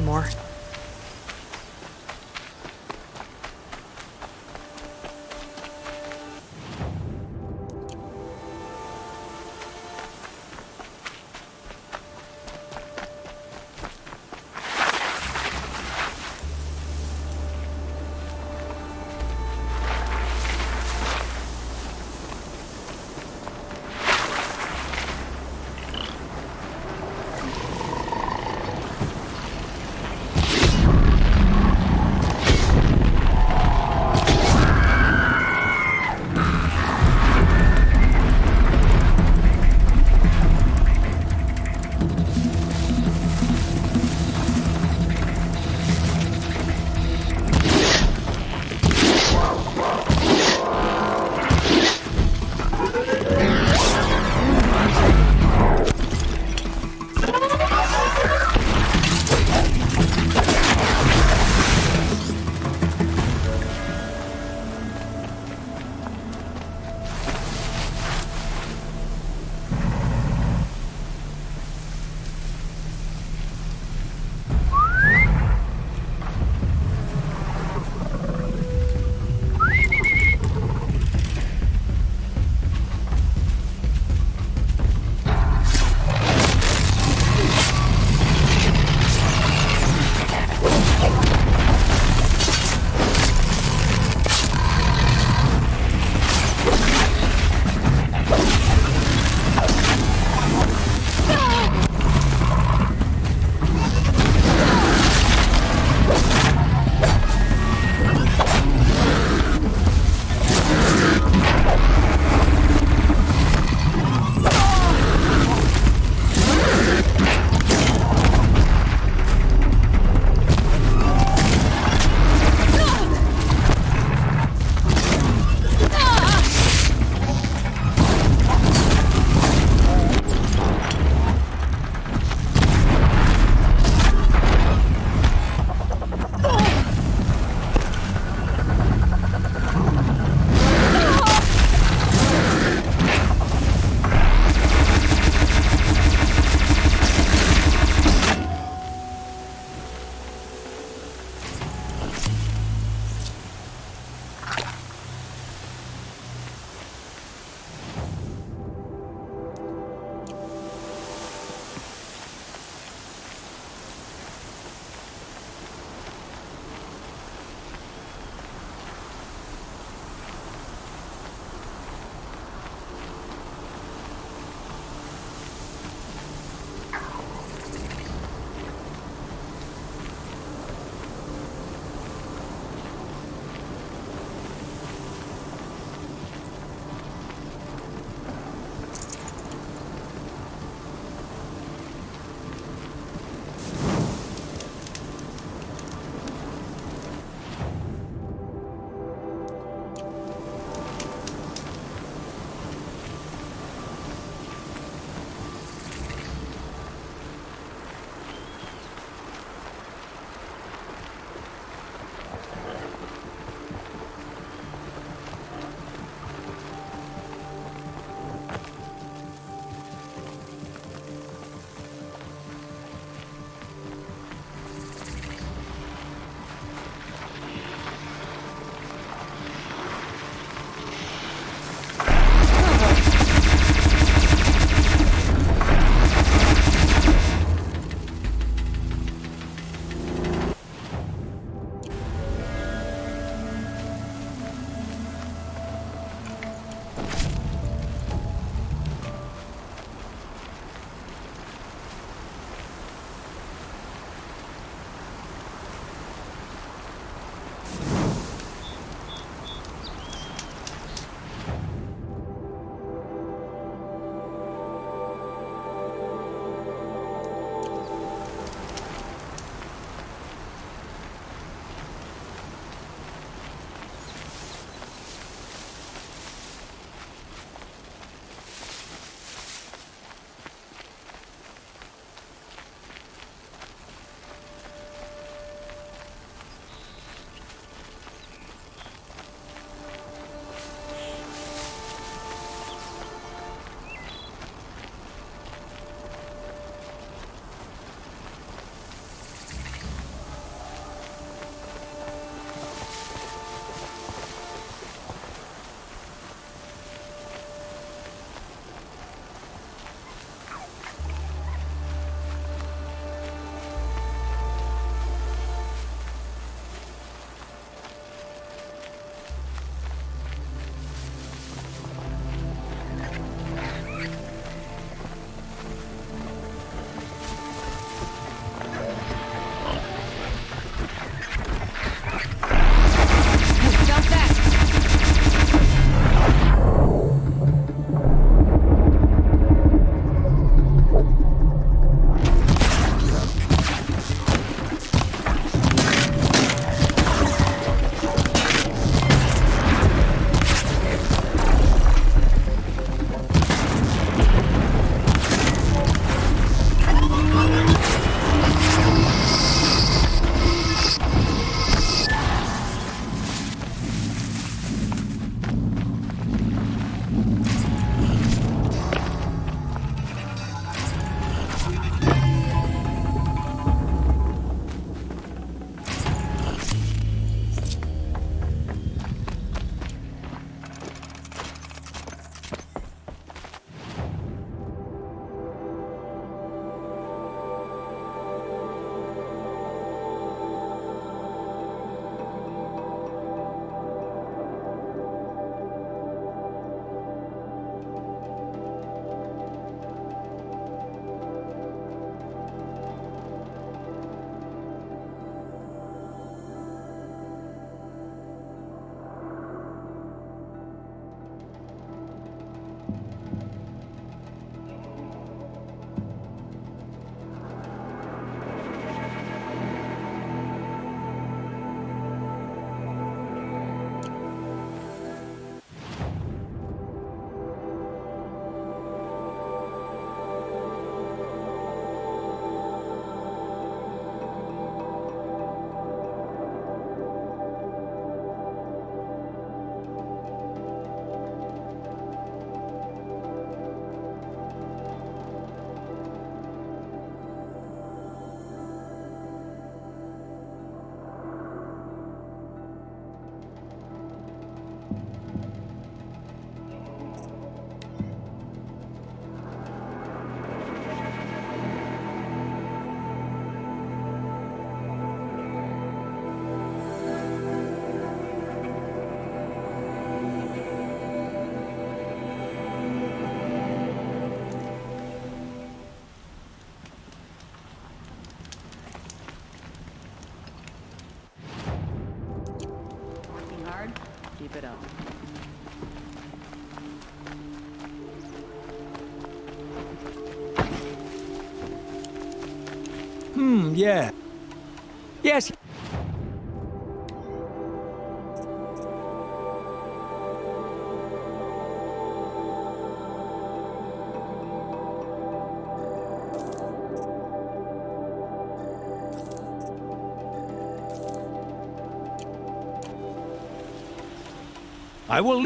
anymore. Yeah. Yes. I will.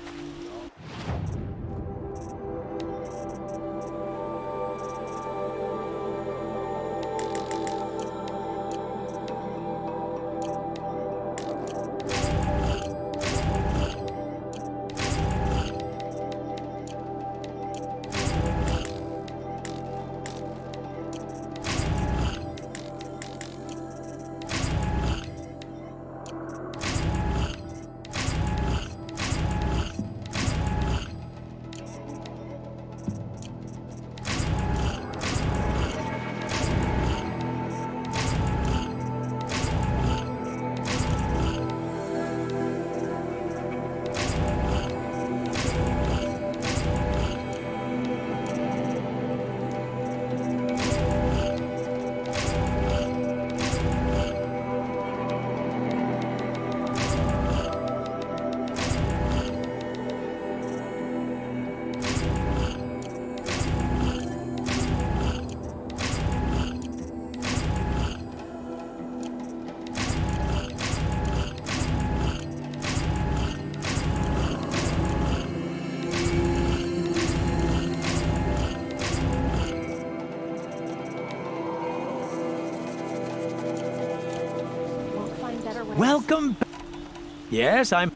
Welcome. Yes, I'm.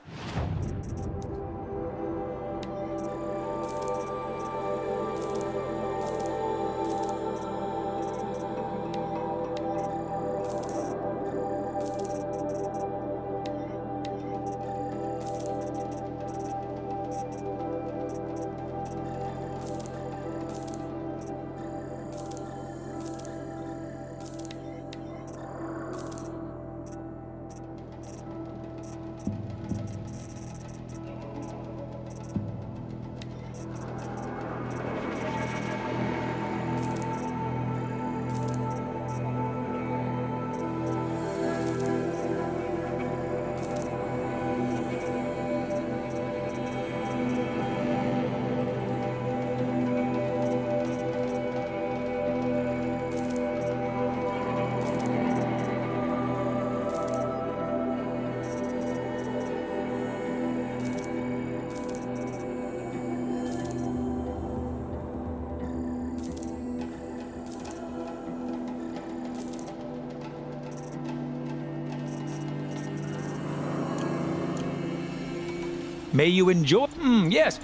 May you enjoy. Yes,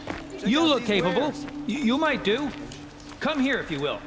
you look capable. You might do. Come here if you will.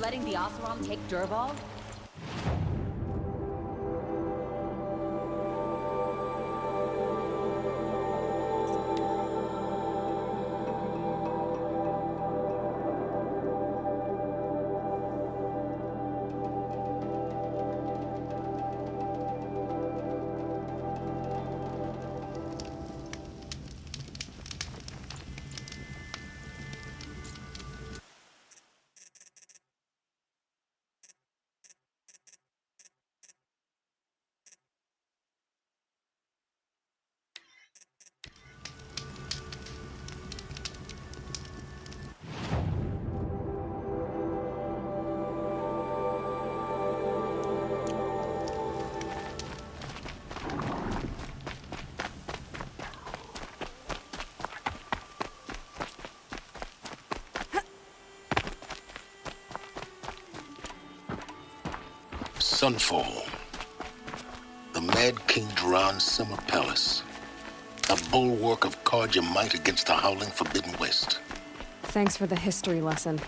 letting the Oseram take Dervahl? Sunfall. The Mad King Duran Summer Palace. A bulwark of Carja might against the howling Forbidden West. Thanks for the history lesson.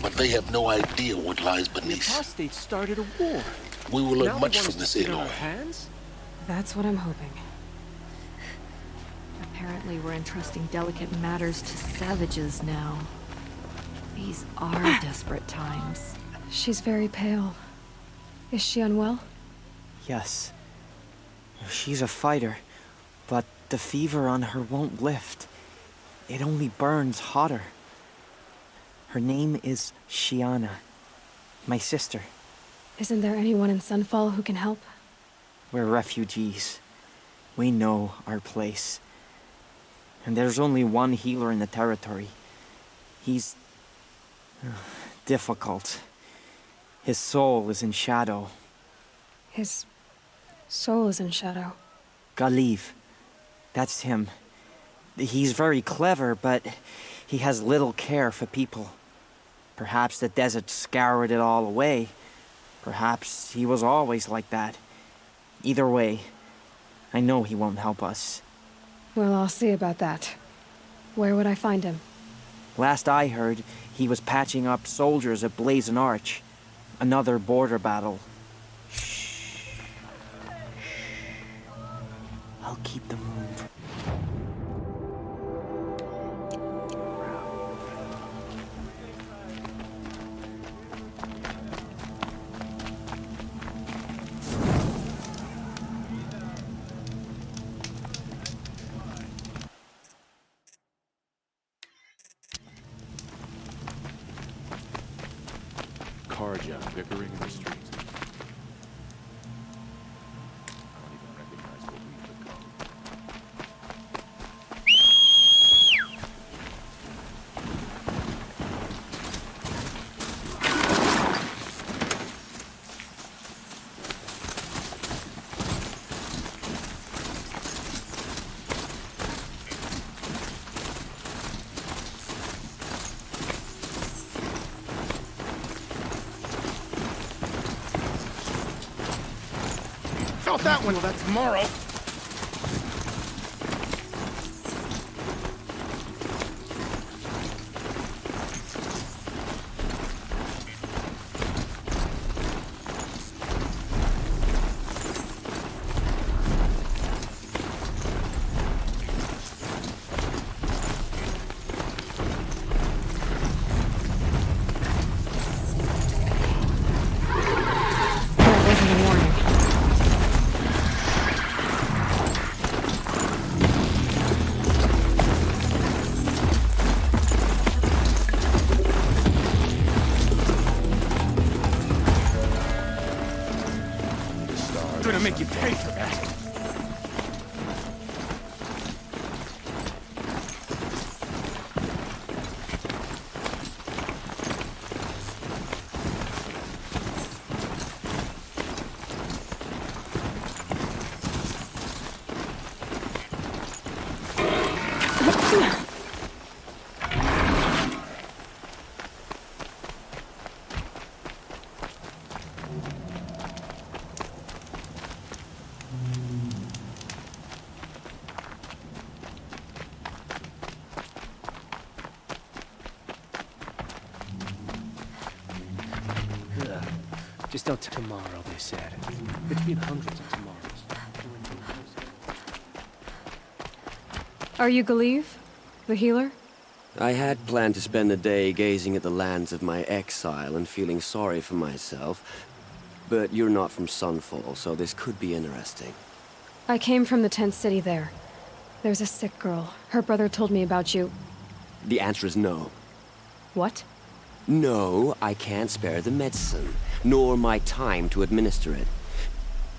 But they have no idea what lies The beneath. apostates started a war. We will Now learn they much want from us to this sit on our Aloy. hands? That's what I'm hoping. Apparently we're entrusting delicate matters to savages now. These are desperate times. She's very pale. Is she unwell? Yes. She's a fighter, but the fever on her won't lift. It only burns hotter. Her name is Shiana, my sister. Isn't there anyone in Sunfall who can help? We're refugees. We know our place. And there's only one healer in the territory. He's difficult. His soul is in shadow. His soul is in shadow. Galiv. That's him. He's very clever, but he has little care for people. Perhaps the desert scoured it all away. Perhaps he was always like that. Either way, I know he won't help us. Well, I'll see about that. Where would I find him? Last I heard, he was patching up soldiers at Blazon Arch. Another border battle. Shh. I'll keep the moon. Carja bickering in the streets. I don't even recognize what we've become. Felt that one. Well, that's tomorrow. That wasn't a warning. Just don't tomorrow, they said. It's been hundreds of tomorrows. Are you Galeev? The healer? I had planned to spend the day gazing at the lands of my exile and feeling sorry for myself. But you're not from Sunfall, so this could be interesting. I came from the tent city there. There's a sick girl. Her brother told me about you. The answer is no. What? No, I can't spare the medicine, nor my time to administer it.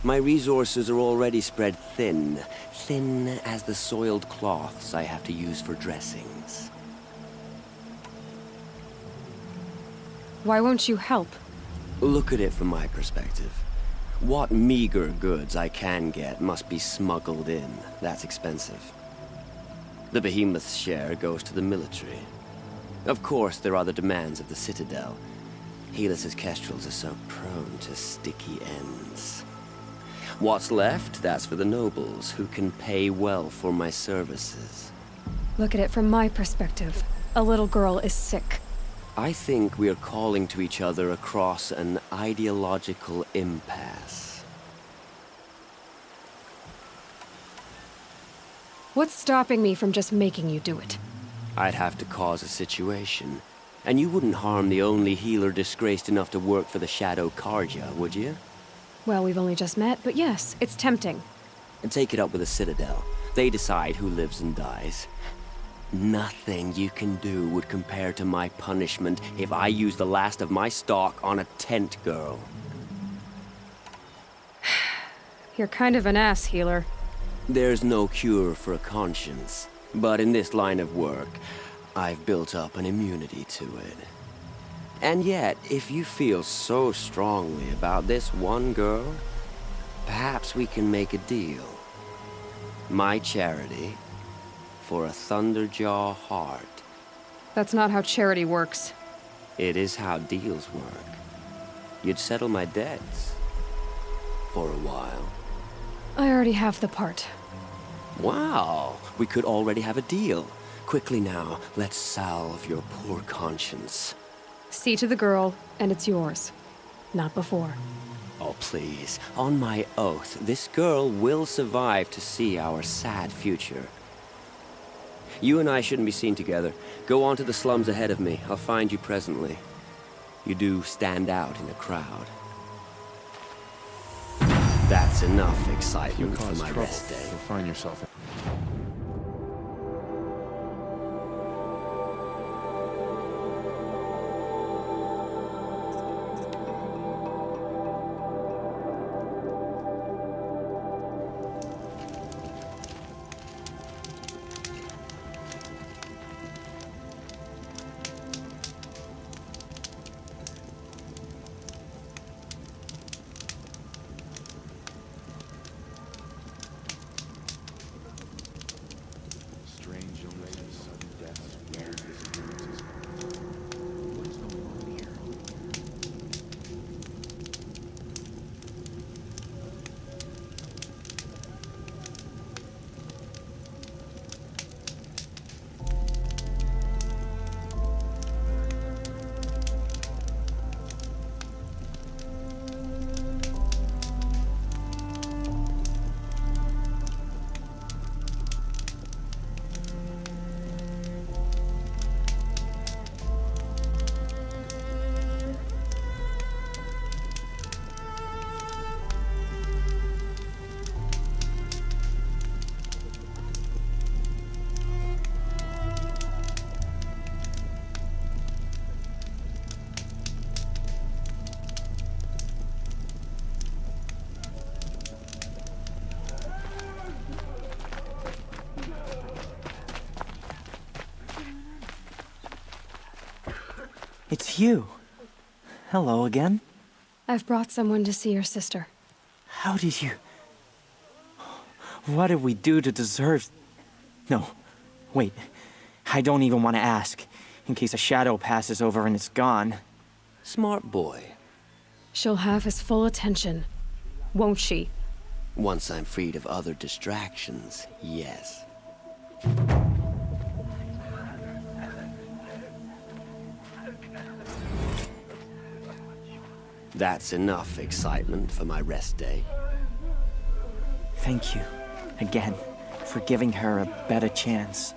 My resources are already spread thin, thin as the soiled cloths I have to use for dressings. Why won't you help? Look at it from my perspective. What meager goods I can get must be smuggled in. That's expensive. The Behemoth's share goes to the military. Of course, there are the demands of the Citadel. Helis's kestrels are so prone to sticky ends. What's left, that's for the nobles, who can pay well for my services. Look at it from my perspective. A little girl is sick. I think we are calling to each other across an ideological impasse. What's stopping me from just making you do it? I'd have to cause a situation. And you wouldn't harm the only healer disgraced enough to work for the Shadow Carja, would you? Well, we've only just met, but yes, it's tempting. And take it up with the Citadel. They decide who lives and dies. Nothing you can do would compare to my punishment if I use the last of my stock on a tent girl. You're kind of an ass, healer. There's no cure for a conscience, but in this line of work, I've built up an immunity to it. And yet, if you feel so strongly about this one girl, perhaps we can make a deal. My charity for a Thunderjaw heart. That's not how charity works. It is how deals work. You'd settle my debts. For a while. I already have the part. Wow, we could already have a deal. Quickly now, let's salve your poor conscience. See to the girl, and it's yours. Not before. Oh, please. On my oath, this girl will survive to see our sad future. You and I shouldn't be seen together. Go on to the slums ahead of me. I'll find you presently. You do stand out in a crowd. That's enough If you excitement for cause my trouble, rest day. you'll find yourself in... Strange illnesses, sudden deaths, weird disappearances. What is going on here? It's you. Hello again. I've brought someone to see your sister. How did you... What did we do to deserve... No, wait. I don't even want to ask, in case a shadow passes over and it's gone. Smart boy. She'll have his full attention, won't she? Once I'm freed of other distractions, yes. That's enough excitement for my rest day. Thank you, again, for giving her a better chance.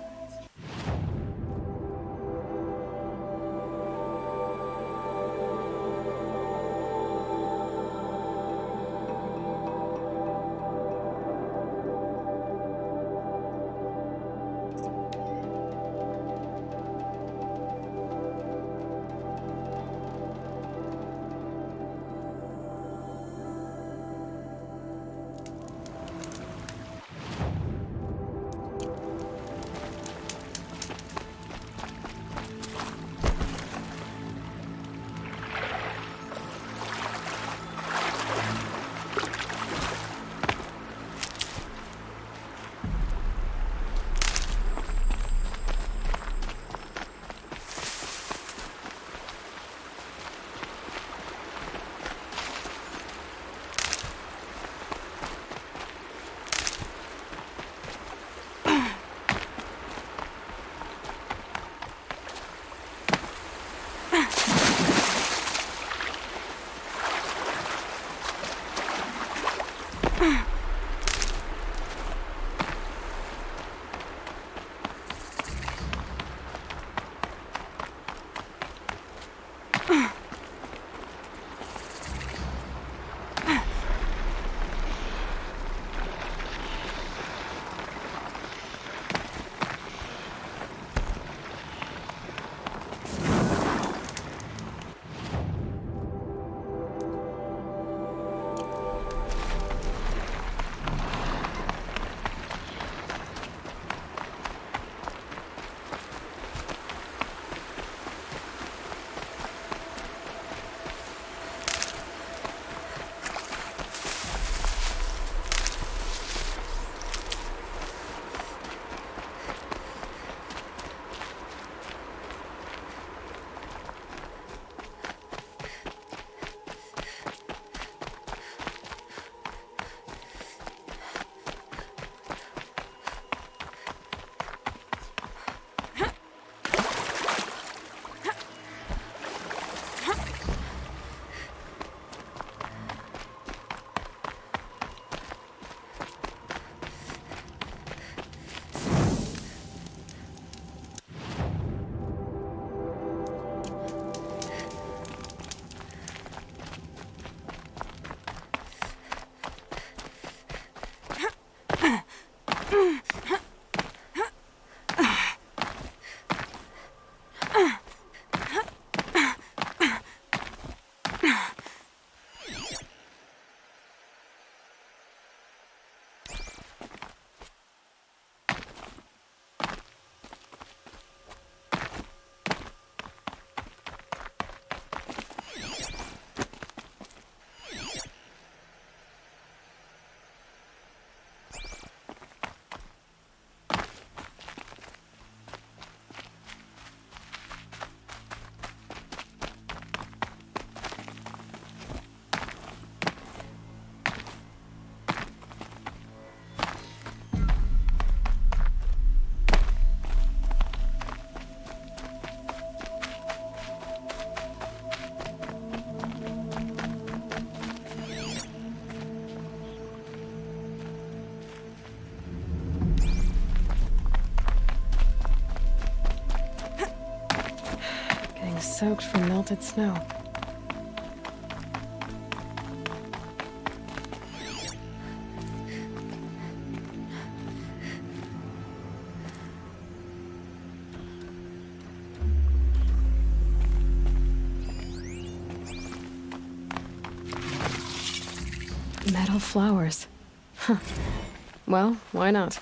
Soaked from melted snow. Metal flowers. Huh. Well, why not?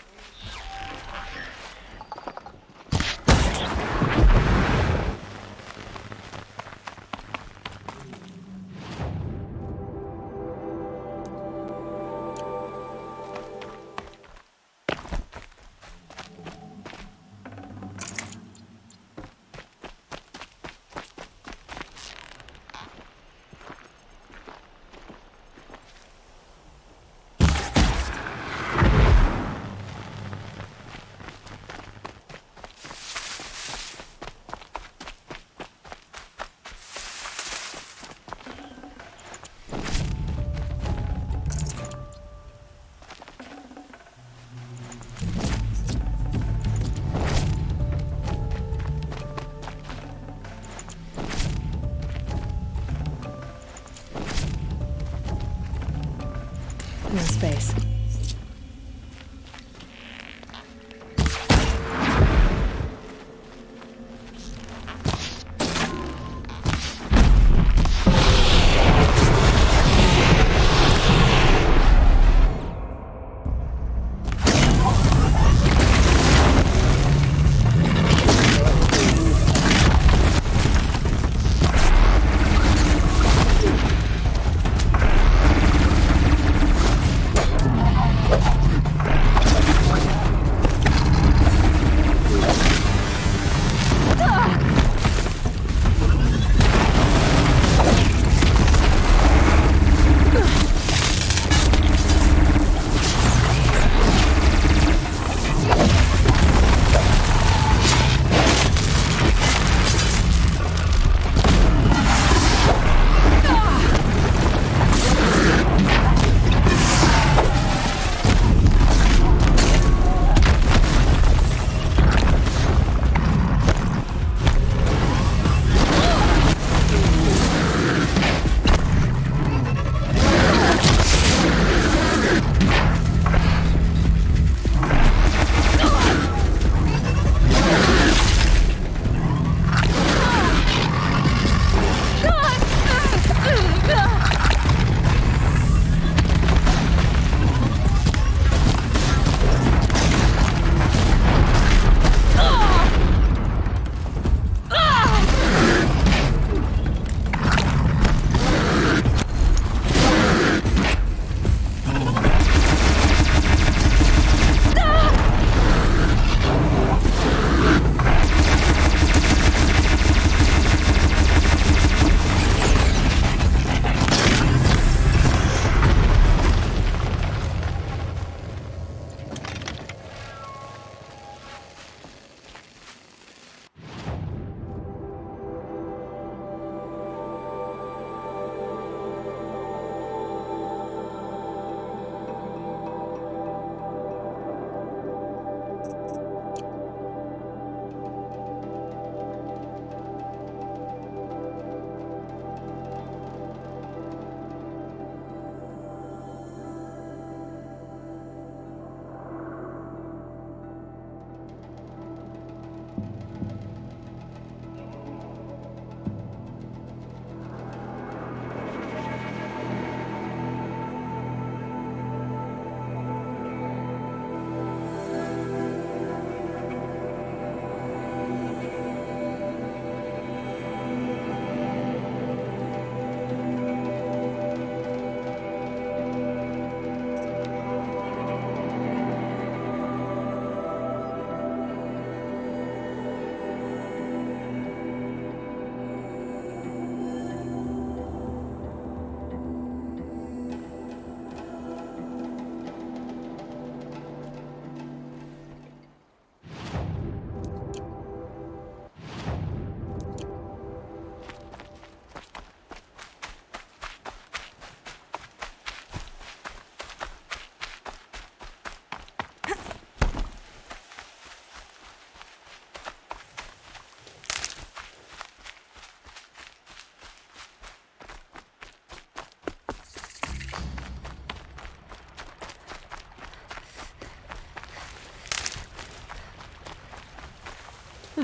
No space.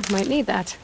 Might need that.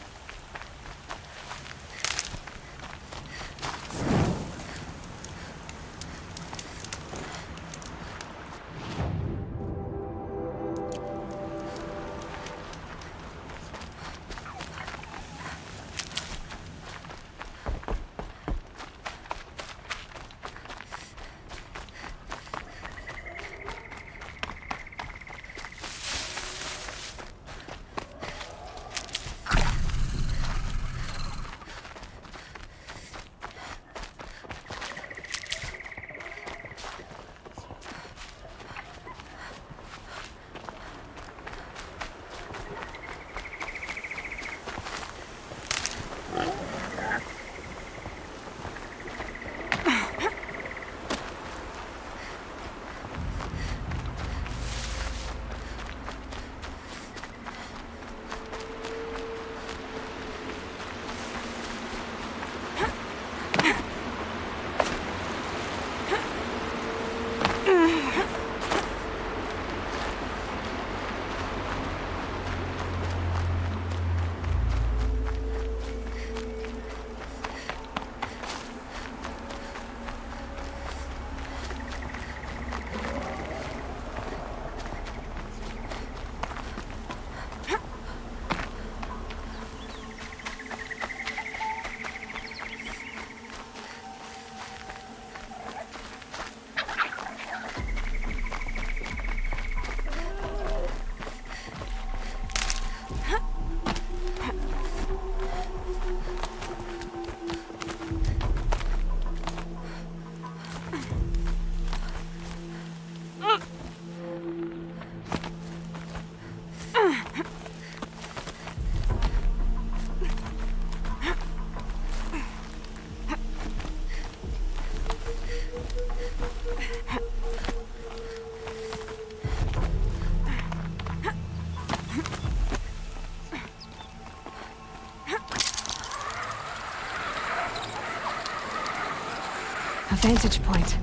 A vantage point.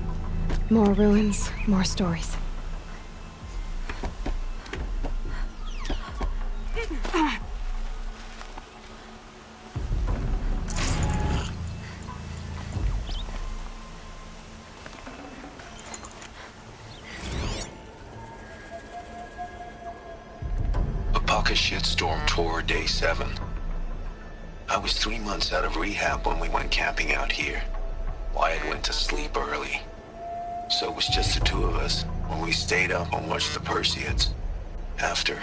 More ruins, more stories. Apaka shitstorm tore day 7. I was 3 months out of rehab when we went camping out here. Wyatt went to sleep early. So it was just the two of us when we stayed up and watched the Perseids. After,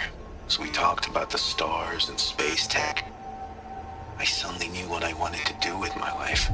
as we talked about the stars and space tech, I suddenly knew what I wanted to do with my life.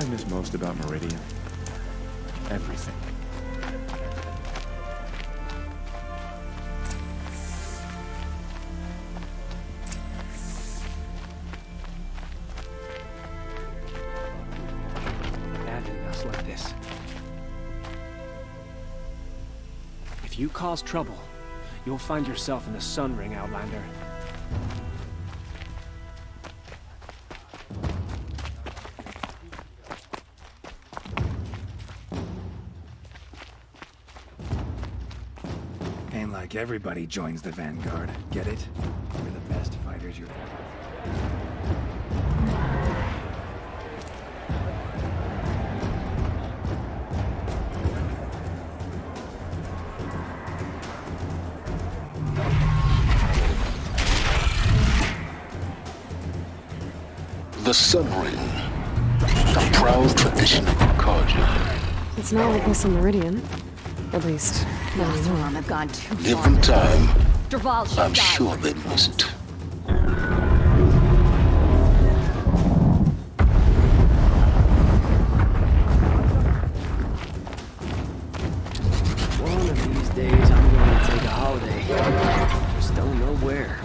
I miss most about Meridian? Everything. Abandoning us like this. If you cause trouble, you'll find yourself in the Sun Ring, Outlander. Ain't like everybody joins the Vanguard. Get it? We're the best fighters you're ever. The Sun Ring, a proud tradition of Carja. It's not like this in Meridian. At least, not Lost anymore. Rom have gone too far. Given time, Dervahl should I'm die. sure they'd miss it. One of these days, I'm going to take a holiday. Just don't know where.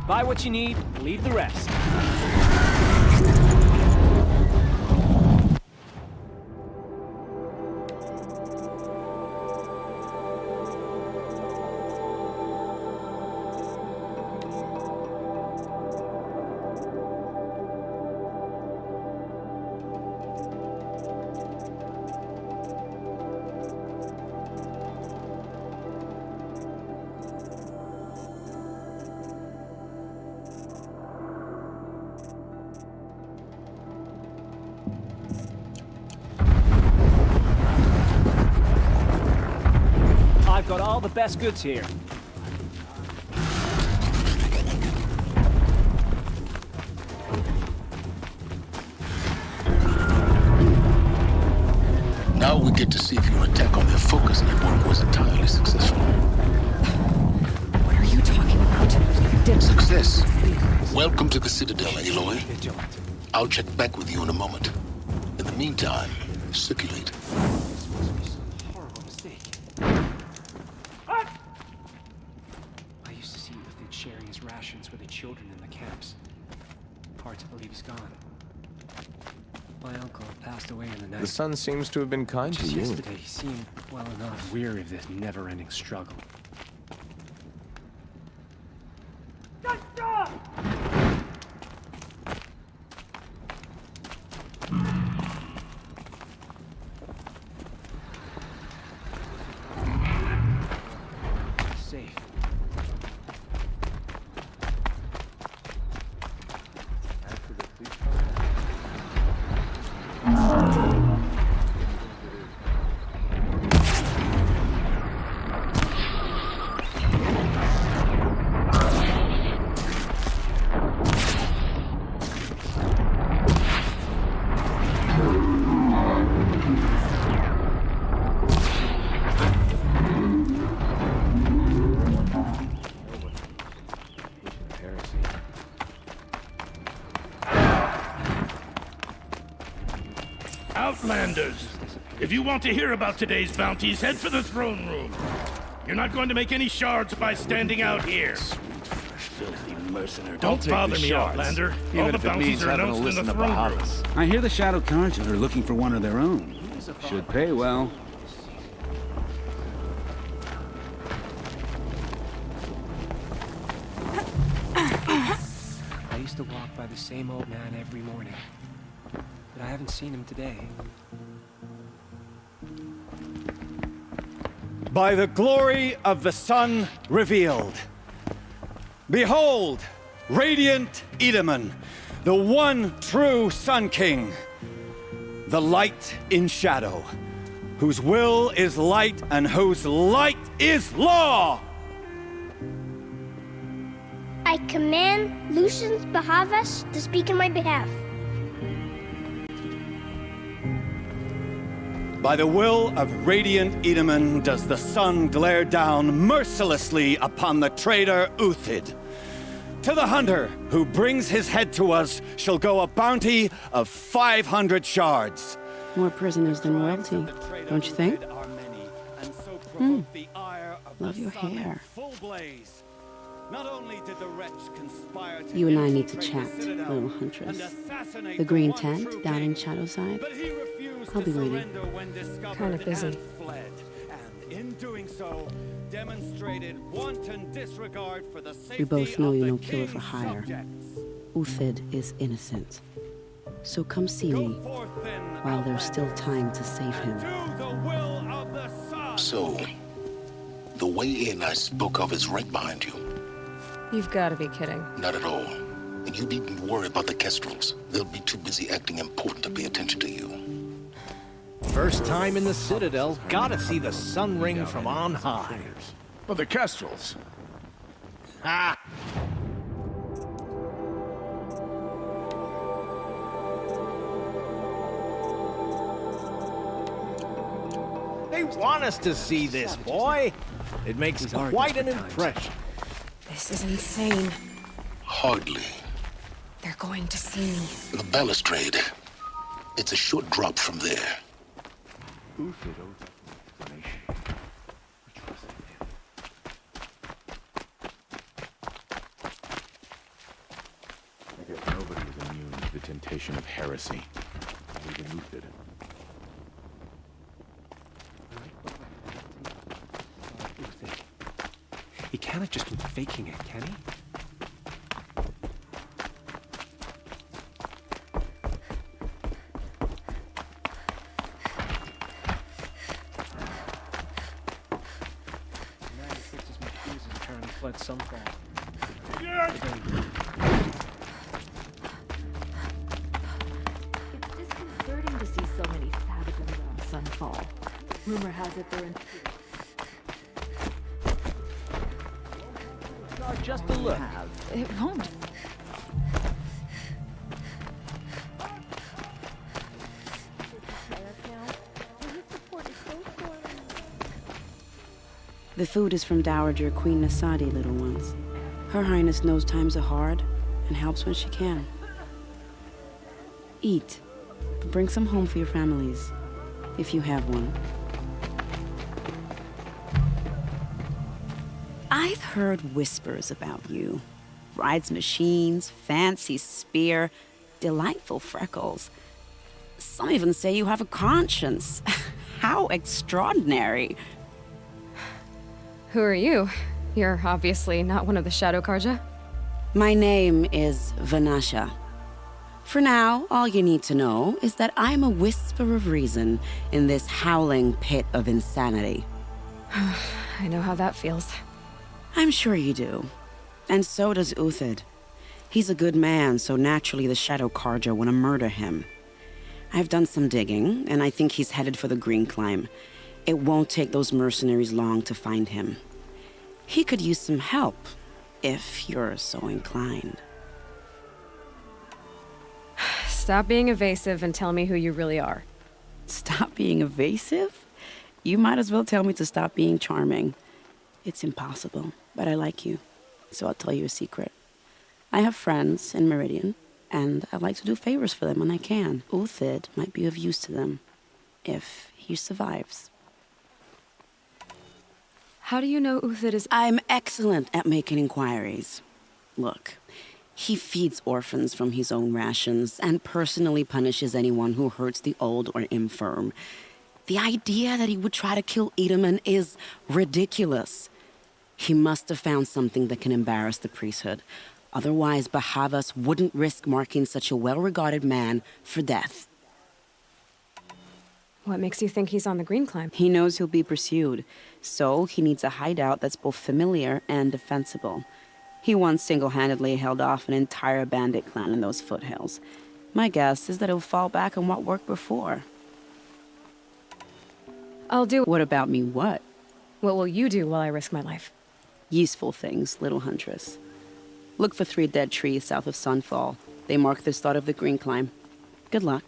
Buy what you need, leave the rest. I've got all the best goods here. Now we get to see if your attack on their focus network was entirely successful. What are you talking about? Success. Welcome to the Citadel, Aloy. I'll check back with you in a moment. In the meantime, circulate. Horrible mistake. I used to see Uthid sharing his rations with the children in the camps. Hard to believe he's gone. My uncle passed away in the night. The sun seems to have been kind to Just you. yesterday, he seemed well enough weary of this never-ending struggle. Safe. Outlanders, if you want to hear about today's bounties, head for the throne room. You're not going to make any shards by standing out here. Filthy mercenary. Don't bother me, Outlander. All the bounties are announced in the throne room. I hear the Shadow Carja are looking for one of their own. Should pay well. I used to walk by the same old man every morning, but I haven't seen him today. By the glory of the sun revealed. Behold, radiant Edaman, the one true Sun King, the light in shadow, whose will is light and whose light is law! I command Lucius Bahavas to speak in my behalf. By the will of Radiant Edaman does the sun glare down mercilessly upon the traitor Uthid. To the hunter who brings his head to us shall go a bounty of 500 shards. More prisoners than royalty, don't you think? Love your hair. You and I need to chat, little huntress. The green tent down in Shadowside. I'll be waiting. Kind of busy. In doing so, demonstrated wanton disregard for the safety We both know of you're the no killer for king's hire. subjects. Uthid is innocent. So come see me while there's still time to save him. So, the way in I spoke of is right behind you. You've got to be kidding. Not at all. And you needn't worry about the Kestrels. They'll be too busy acting important to pay attention to you. First time in the Citadel, gotta see the sun ring from on high. Well, the Kestrels. Ha! They want us to see this, boy. It makes quite an impression. This is insane. Hardly. They're going to see me. The balustrade. It's a short drop from there. Uthid owes explanation. We trusted him. I guess nobody is immune to the temptation of heresy. Not even Uthid. He can't have just been faking it, can he? Fled Sunfall. It's disconcerting to see so many savages around Sunfall. Rumor has it they're in Just a look. It won't. The food is from Dowager Queen Nasadi, little ones. Her Highness knows times are hard and helps when she can. Eat, but bring some home for your families, if you have one. I've heard whispers about you. Rides machines, fancy spear, delightful freckles. Some even say you have a conscience. How extraordinary. Who are you? You're obviously not one of the Shadow Karja. My name is Vanasha. For now, all you need to know is that I'm a whisper of reason in this howling pit of insanity. I know how that feels. I'm sure you do. And so does Uthid. He's a good man, so naturally the Shadow Karja want to murder him. I've done some digging, and I think he's headed for the Green Climb. It won't take those mercenaries long to find him. He could use some help, if you're so inclined. Stop being evasive and tell me who you really are. Stop being evasive? You might as well tell me to stop being charming. It's impossible, but I like you, so I'll tell you a secret. I have friends in Meridian, and I like to do favors for them when I can. Uthid might be of use to them, if he survives. How do you know Uthid is— I'm excellent at making inquiries. Look, he feeds orphans from his own rations and personally punishes anyone who hurts the old or infirm. The idea that he would try to kill Edaman is ridiculous. He must have found something that can embarrass the priesthood. Otherwise, Bahavas wouldn't risk marking such a well-regarded man for death. What makes you think he's on the Green Climb? He knows he'll be pursued, so he needs a hideout that's both familiar and defensible. He once single-handedly held off an entire bandit clan in those foothills. My guess is that he'll fall back on what worked before. I'll do— What about me, what? What will you do while I risk my life? Useful things, little huntress. Look for 3 dead trees south of Sunfall. They mark the start of the green climb. Good luck.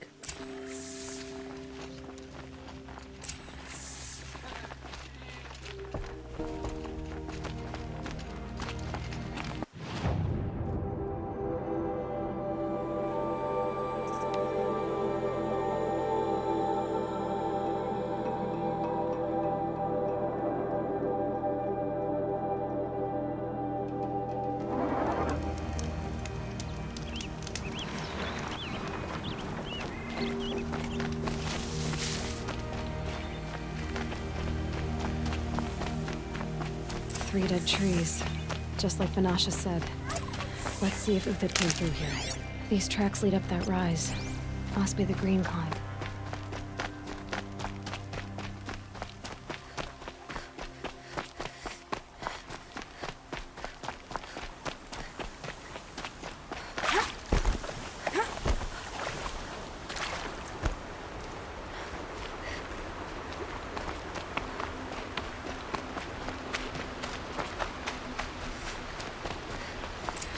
Three dead trees, just like Vanasha said. Let's see if Uthid came through here. These tracks lead up that rise. Must be the green climb.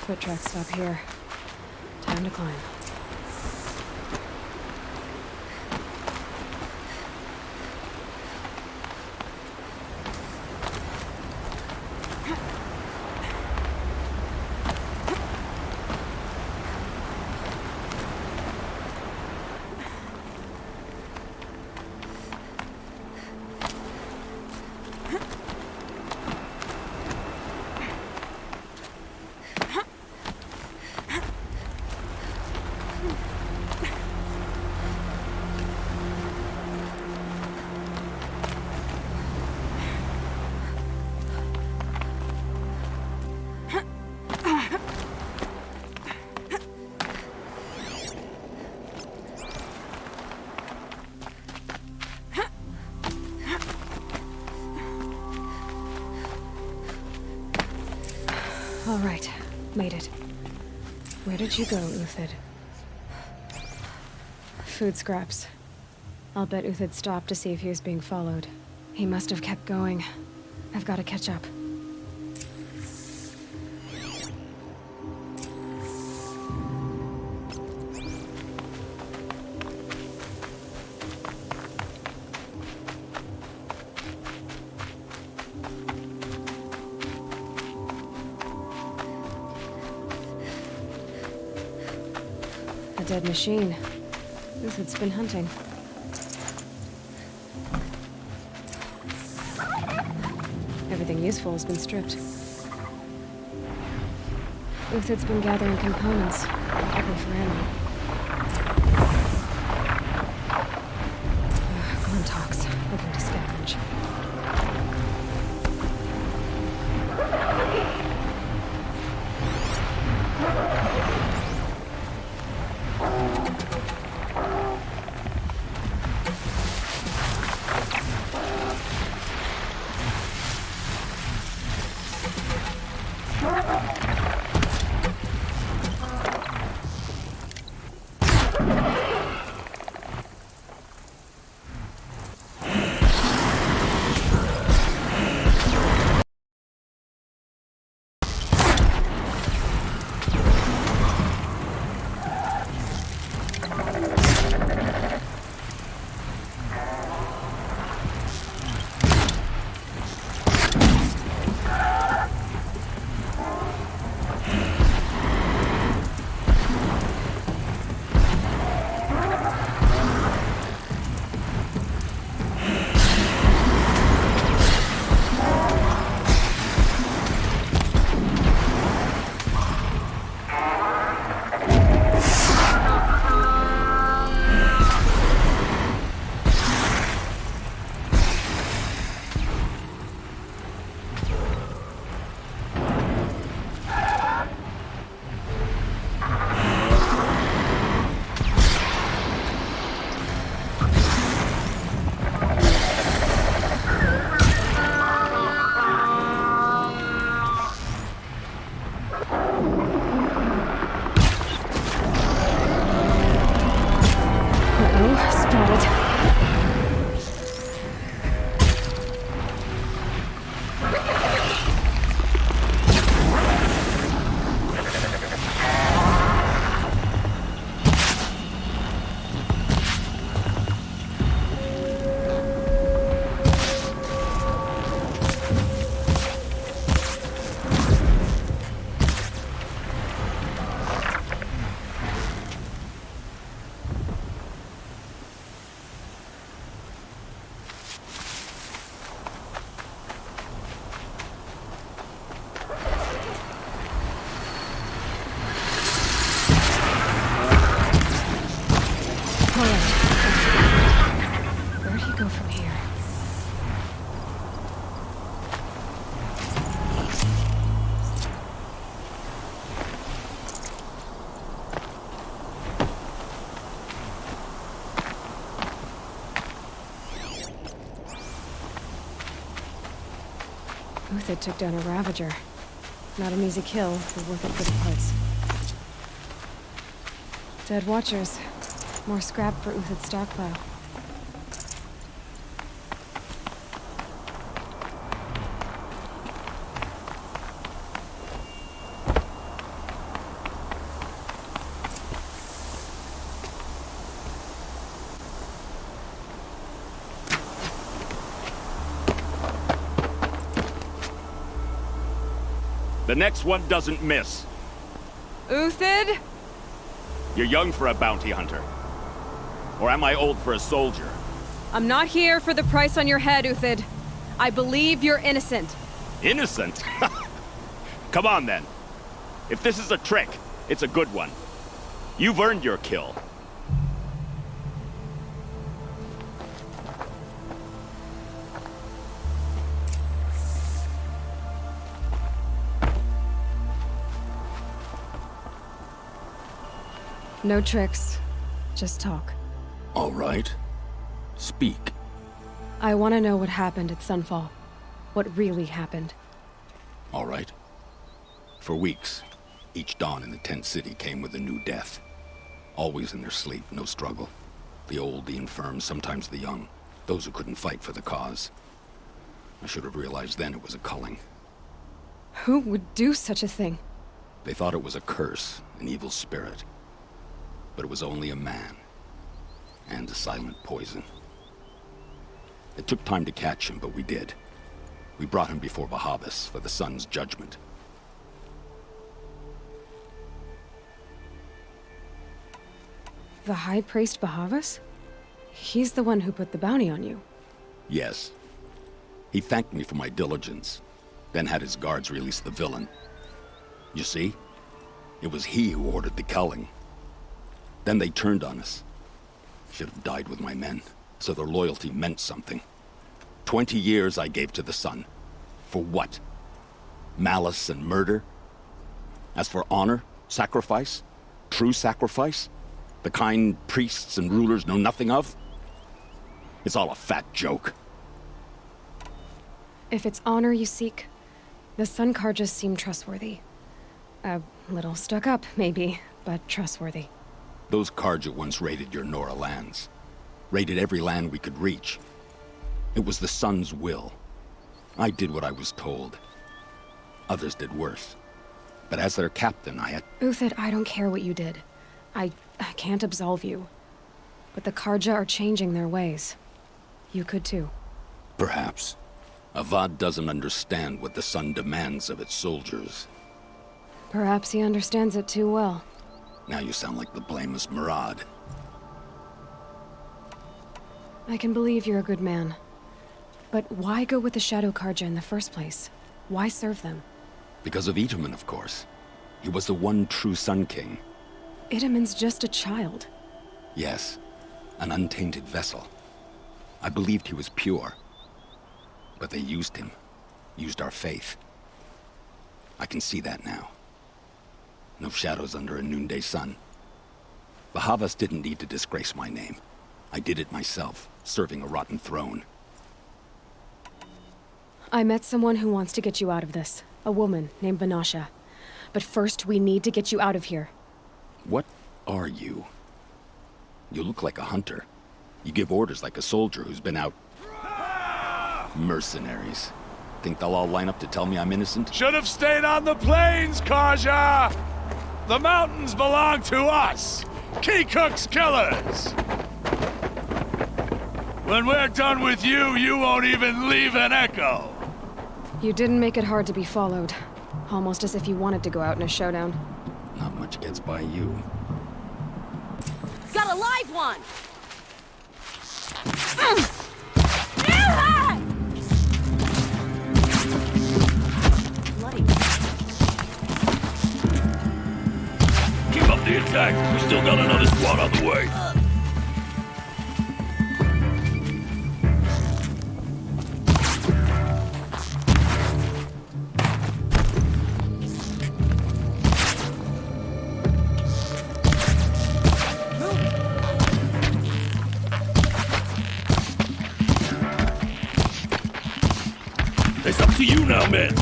Foot tracks stop here. Time to climb. All right, made it. Where did you go, Uthid? Food scraps. I'll bet Uthid stopped to see if he was being followed. He must have kept going. I've got to catch up. A dead machine. Uthid's been hunting. Everything useful has been stripped. Uthid's been gathering components, probably for ammo. Glintox, looking to scavenge. Uthid took down a Ravager. Not an easy kill, but worth it for the parts. Dead Watchers. More scrap for Uthid's stockpile. The next one doesn't miss. Uthid? You're young for a bounty hunter. Or am I old for a soldier? I'm not here for the price on your head, Uthid. I believe you're innocent. Innocent? Come on, then. If this is a trick, it's a good one. You've earned your kill. No tricks. Just talk. All right. Speak. I want to know what happened at Sunfall. What really happened. All right. For weeks, each dawn in the tent city came with a new death. Always in their sleep, no struggle. The old, the infirm, sometimes the young. Those who couldn't fight for the cause. I should have realized then it was a culling. Who would do such a thing? They thought it was a curse, an evil spirit. But it was only a man. And a silent poison. It took time to catch him, but we did. We brought him before Bahavas for the sun's judgment. The High Priest Bahavas? He's the one who put the bounty on you. Yes. He thanked me for my diligence, then had his guards release the villain. You see? It was he who ordered the culling. Then they turned on us. Should have died with my men, so their loyalty meant something. 20 years I gave to the sun. For what? Malice and murder? As for honor, sacrifice, true sacrifice, the kind priests and rulers know nothing of? It's all a fat joke. If it's honor you seek, the Sun Carjas seem trustworthy. A little stuck up, maybe, but trustworthy. Those Carja once raided your Nora lands. Raided every land we could reach. It was the Sun's will. I did what I was told. Others did worse. But as their captain, I had... Uthid, I don't care what you did. I can't absolve you. But the Carja are changing their ways. You could too. Perhaps. Avad doesn't understand what the Sun demands of its soldiers. Perhaps he understands it too well. Now you sound like the blameless Murad. I can believe you're a good man. But why go with the Shadow Carja in the first place? Why serve them? Because of Itamen, of course. He was the one true Sun King. Itamen's just a child. Yes, an untainted vessel. I believed he was pure. But they used him. Used our faith. I can see that now. No shadows under a noonday sun. Bahavas didn't need to disgrace my name. I did it myself, serving a rotten throne. I met someone who wants to get you out of this. A woman named Vanasha. But first, we need to get you out of here. What are you? You look like a hunter. You give orders like a soldier who's been out... Mercenaries. Think they'll all line up to tell me I'm innocent? Should have stayed on the plains, Carja! The mountains belong to us! Keecook's killers! When we're done with you, you won't even leave an echo! You didn't make it hard to be followed. Almost as if you wanted to go out in a showdown. Not much gets by you. Got a live one! Keep up the attack! We still got another squad on the way! It's up to you now! helmet!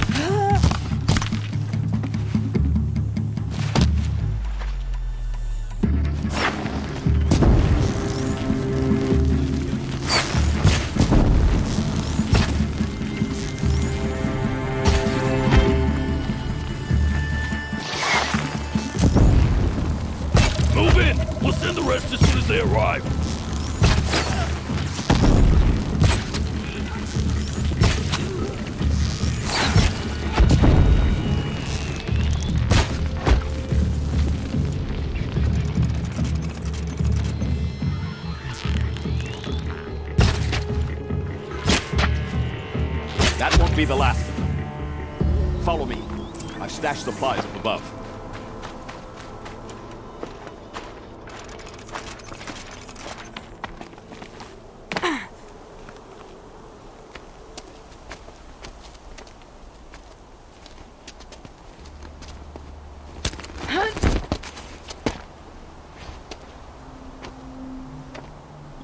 Move in! We'll send the rest as soon as they arrive. That won't be the last of them. Follow me. I've stashed supplies up above.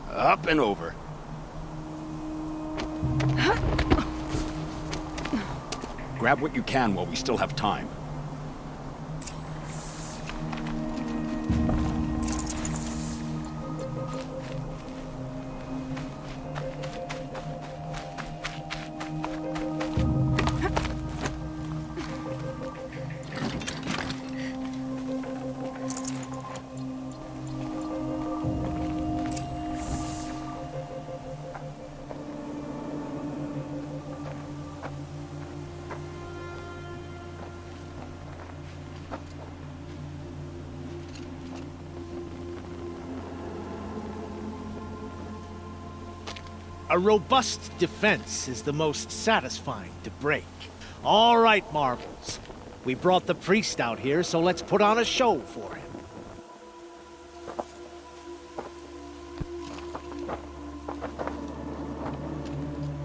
Up and over. Grab what you can while we still have time. A robust defense is the most satisfying to break. All right, Marvels. We brought the priest out here, so let's put on a show for him.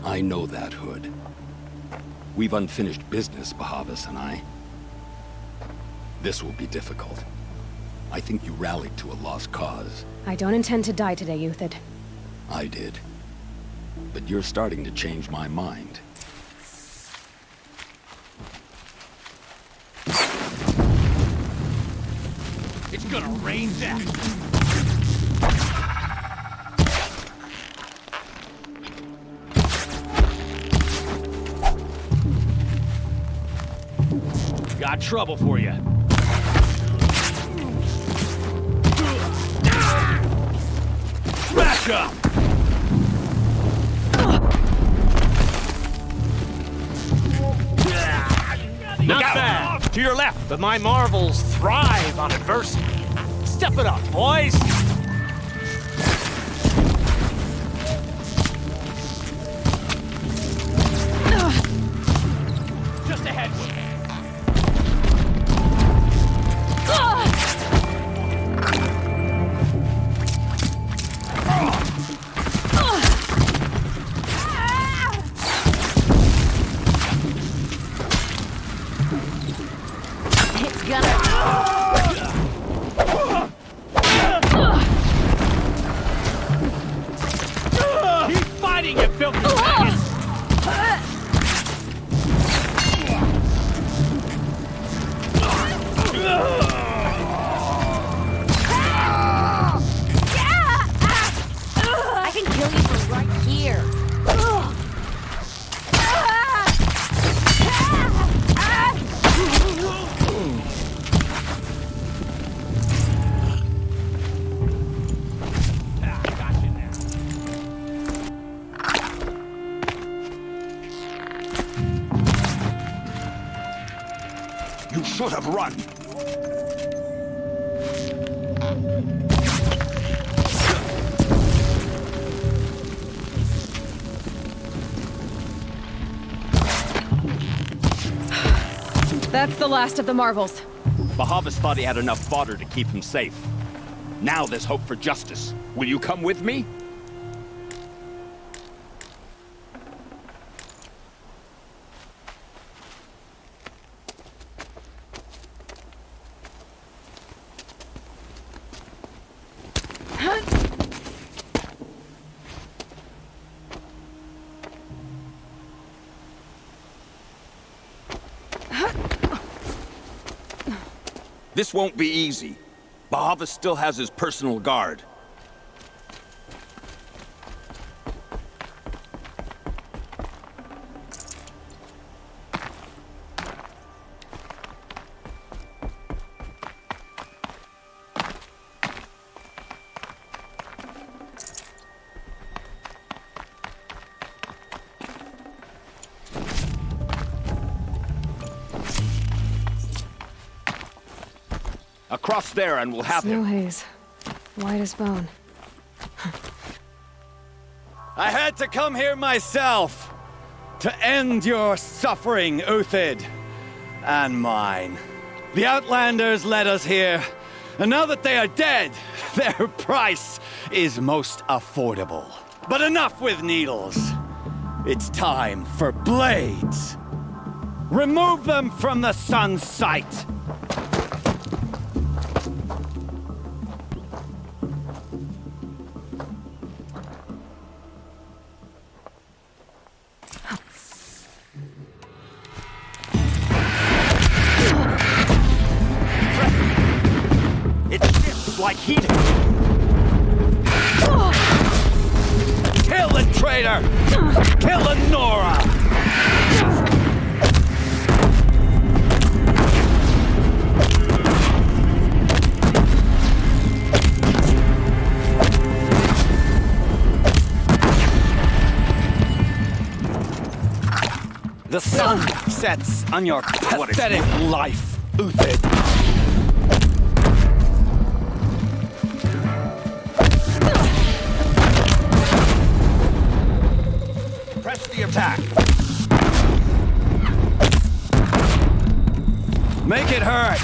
I know that, Hood. We've unfinished business, Bahavas and I. This will be difficult. I think you rallied to a lost cause. I don't intend to die today, Euthid. I did. But you're starting to change my mind. It's gonna rain death. Got trouble for you. Smash up! Not bad. To your left! But my Marvels thrive on adversity. Step it up, boys! Just ahead. It's gonna... Keep fighting, you filthy faggots! I can kill you from right here. You should have run. That's the last of the Marvels. Bahavas thought he had enough fodder to keep him safe. Now there's hope for justice. Will you come with me? This won't be easy. Bahavas still has his personal guard. Across there and we'll have Snow him. haze. White as bone. I had to come here myself to end your suffering, Uthid, and mine. The Outlanders led us here, and now that they are dead, their price is most affordable. But enough with needles. It's time for blades. Remove them from the sun's sight. Like heat. Kill the traitor! Kill Nora! The sun sets on your pathetic life, Uthid. Press the attack. Make it hurt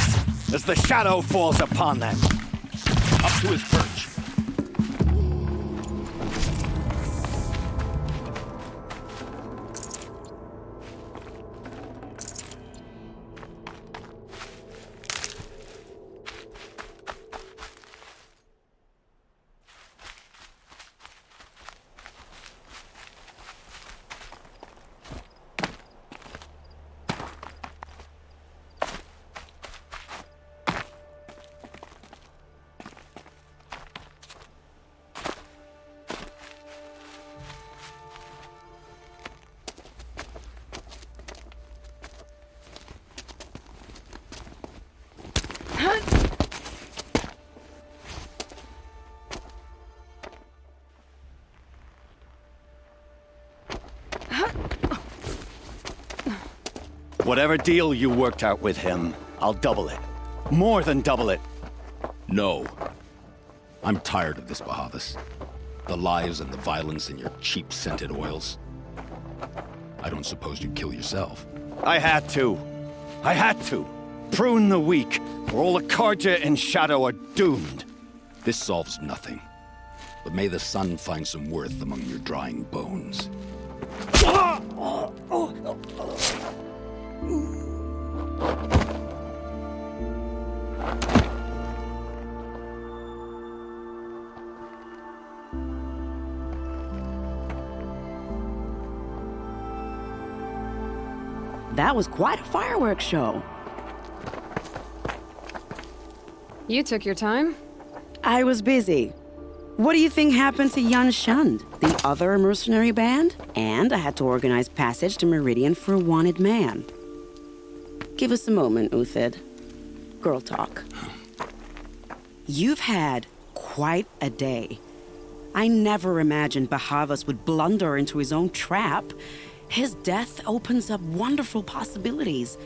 as the shadow falls upon them. Up to his perch. Whatever deal you worked out with him, I'll double it. More than double it. No. I'm tired of this, Bahavas. The lies and the violence and your cheap scented oils. I don't suppose you'd kill yourself. I had to. I had to. Prune the weak, or all the Carja in Shadow are doomed. This solves nothing. But may the sun find some worth among your drying bones. That was quite a fireworks show. You took your time? I was busy. What do you think happened to Yan Shund, the other mercenary band? And I had to organize passage to Meridian for a wanted man. Give us a moment, Uthid. Girl talk. You've had quite a day. I never imagined Bahavas would blunder into his own trap. His death opens up wonderful possibilities.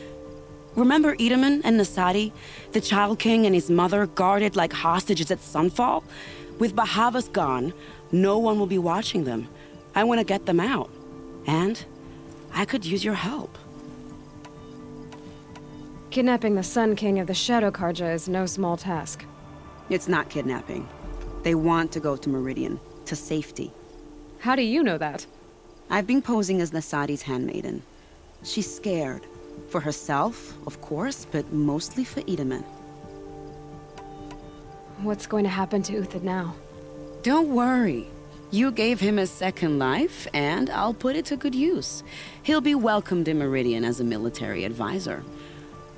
Remember Edaman and Nasadi? The Child King and his mother guarded like hostages at Sunfall? With Bahavas gone, no one will be watching them. I want to get them out. And I could use your help. Kidnapping the Sun King of the Shadow Carja is no small task. It's not kidnapping. They want to go to Meridian, to safety. How do you know that? I've been posing as Nasadi's handmaiden. She's scared. For herself, of course, but mostly for Edaman. What's going to happen to Uthid now? Don't worry. You gave him a second life, and I'll put it to good use. He'll be welcomed in Meridian as a military advisor.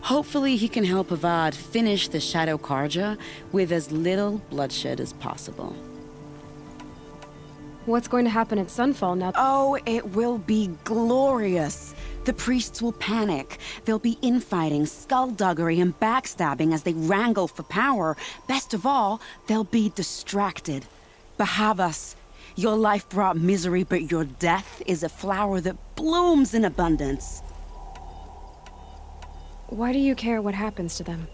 Hopefully he can help Avad finish the Shadow Karja with as little bloodshed as possible. What's going to happen at Sunfall now? Oh, it will be glorious. The priests will panic. There'll be infighting, skullduggery, and backstabbing as they wrangle for power. Best of all, they'll be distracted. Bahavas, your life brought misery, but your death is a flower that blooms in abundance. Why do you care what happens to them?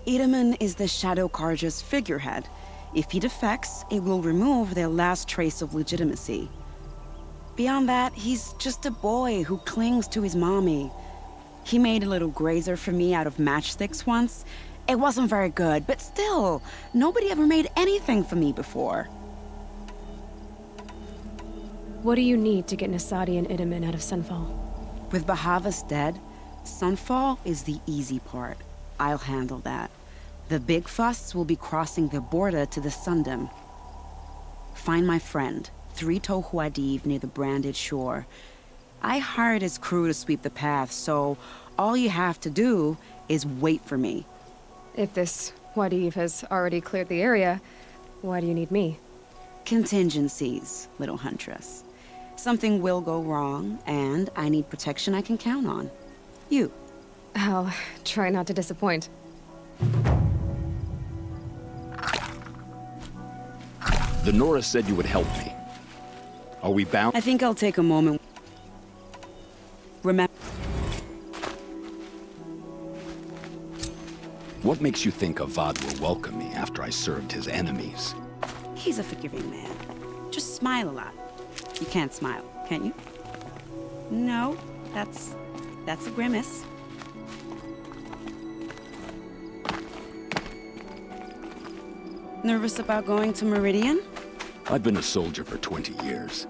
Itamen is the Shadow Karja's figurehead. If he defects, it will remove their last trace of legitimacy. Beyond that, he's just a boy who clings to his mommy. He made a little grazer for me out of matchsticks once. It wasn't very good, but still, nobody ever made anything for me before. What do you need to get Nasadi and Itamen out of Sunfall? With Bahavas dead, Sunfall is the easy part. I'll handle that. The big fuss will be crossing the border to the Sundom. Find my friend, Three-Toe Huadiv, near the Branded Shore. I hired his crew to sweep the path, so all you have to do is wait for me. If this Huadiv has already cleared the area, why do you need me? Contingencies, little huntress. Something will go wrong, and I need protection I can count on. You. I'll try not to disappoint. The Nora said you would help me. Are we bound? I think I'll take a moment. Remember. What makes you think Avad will welcome me after I served his enemies? He's a forgiving man. Just smile a lot. You can't smile, can you? No, that's a grimace. Nervous about going to Meridian? I've been a soldier for 20 years.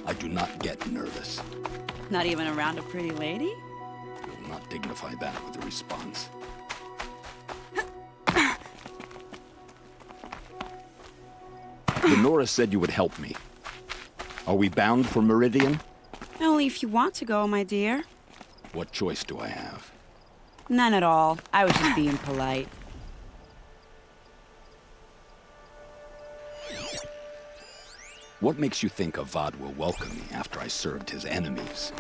I do not get nervous. Not even around a pretty lady? You'll not dignify that with a response. The Nora said you would help me. Are we bound for Meridian? Only if you want to go, my dear. What choice do I have? None at all. I was just being polite. What makes you think Avad will welcome me after I served his enemies?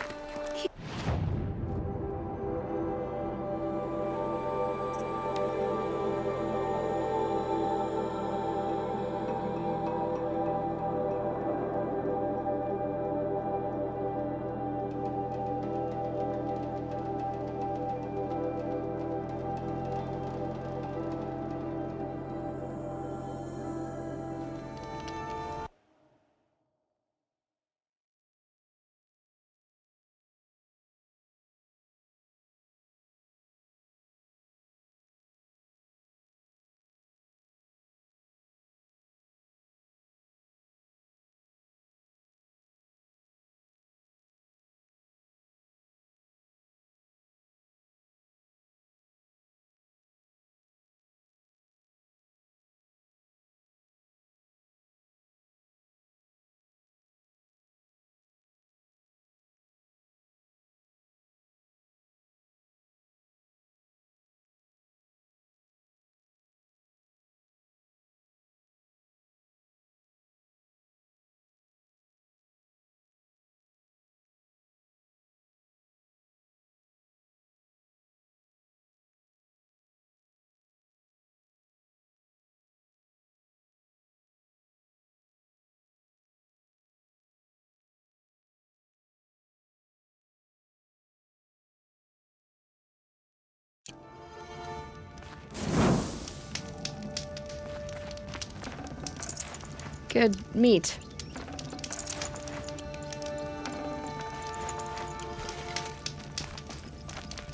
Good meat.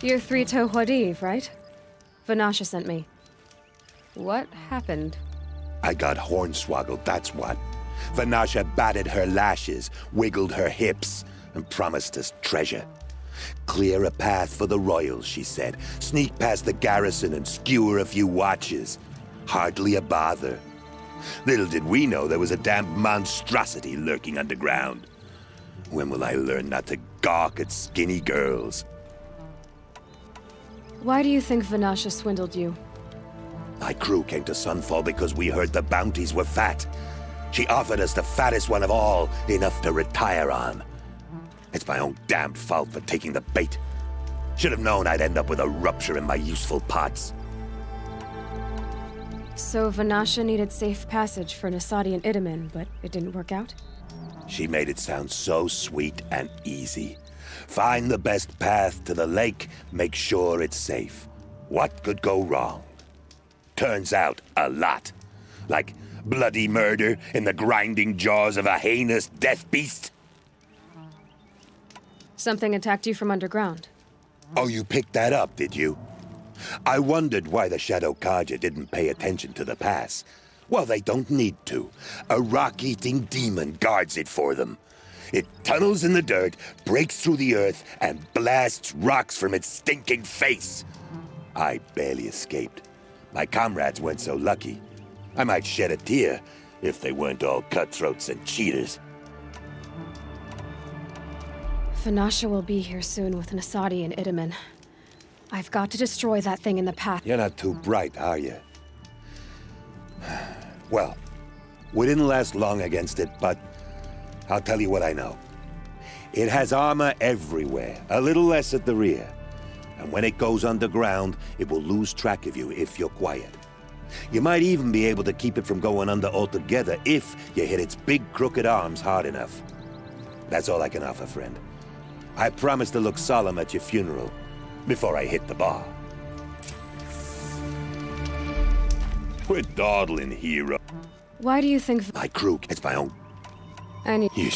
You're Three-Toe Huadiv, right? Vanasha sent me. What happened? I got hornswoggled, that's what. Vanasha batted her lashes, wiggled her hips, and promised us treasure. Clear a path for the royals, she said. Sneak past the garrison and skewer a few watches. Hardly a bother. Little did we know there was a damned monstrosity lurking underground. When will I learn not to gawk at skinny girls? Why do you think Vanasha swindled you? My crew came to Sunfall because we heard the bounties were fat. She offered us the fattest one of all, enough to retire on. It's my own damned fault for taking the bait. Should have known I'd end up with a rupture in my useful parts. So Vanasha needed safe passage for Nasadi and Itamen, but it didn't work out? She made it sound so sweet and easy. Find the best path to the lake, make sure it's safe. What could go wrong? Turns out, a lot. Like bloody murder in the grinding jaws of a heinous death beast. Something attacked you from underground. Oh, you picked that up, did you? I wondered why the Shadow Carja didn't pay attention to the pass. Well, they don't need to. A rock-eating demon guards it for them. It tunnels in the dirt, breaks through the earth, and blasts rocks from its stinking face. I barely escaped. My comrades weren't so lucky. I might shed a tear if they weren't all cutthroats and cheaters. Vanasha will be here soon with Nasadi and Itamen. I've got to destroy that thing in the path. You're not too bright, are you? Well, we didn't last long against it, but I'll tell you what I know. It has armor everywhere, a little less at the rear. And when it goes underground, it will lose track of you if you're quiet. You might even be able to keep it from going under altogether if you hit its big crooked arms hard enough. That's all I can offer, friend. I promise to look solemn at your funeral before I hit the bar. We're dawdling, hero. Why do you think... My crew, it's my own... I need... You...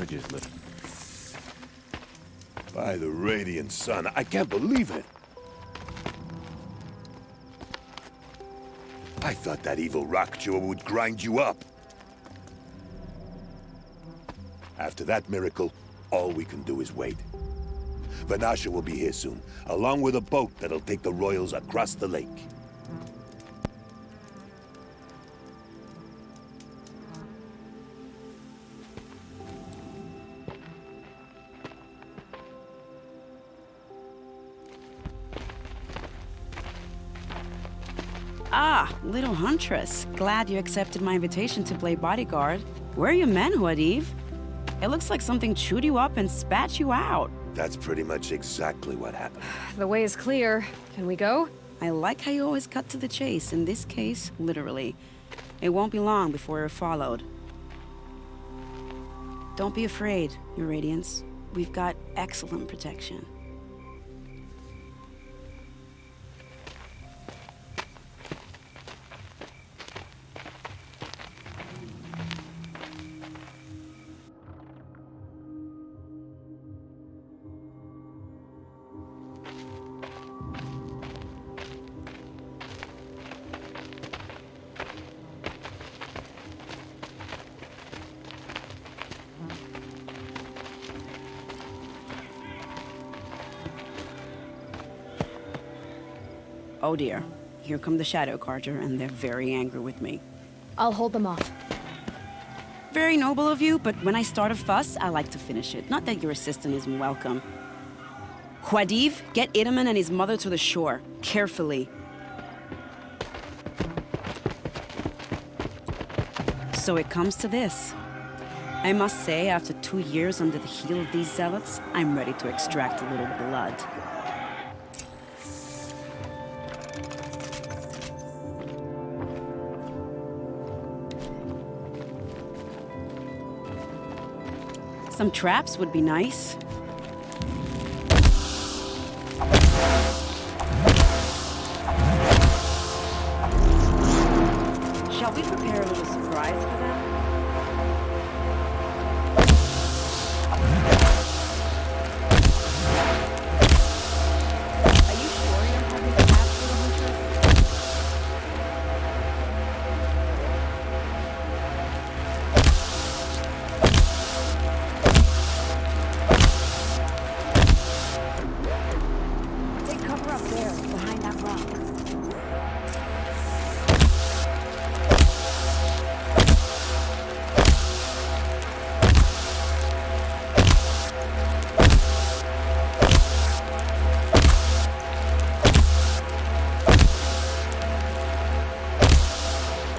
savages live. By the Radiant Sun, I can't believe it. I thought that evil rock chewer would grind you up. After that miracle, all we can do is wait. Vanasha will be here soon, along with a boat that'll take the royals across the lake. Ah, little huntress. Glad you accepted my invitation to play bodyguard. Where are your men, Huadiv? It looks like something chewed you up and spat you out. That's pretty much exactly what happened. The way is clear. Can we go? I like how you always cut to the chase. In this case, literally. It won't be long before we're followed. Don't be afraid, Your Radiance. We've got excellent protection. Oh dear. Here come the Shadow Carter, and they're very angry with me. I'll hold them off. Very noble of you, but when I start a fuss, I like to finish it. Not that your assistant isn't welcome. Huadiv, get Itaman and his mother to the shore. Carefully. So it comes to this. I must say, after 2 years under the heel of these zealots, I'm ready to extract a little blood. Some traps would be nice. Shall we prepare a little surprise for them? Are you sure you're having a pass for the hunter? Take cover up there, behind that rock.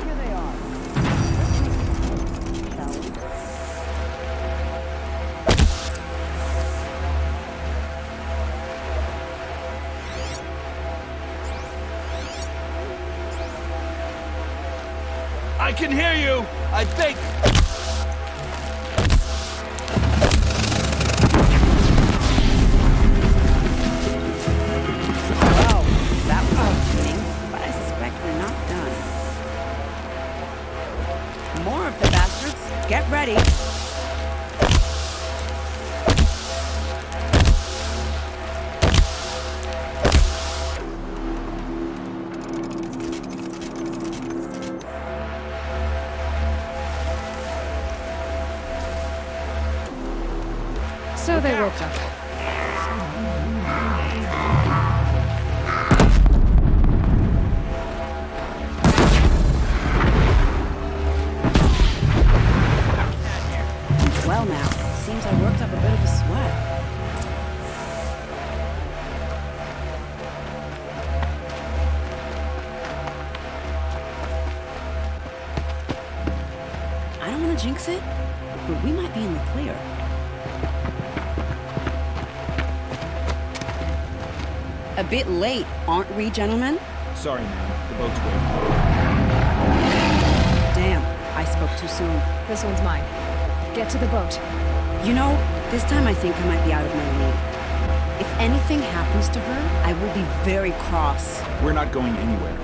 Here they are. Shall we? I can hear you, I think. Well, that was outfitting, but I suspect we're not done. More of the bastards. Get ready. So they woke up. Well now, seems I worked up a bit of a sweat. I don't want to jinx it, but we might be in the clear. A bit late, aren't we, gentlemen? Sorry, ma'am. The boat's waiting. Damn, I spoke too soon. This one's mine. Get to the boat. You know, this time I think I might be out of my league. If anything happens to her, I will be very cross. We're not going anywhere.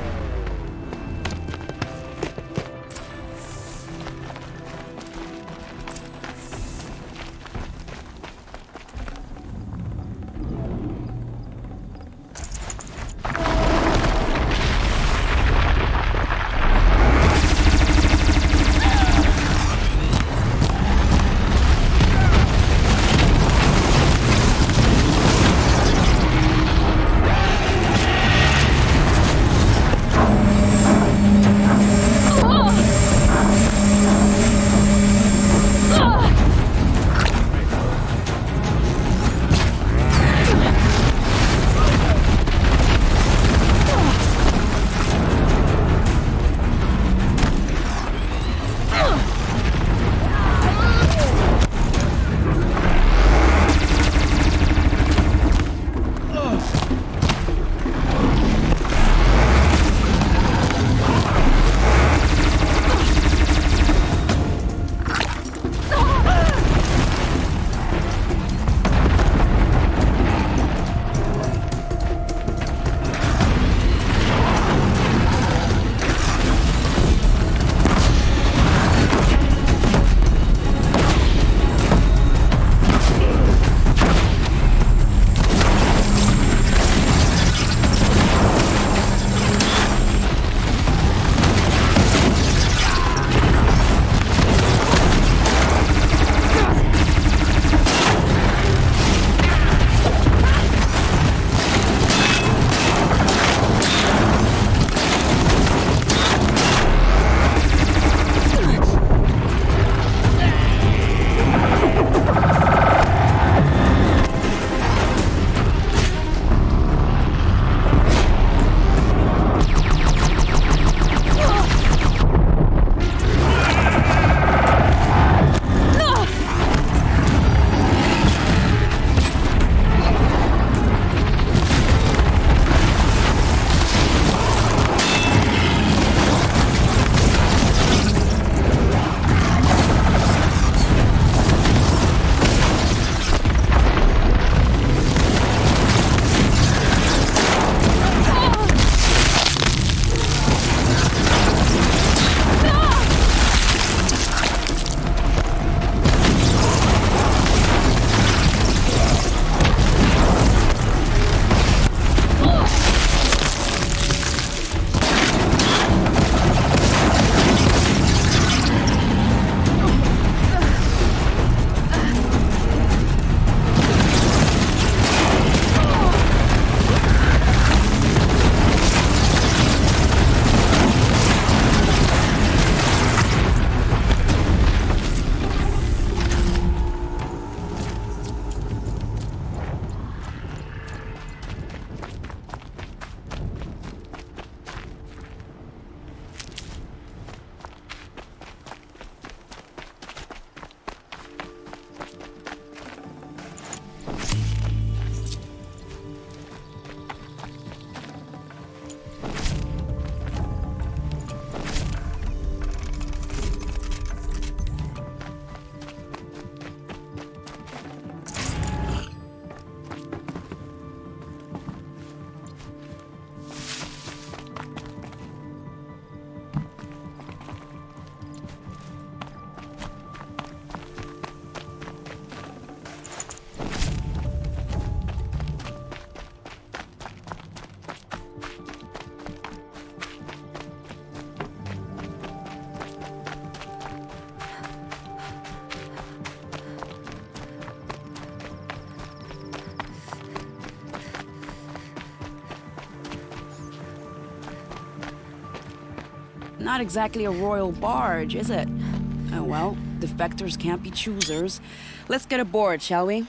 Not exactly a royal barge, is it? Oh well, defectors can't be choosers. Let's get aboard, shall we?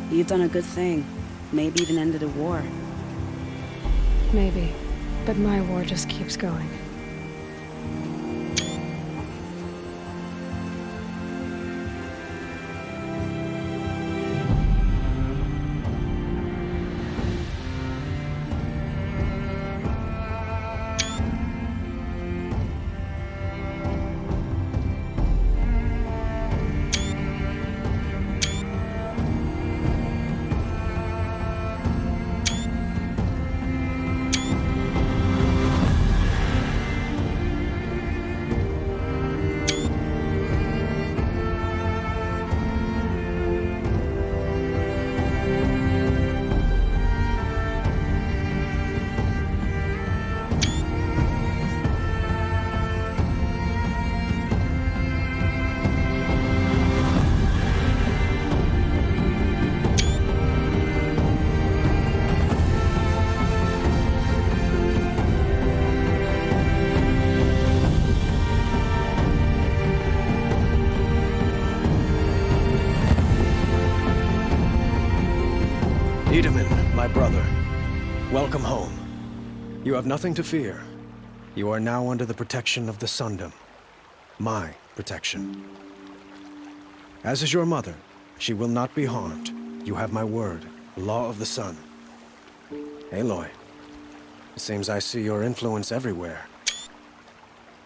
You've done a good thing. Maybe even ended a war. Maybe. But my war just keeps going. Itamen, my brother, welcome home. You have nothing to fear. You are now under the protection of the Sundom. My protection. As is your mother, she will not be harmed. You have my word, Law of the Sun. Aloy, it seems I see your influence everywhere.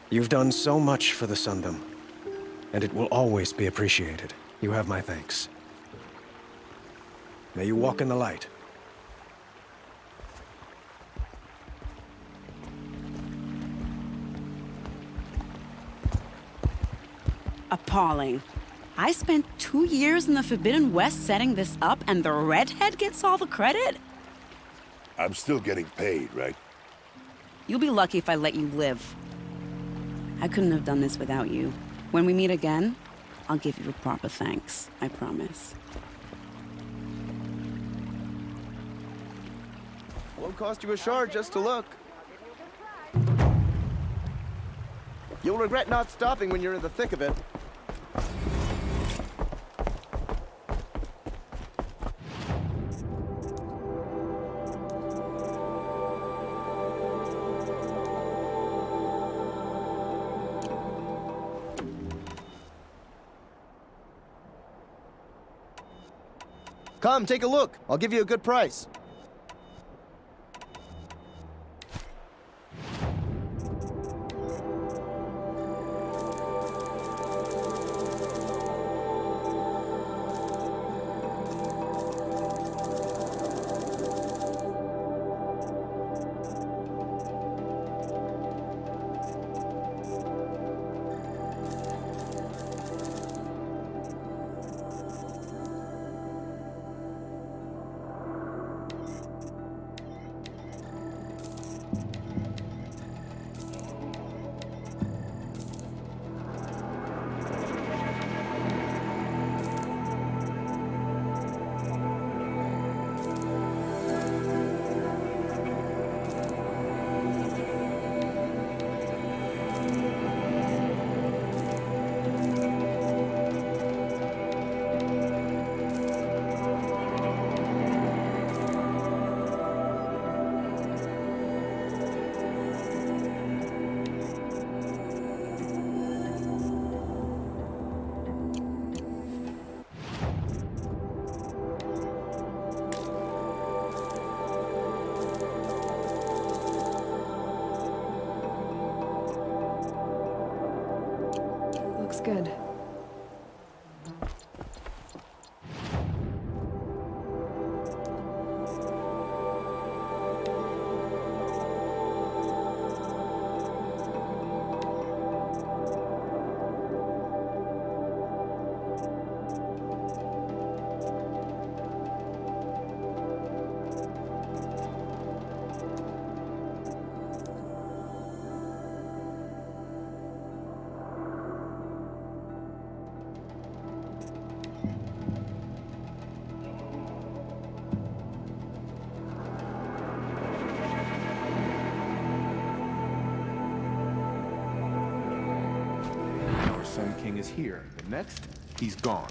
You've done so much for the Sundom, and it will always be appreciated. You have my thanks. May you walk in the light. Appalling. I spent 2 years in the Forbidden West setting this up, and the redhead gets all the credit? I'm still getting paid, right? You'll be lucky if I let you live. I couldn't have done this without you. When we meet again, I'll give you a proper thanks, I promise. Won't cost you a shard just to look. You'll regret not stopping when you're in the thick of it. Come, take a look. I'll give you a good price. Looks good. King is here, but next, he's gone.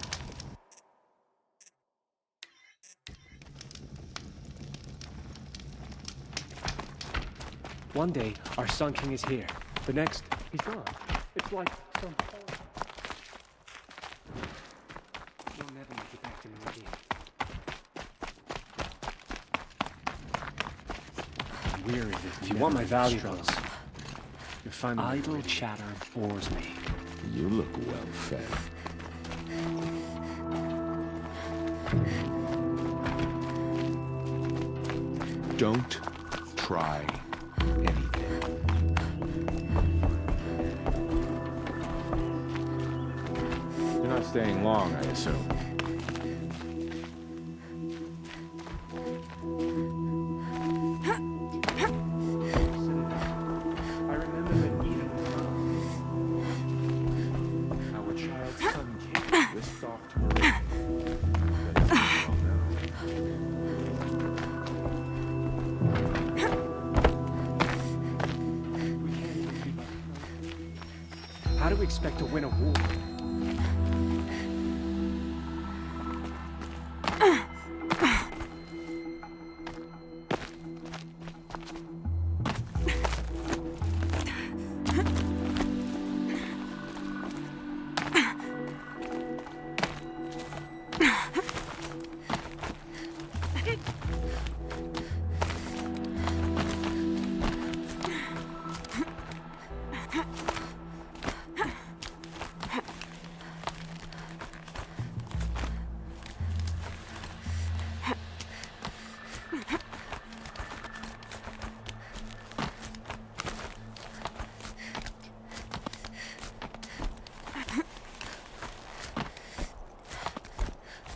One day, our Sun King is here. The next, he's gone. It's like some... You'll never make it back to Meridian. Weary of this. If you want my valuables, you'll find them. Idle chatter bores me. You look well fed. Don't try anything. You're not staying long, I assume. I remember when Eden was young. Our child's Sun King whisked off to Meridian. But it's all now. How do we expect to win a war?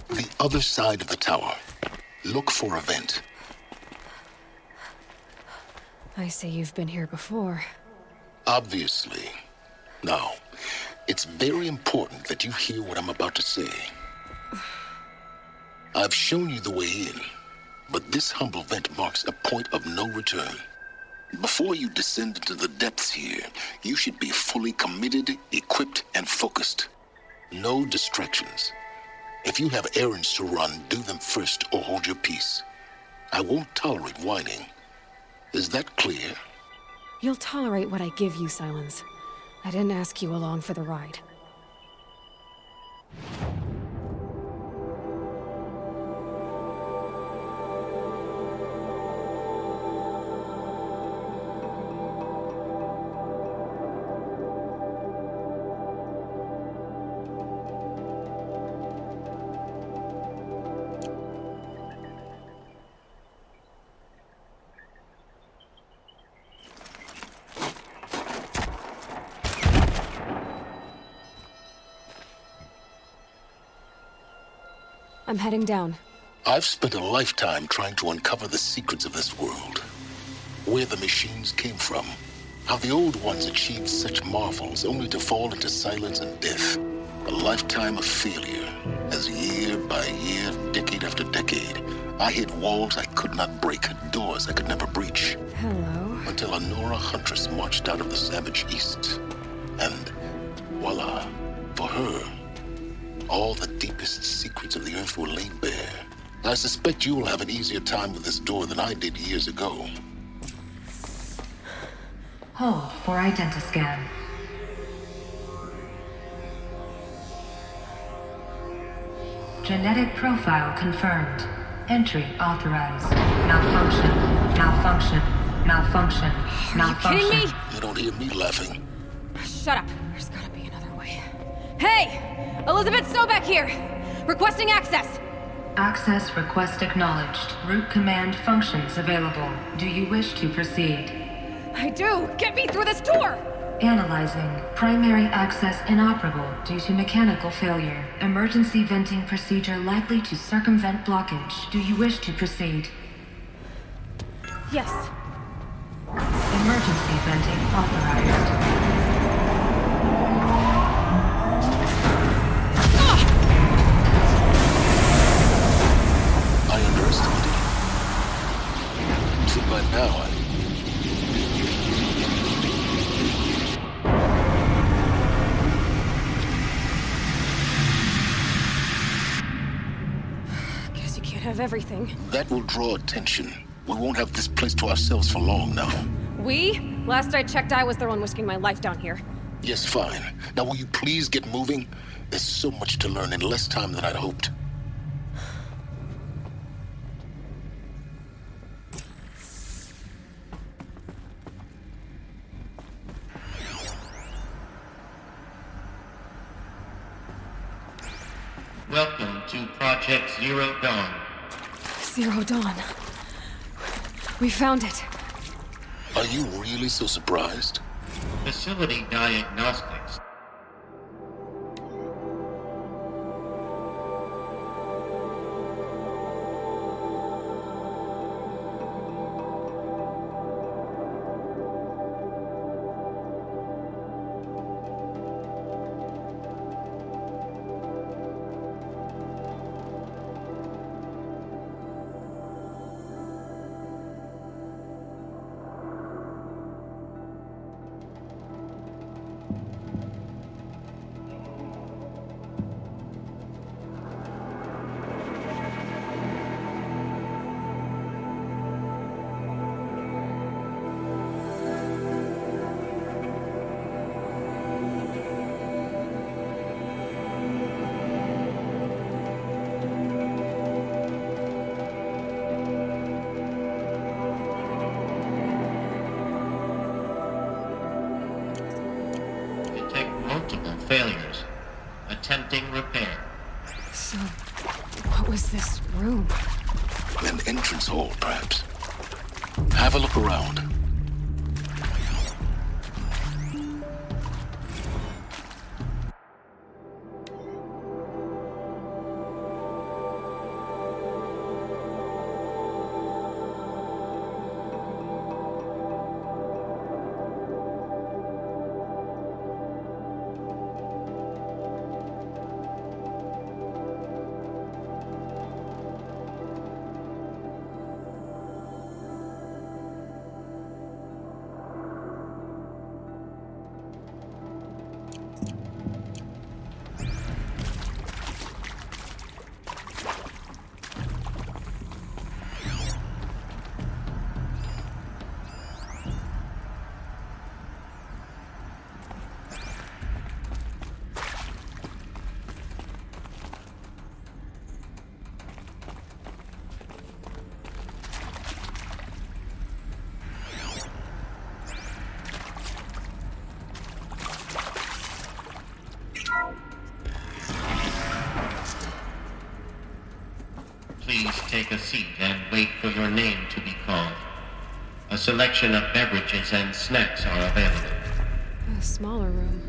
The other side of the tower. Look for a vent. I see you've been here before. Obviously. Now, it's very important that you hear what I'm about to say. I've shown you the way in, but this humble vent marks a point of no return. Before you descend into the depths here, you should be fully committed, equipped, and focused. No distractions. If you have errands to run, do them first or hold your peace. I won't tolerate whining. Is that clear? You'll tolerate what I give you, Silence. I didn't ask you along for the ride. I'm heading down. I've spent a lifetime trying to uncover the secrets of this world. Where the machines came from. How the old ones achieved such marvels only to fall into silence and death. A lifetime of failure, as year by year, decade after decade, I hit walls I could not break, doors I could never breach. Hello. Until a Nora huntress marched out of the savage east. And voila, for her, all the deepest secrets of the earth were laid bare. I suspect you will have an easier time with this door than I did years ago. Hold for identiscan. Genetic profile confirmed. Entry authorized. Malfunction. Malfunction. Malfunction. Malfunction. You kidding me? You don't hear me laughing. Shut up. There's gotta be another way. Hey! Elizabeth Sobek here! Requesting access! Access request acknowledged. Root command functions available. Do you wish to proceed? I do! Get me through this door! Analyzing. Primary access inoperable due to mechanical failure. Emergency venting procedure likely to circumvent blockage. Do you wish to proceed? Yes. Emergency venting authorized. I underestimated you. So by now, of everything. That will draw attention. We won't have this place to ourselves for long now. We? Last I checked, I was the one risking my life down here. Yes, fine. Now will you please get moving? There's so much to learn in less time than I'd hoped. Welcome to Project Zero Dawn. Zero Dawn. We found it. Are you really so surprised? Facility diagnostics. Multiple failures. Attempting repair. So, what was this room? An entrance hall, perhaps. Have a look around. Please take a seat and wait for your name to be called. A selection of beverages and snacks are available. A smaller room.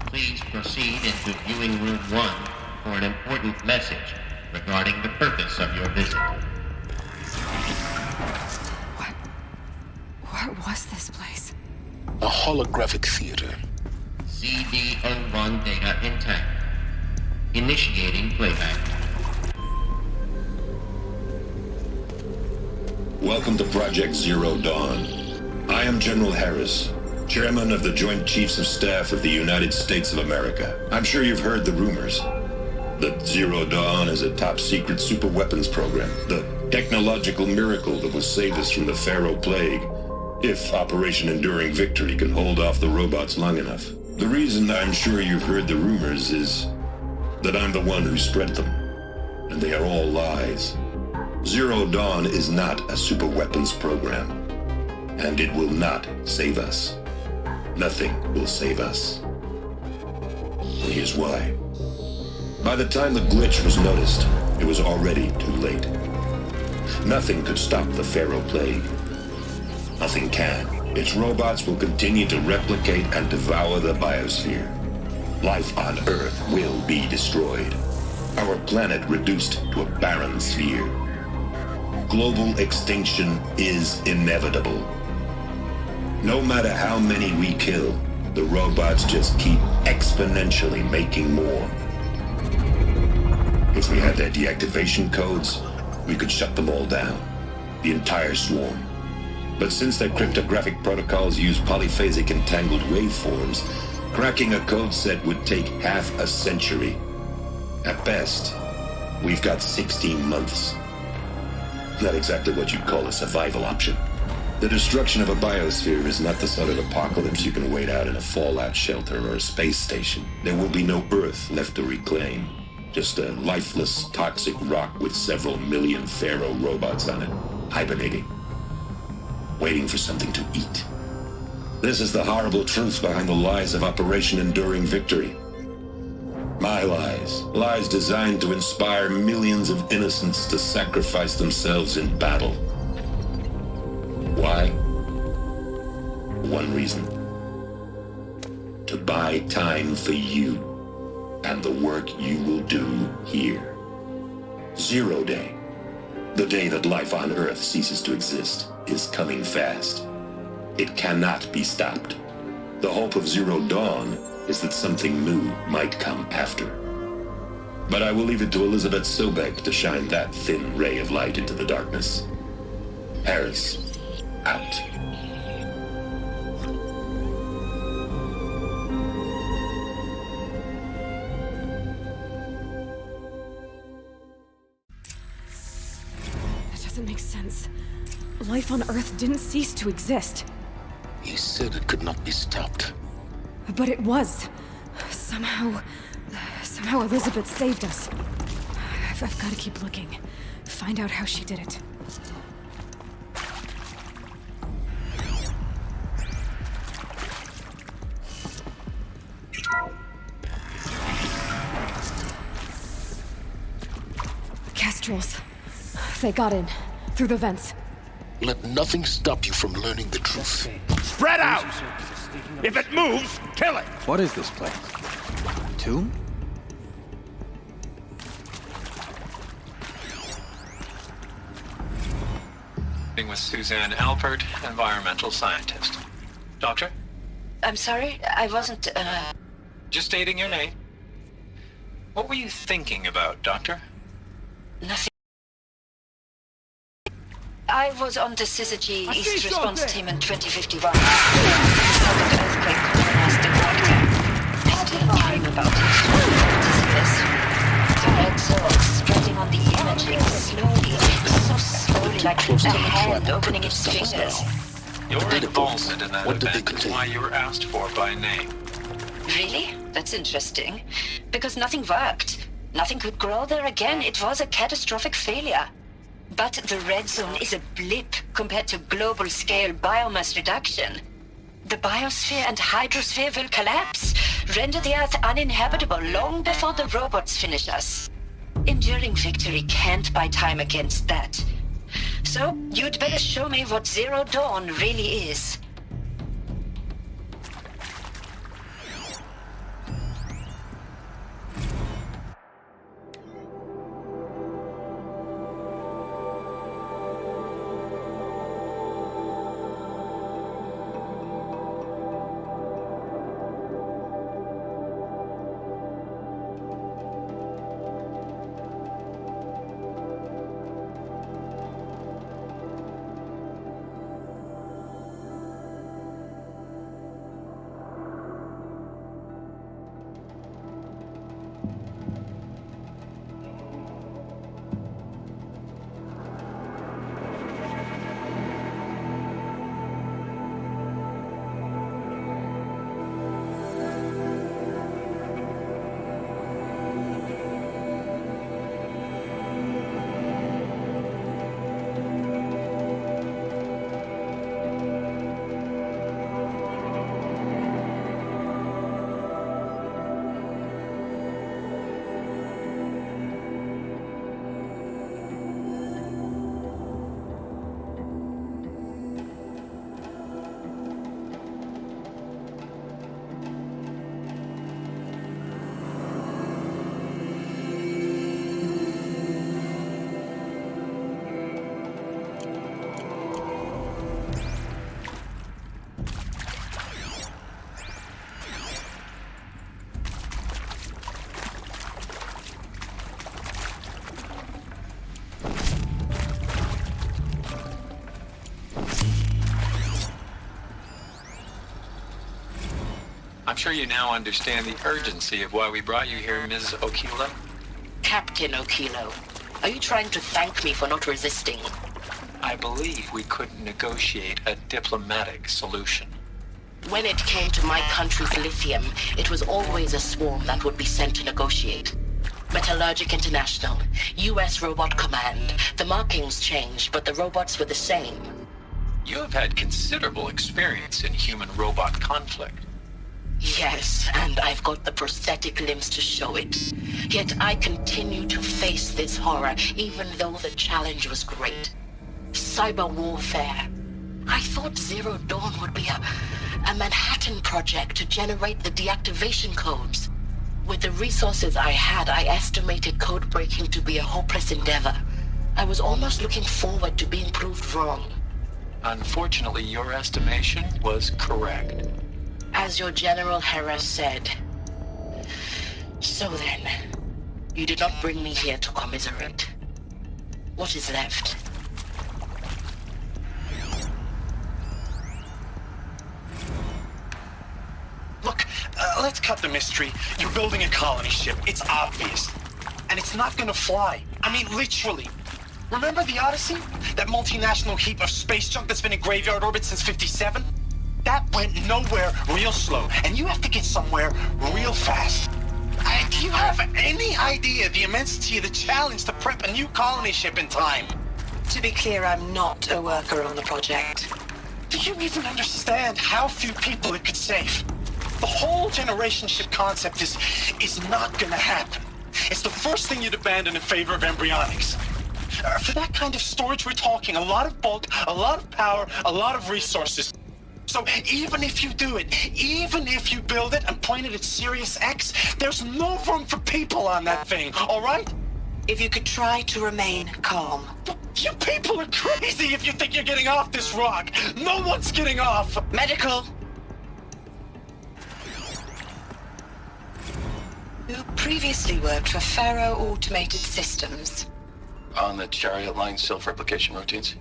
Please proceed into viewing room 1 for an important message regarding the purpose of your visit. What was this place? A holographic theater. CD-01 data intact. Initiating playback. Welcome to Project Zero Dawn. I am General Harris, Chairman of the Joint Chiefs of Staff of the United States of America. I'm sure you've heard the rumors that Zero Dawn is a top-secret superweapons program, the technological miracle that will save us from the Pharaoh Plague, if Operation Enduring Victory can hold off the robots long enough. The reason I'm sure you've heard the rumors is that I'm the one who spread them, and they are all lies. Zero Dawn is not a superweapons program, and it will not save us. Nothing will save us. And here's why. By the time the glitch was noticed, it was already too late. Nothing could stop the Pharaoh Plague. Nothing can. Its robots will continue to replicate and devour the biosphere. Life on Earth will be destroyed. Our planet reduced to a barren sphere. Global extinction is inevitable. No matter how many we kill, the robots just keep exponentially making more. If we had their deactivation codes, we could shut them all down. The entire swarm. But since their cryptographic protocols use polyphasic entangled waveforms, cracking a code set would take half a century. At best, we've got 16 months. Not exactly what you'd call a survival option. The destruction of a biosphere is not the sort of apocalypse you can wait out in a fallout shelter or a space station. There will be no Earth left to reclaim. Just a lifeless, toxic rock with several million Pharaoh robots on it, hibernating, waiting for something to eat. This is the horrible truth behind the lies of Operation Enduring Victory. My lies. Lies designed to inspire millions of innocents to sacrifice themselves in battle. Why? One reason. To buy time for you and the work you will do here. Zero Day, the day that life on Earth ceases to exist, is coming fast. It cannot be stopped. The hope of Zero Dawn is that something new might come after. But I will leave it to Elizabeth Sobek to shine that thin ray of light into the darkness. Harris, out. That doesn't make sense. Life on Earth didn't cease to exist. He said it could not be stopped. But it was. Somehow Elizabeth saved us. I've got to keep looking. Find out how she did it. Kestrels. They got in. Through the vents. Let nothing stop you from learning the truth. Spread out! If it moves, kill it! What is this place? Tomb? With Suzanne Alpert, environmental scientist. Doctor? I'm sorry, I wasn't, Just stating your name. What were you thinking about, Doctor? Nothing. I was on the Syzygy East Response Team in 2051. Second earthquake colonized the Quarter. I still dream about it. This. The red zone spreading on the imaging slowly, so slowly, like a hand opening its fingers. Your involvement in that event is why you were asked for by name. Really? That's interesting. Because nothing worked. Nothing could grow there again. It was a catastrophic failure. But the red zone is a blip compared to global-scale biomass reduction. The biosphere and hydrosphere will collapse, render the Earth uninhabitable long before the robots finish us. Enduring Victory can't buy time against that. So, you'd better show me what Zero Dawn really is. sure you now understand the urgency of why we brought you here, Ms. Okilo. Captain Okilo, are you trying to thank me for not resisting? I believe we couldn't negotiate a diplomatic solution. When it came to my country's lithium, it was always a swarm that would be sent to negotiate. Metallurgic International, U.S. Robot Command. The markings changed, but the robots were the same. You have had considerable experience in human-robot conflict. Yes, and I've got the prosthetic limbs to show it. Yet I continue to face this horror, even though the challenge was great. Cyber warfare. I thought Zero Dawn would be a Manhattan project to generate the deactivation codes. With the resources I had, I estimated code breaking to be a hopeless endeavor. I was almost looking forward to being proved wrong. Unfortunately, your estimation was correct. As your General Hera said. So then, you did not bring me here to commiserate. What is left? Look, let's cut the mystery. You're building a colony ship. It's obvious. And it's not gonna fly. I mean, literally. Remember the Odyssey? That multinational heap of space junk that's been in graveyard orbit since '57? That went nowhere real slow. And you have to get somewhere real fast. Do you have any idea the immensity of the challenge to prep a new colony ship in time? To be clear, I'm not a worker on the project. Do you even understand how few people it could save? The whole generation ship concept is not gonna happen. It's the first thing you'd abandon in favor of embryonics. For that kind of storage, we're talking a lot of bulk, a lot of power, a lot of resources. So even if you do it, even if you build it and point it at Sirius X, there's no room for people on that thing, all right? If you could try to remain calm. You people are crazy if you think you're getting off this rock. No one's getting off. Medical. You previously worked for Faro Automated Systems. On the Chariot Line self-replication routines.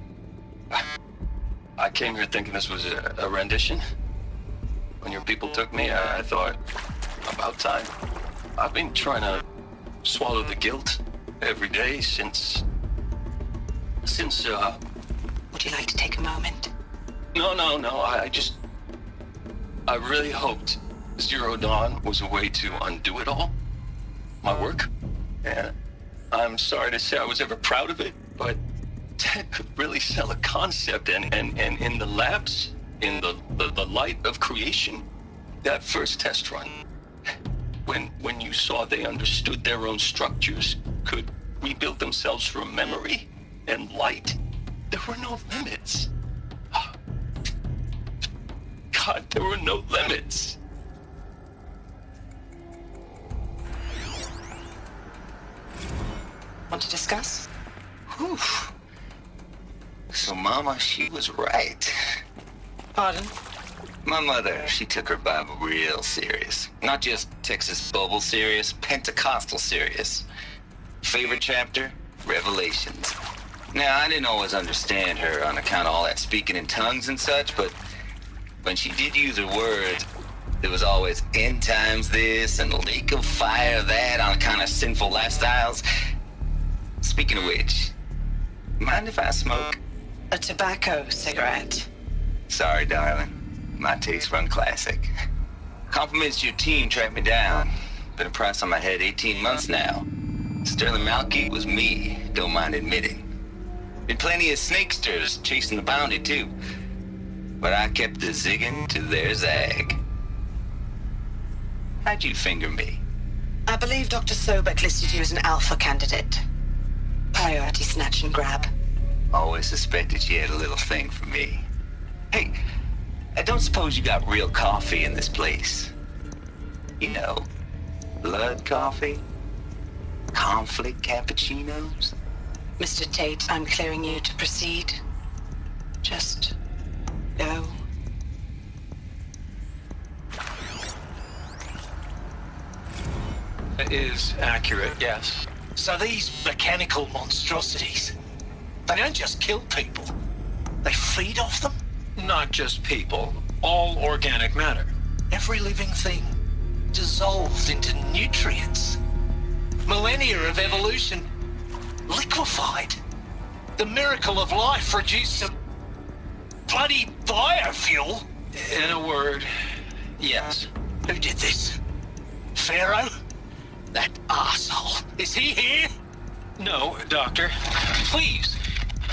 I came here thinking this was a rendition. When your people took me, I thought, about time. I've been trying to swallow the guilt every day since... Would you like to take a moment? No, I really hoped Zero Dawn was a way to undo it all. My work. And I'm sorry to say I was ever proud of it, but Ted could really sell a concept, and in the labs, in the light of creation, that first test run, when you saw they understood their own structures, could rebuild themselves from memory and light, there were no limits. God, there were no limits. Want to discuss? Whew. So Mama, she was right. Pardon? My mother, she took her Bible real serious. Not just Texas Bible serious, Pentecostal serious. Favorite chapter? Revelations. Now, I didn't always understand her on account of all that speaking in tongues and such, but when she did use her words, there was always end times this and lake of fire that on account of sinful lifestyles. Speaking of which, mind if I smoke? A tobacco cigarette. Sorry, darling. My taste run classic. Compliments to your team tracked me down. Been a price on my head 18 months now. Sterling Malkeith was me, don't mind admitting. Been plenty of snakesters chasing the bounty, too. But I kept the zigging to their zag. How'd you finger me? I believe Dr. Sobek listed you as an alpha candidate. Priority snatch and grab. Always suspected she had a little thing for me. Hey, I don't suppose you got real coffee in this place? You know, blood coffee? Conflict cappuccinos? Mr. Tate, I'm clearing you to proceed. Just go. It is accurate, yes. So these mechanical monstrosities, they don't just kill people. They feed off them? Not just people. All organic matter. Every living thing dissolved into nutrients. Millennia of evolution liquefied. The miracle of life reduced to bloody biofuel. In a word, yes. Who did this? Pharaoh? That arsehole. Is he here? No, Doctor. Please,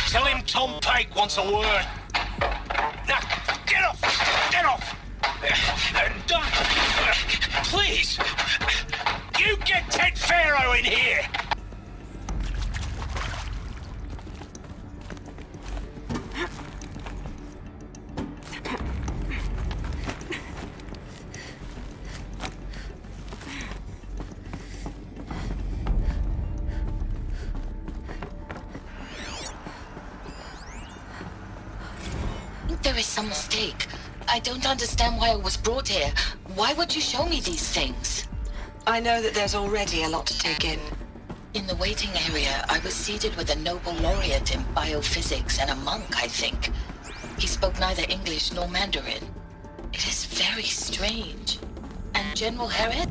tell him Tom Pike wants a word. Now, get off! Get off! Doctor, please! You get Ted Pharaoh in here! There is some mistake. I don't understand why I was brought here. Why would you show me these things? I know that there's already a lot to take in. In the waiting area, I was seated with a Nobel laureate in biophysics and a monk, I think. He spoke neither English nor Mandarin. It is very strange. And General Harris?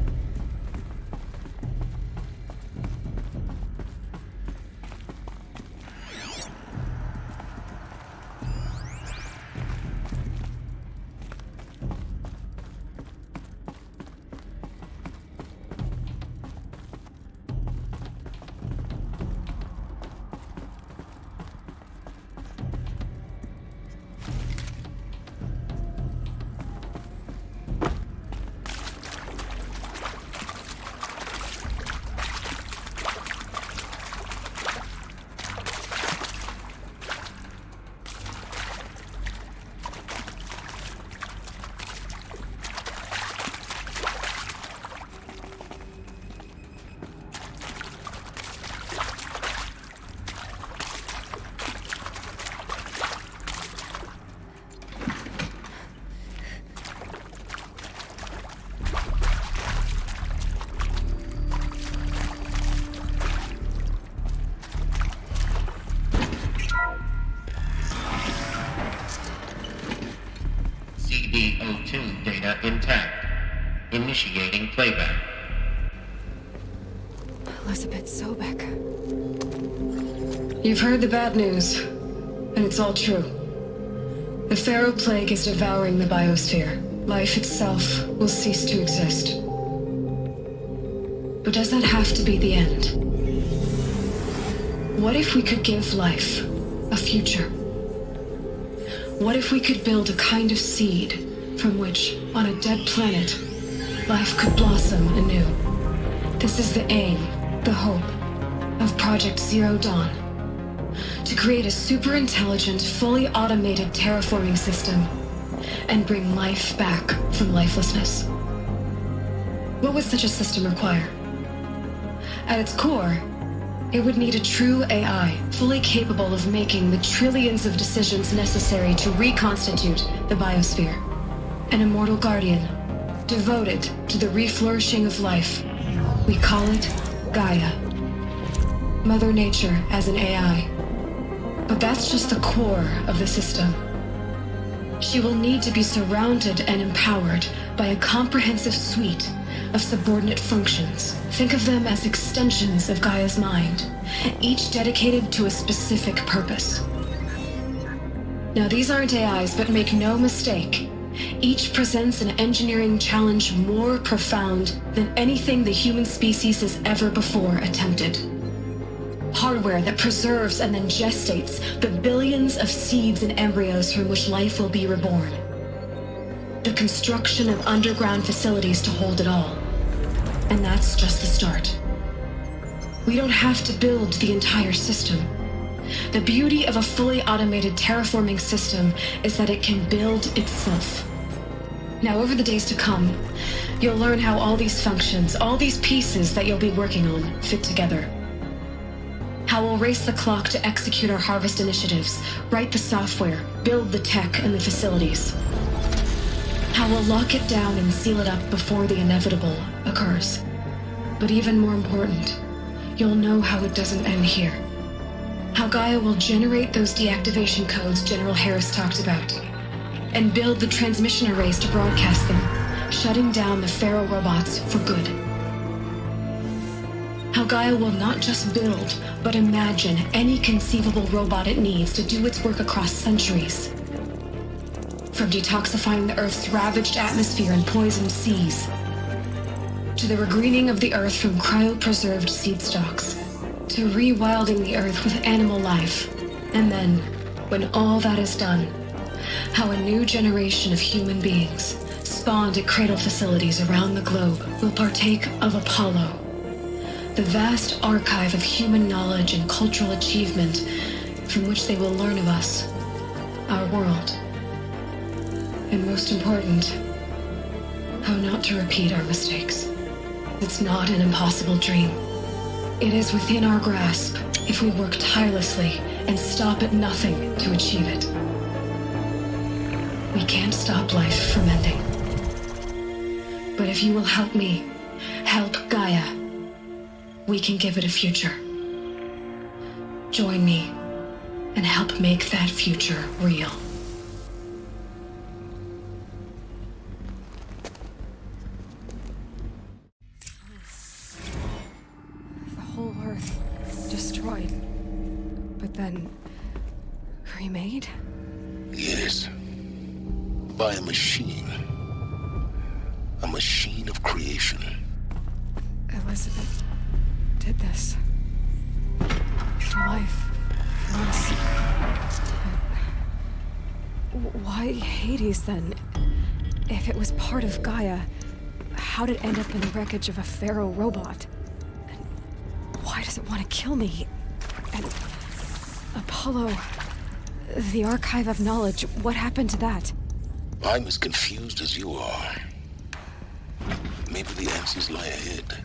CD02 data intact. Initiating playback. Elizabeth Sobek. You've heard the bad news, and it's all true. The Pharaoh Plague is devouring the biosphere. Life itself will cease to exist. But does that have to be the end? What if we could give life a future? What if we could build a kind of seed from which, on a dead planet, life could blossom anew? This is the aim, the hope, of Project Zero Dawn. To create a super-intelligent, fully automated terraforming system and bring life back from lifelessness. What would such a system require? At its core, it would need a true AI, fully capable of making the trillions of decisions necessary to reconstitute the biosphere. An immortal guardian, devoted to the reflourishing of life. We call it Gaia. Mother Nature as an AI. But that's just the core of the system. She will need to be surrounded and empowered by a comprehensive suite of subordinate functions. Think of them as extensions of Gaia's mind, each dedicated to a specific purpose. Now, these aren't AIs, but make no mistake, each presents an engineering challenge more profound than anything the human species has ever before attempted. Hardware that preserves and then gestates the billions of seeds and embryos from which life will be reborn. The construction of underground facilities to hold it all. And that's just the start. We don't have to build the entire system. The beauty of a fully automated terraforming system is that it can build itself. Now, over the days to come, you'll learn how all these functions, all these pieces that you'll be working on, fit together. How we'll race the clock to execute our harvest initiatives, write the software, build the tech and the facilities. How we'll lock it down and seal it up before the inevitable occurs. But even more important, you'll know how it doesn't end here. How Gaia will generate those deactivation codes General Harris talked about, and build the transmission arrays to broadcast them, shutting down the Pharaoh robots for good. How Gaia will not just build, but imagine any conceivable robot it needs to do its work across centuries. From detoxifying the Earth's ravaged atmosphere and poisoned seas, to the regreening of the Earth from cryopreserved seed stalks, to rewilding the Earth with animal life. And then, when all that is done, how a new generation of human beings, spawned at cradle facilities around the globe, will partake of Apollo, the vast archive of human knowledge and cultural achievement from which they will learn of us, our world, and most important, how not to repeat our mistakes. It's not an impossible dream. It is within our grasp if we work tirelessly and stop at nothing to achieve it. We can't stop life from ending. But if you will help me, help Gaia, we can give it a future. Join me and help make that future real. The whole Earth destroyed, but then remade? Yes. By a machine. A machine of creation. Elizabeth did this. For life. For us. But why Hades then? If it was part of Gaia, how did it end up in the wreckage of a Pharaoh robot? And why does it want to kill me? And Apollo, the Archive of Knowledge, what happened to that? I'm as confused as you are. Maybe the answers lie ahead.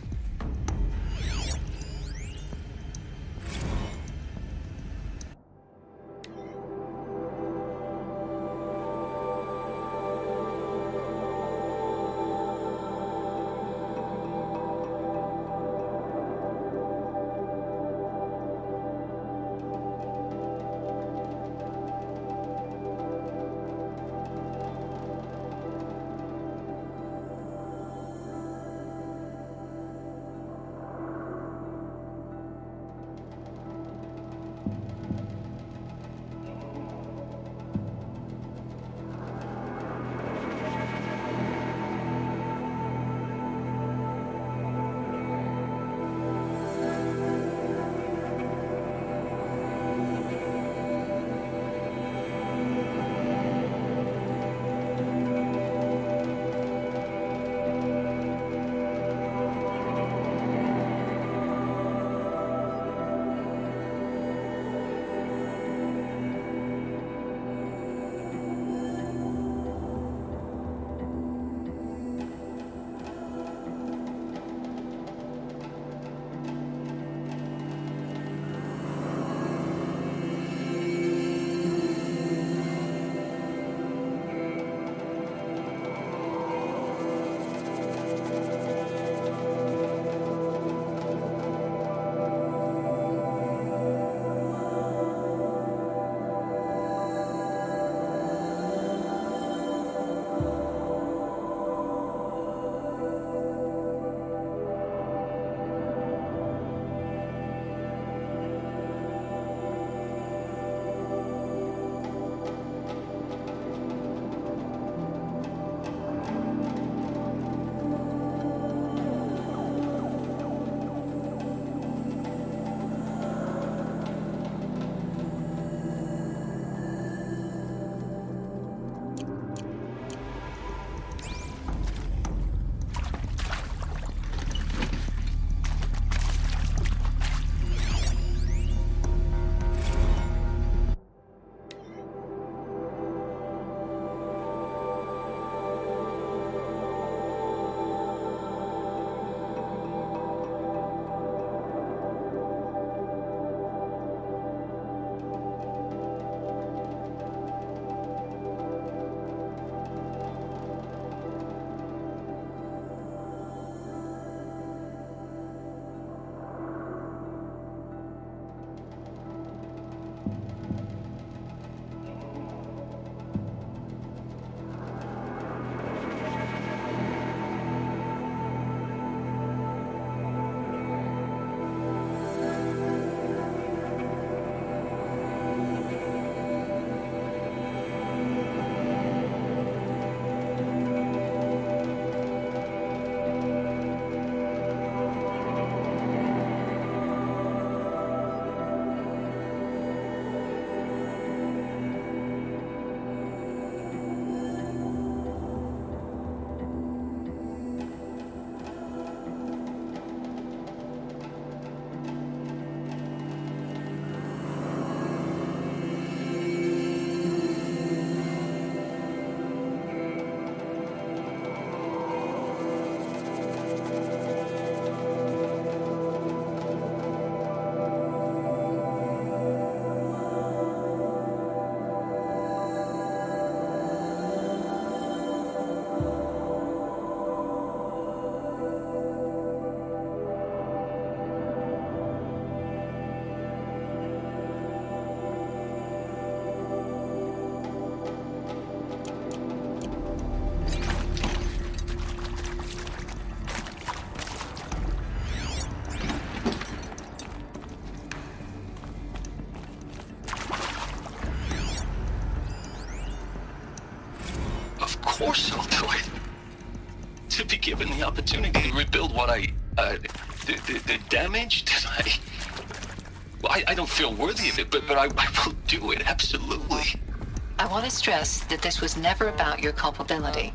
course I'll do it. To be given the opportunity to rebuild what the damage that well, I don't feel worthy of it, but I will do it, absolutely. I want to stress that this was never about your culpability.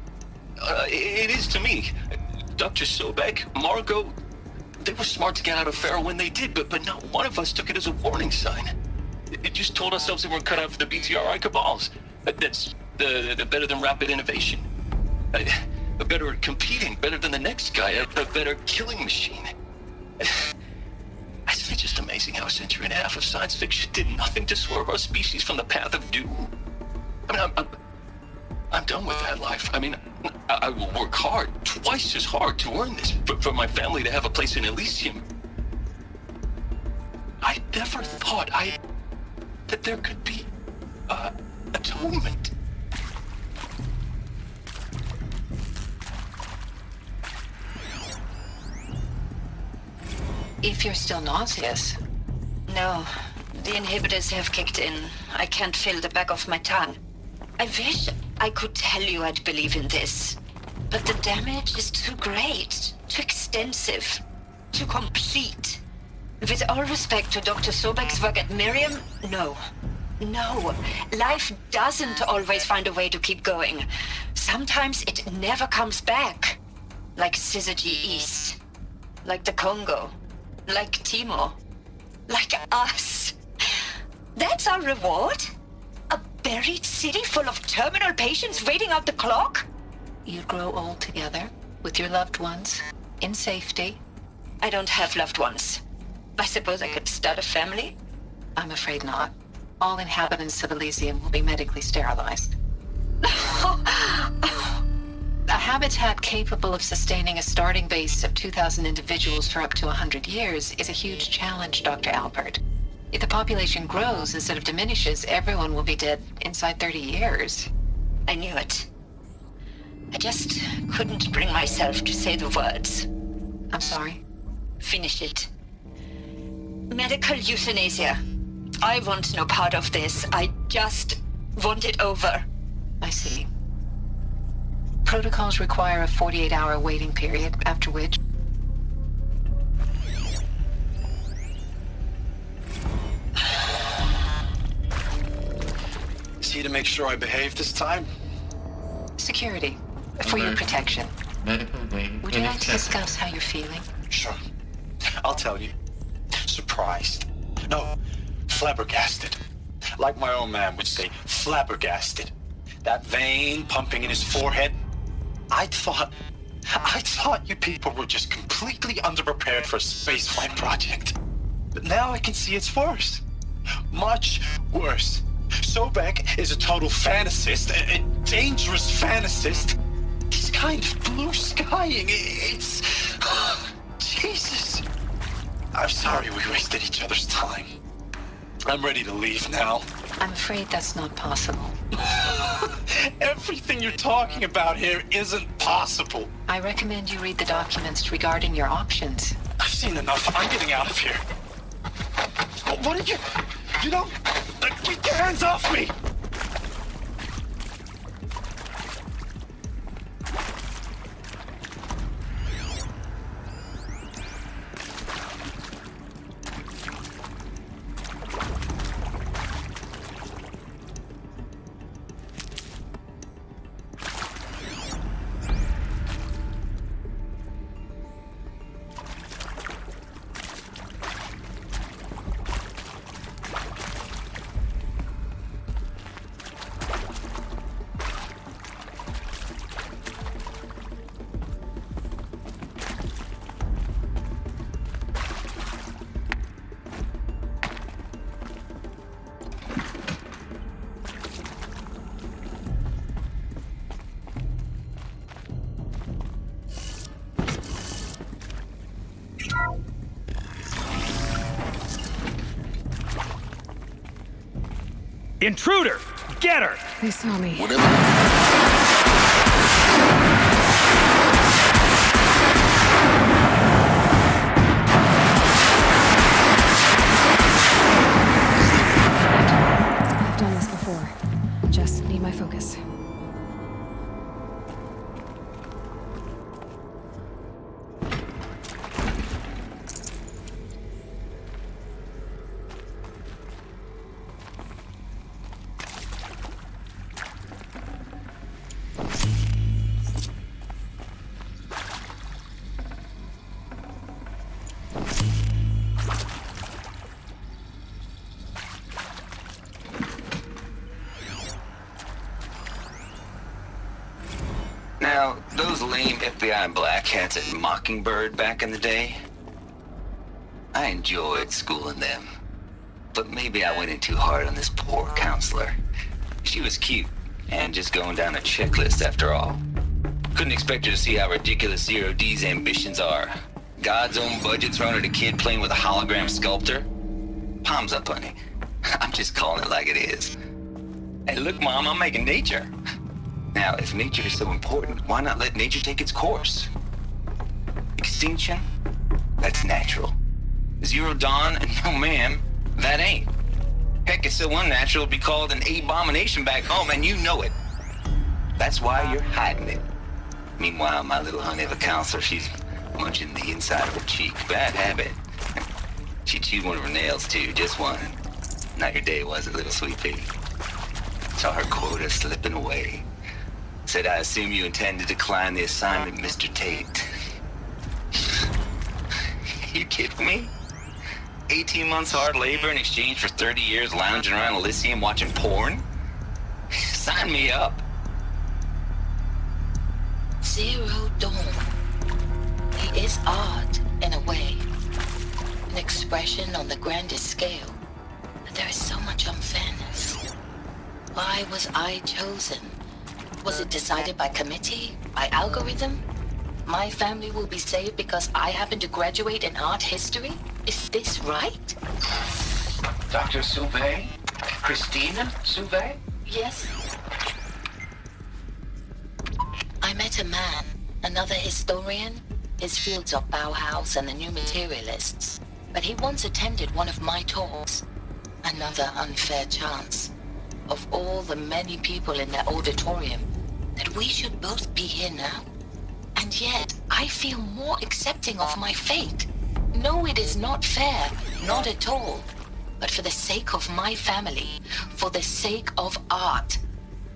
It is to me. Dr. Sobek, Margot, they were smart to get out of Pharaoh when they did, but not one of us took it as a warning sign. It just told ourselves that we're cut out for the BTRI cabals. That's better than rapid innovation. Better at competing, better than the next guy, a better killing machine. Isn't it just amazing how a century and a half of science fiction did nothing to swerve our species from the path of doom? I mean, I'm done with that life. I mean, I will work hard, twice as hard to earn this, for my family to have a place in Elysium. I never thought that there could be, atonement. If you're still nauseous. No, the inhibitors have kicked in. I can't feel the back of my tongue. I wish I could tell you I'd believe in this, but the damage is too great, too extensive, too complete. With all respect to Dr. Sobek's work at Miriam, no. No, life doesn't always find a way to keep going. Sometimes it never comes back. Like Syzygy East. Like the Congo. Like Timor. Like us. That's our reward? A buried city full of terminal patients waiting out the clock? You grow old together, with your loved ones, in safety. I don't have loved ones. I suppose I could start a family? I'm afraid not. All inhabitants of Elysium will be medically sterilized. A habitat capable of sustaining a starting base of 2,000 individuals for up to 100 years is a huge challenge, Dr. Alpert. If the population grows instead of diminishes, everyone will be dead inside 30 years. I knew it. I just couldn't bring myself to say the words. I'm sorry? Finish it. Medical euthanasia. I want no part of this. I just want it over. I see. Protocols require a 48-hour waiting period, after which... Is he to make sure I behave this time? Security. For your protection. Medical wing. Would you like to discuss how you're feeling? Sure. I'll tell you. Surprised. No, flabbergasted. Like my own man would say, flabbergasted. That vein pumping in his forehead. I thought you people were just completely underprepared for a spaceflight project. But now I can see it's worse. Much worse. Sobek is a total fantasist, a dangerous fantasist. He's kind of blue skying. It's... Jesus. I'm sorry we wasted each other's time. I'm ready to leave now. I'm afraid that's not possible. Everything you're talking about here isn't possible. I recommend you read the documents regarding your options. I've seen enough. I'm getting out of here. What are you... You don't... Get your hands off me! Intruder! Get her! They saw me. I've done this before. Just need my focus. Those lame FBI black hats at Mockingbird back in the day, I enjoyed schooling them. But maybe I went in too hard on this poor counselor. She was cute, and just going down a checklist after all. Couldn't expect her to see how ridiculous Zero D's ambitions are. God's own budget thrown at a kid playing with a hologram sculptor? Palms up, honey. I'm just calling it like it is. Hey, look, Mom, I'm making nature. Now, if nature is so important, why not let nature take its course? Extinction? That's natural. Zero Dawn? No, ma'am, that ain't. Heck, it's so unnatural it'd be called an abomination back home, and you know it. That's why you're hiding it. Meanwhile, my little honey of a counselor, she's munching the inside of her cheek. Bad habit. She chewed one of her nails, too, just one. Not your day, was it, little sweet pea? Saw her quota slipping away. Said, I assume you intend to decline the assignment, Mr. Tate. You kidding me? 18 months hard labor in exchange for 30 years lounging around Elysium watching porn? Sign me up. Zero Dawn. He is art, in a way. An expression on the grandest scale. But there is so much unfairness. Why was I chosen? Was it decided by committee? By algorithm? My family will be saved because I happen to graduate in art history? Is this right? Dr. Sauvé? Christina Sauvé? Yes. I met a man, another historian. His fields are Bauhaus and the New Materialists. But he once attended one of my talks. Another unfair chance. Of all the many people in that auditorium, that we should both be here now. And yet, I feel more accepting of my fate. No, it is not fair, not at all. But for the sake of my family, for the sake of art.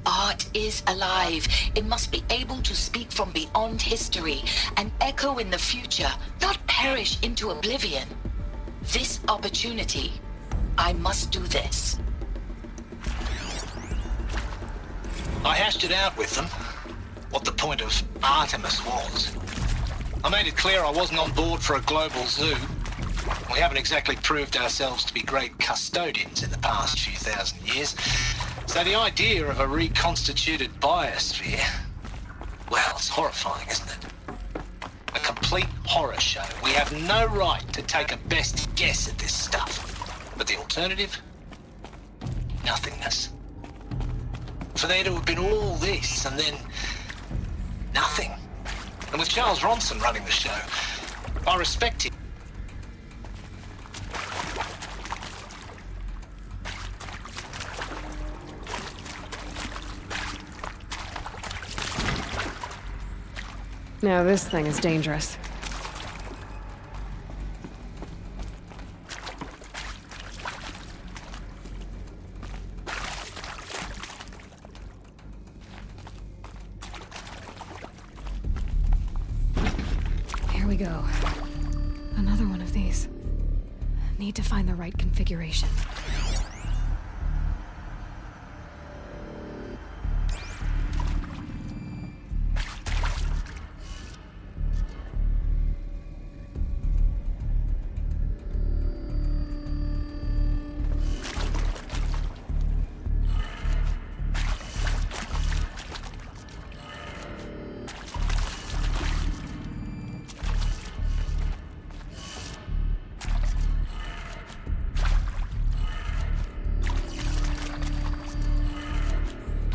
Art is alive. It must be able to speak from beyond history and echo in the future, not perish into oblivion. This opportunity, I must do this. I hashed it out with them, what the point of Artemis was. I made it clear I wasn't on board for a global zoo. We haven't exactly proved ourselves to be great custodians in the past few thousand years. So the idea of a reconstituted biosphere, well, it's horrifying, isn't it? A complete horror show. We have no right to take a best guess at this stuff. But the alternative? Nothingness. For there to have been all this and then nothing. And with Charles Ronson running the show, I respect him. Now this thing is dangerous. Here we go. Another one of these. Need to find the right configuration.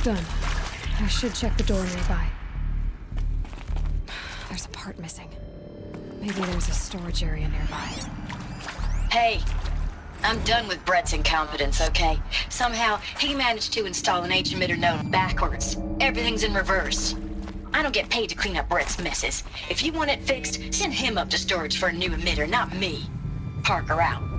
Done. I should check the door nearby. There's a part missing. Maybe there's a storage area nearby. Hey, I'm done with Brett's incompetence, okay? Somehow, he managed to install an age emitter node backwards. Everything's in reverse. I don't get paid to clean up Brett's messes. If you want it fixed, send him up to storage for a new emitter, not me. Parker out.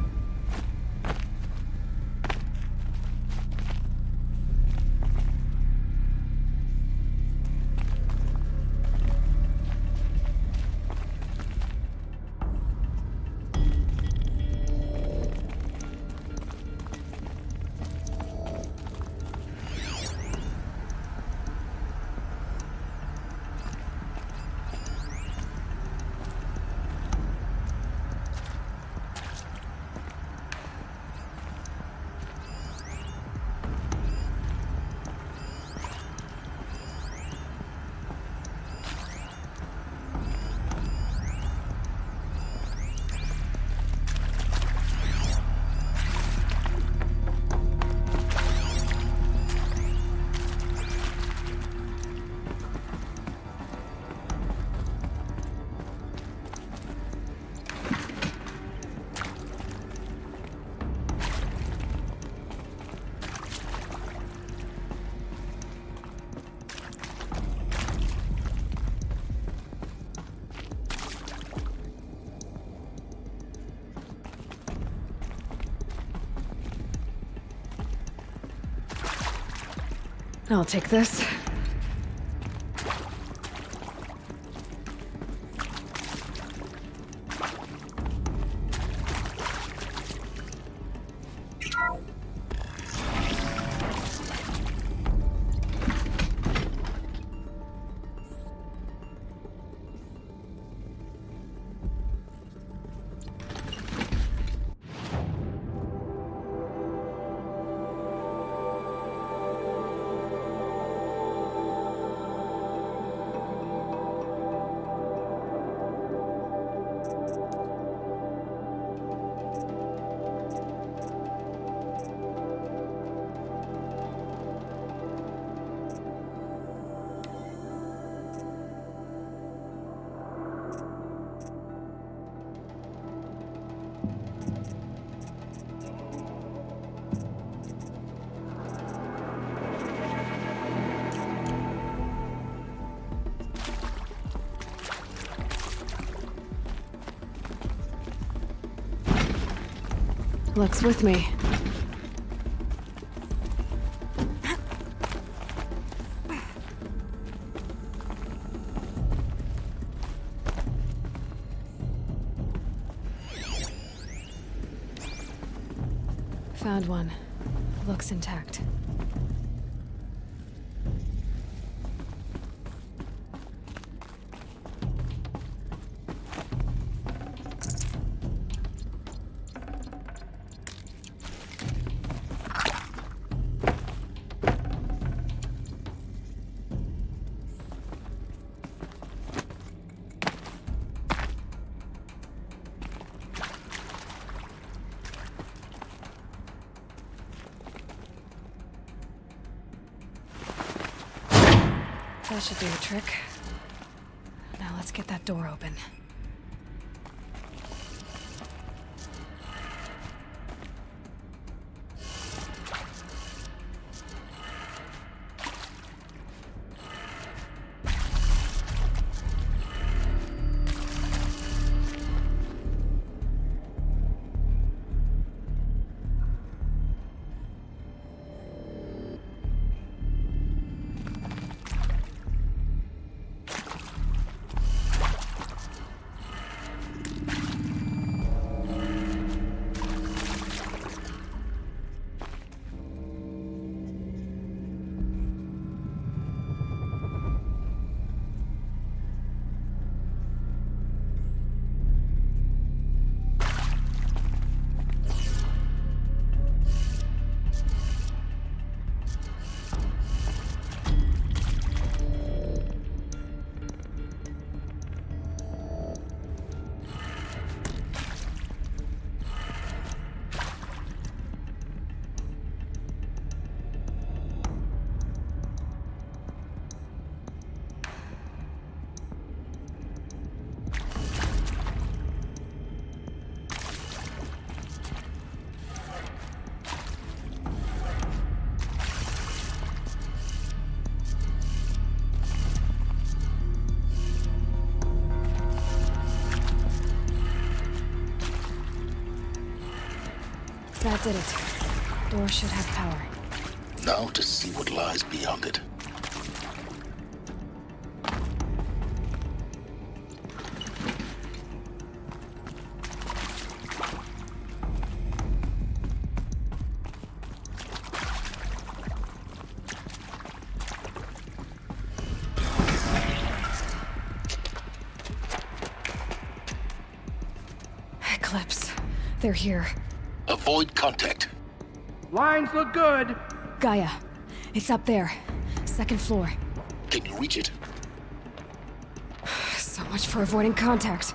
I'll take this. Luck's with me. Found one. Looks intact. That should do the trick. Now let's get that door open. That did it. Door should have power. Now to see what lies beyond it. Eclipse. They're here. Avoid contact. Lines look good. Gaia. It's up there. Second floor. Can you reach it? So much for avoiding contact.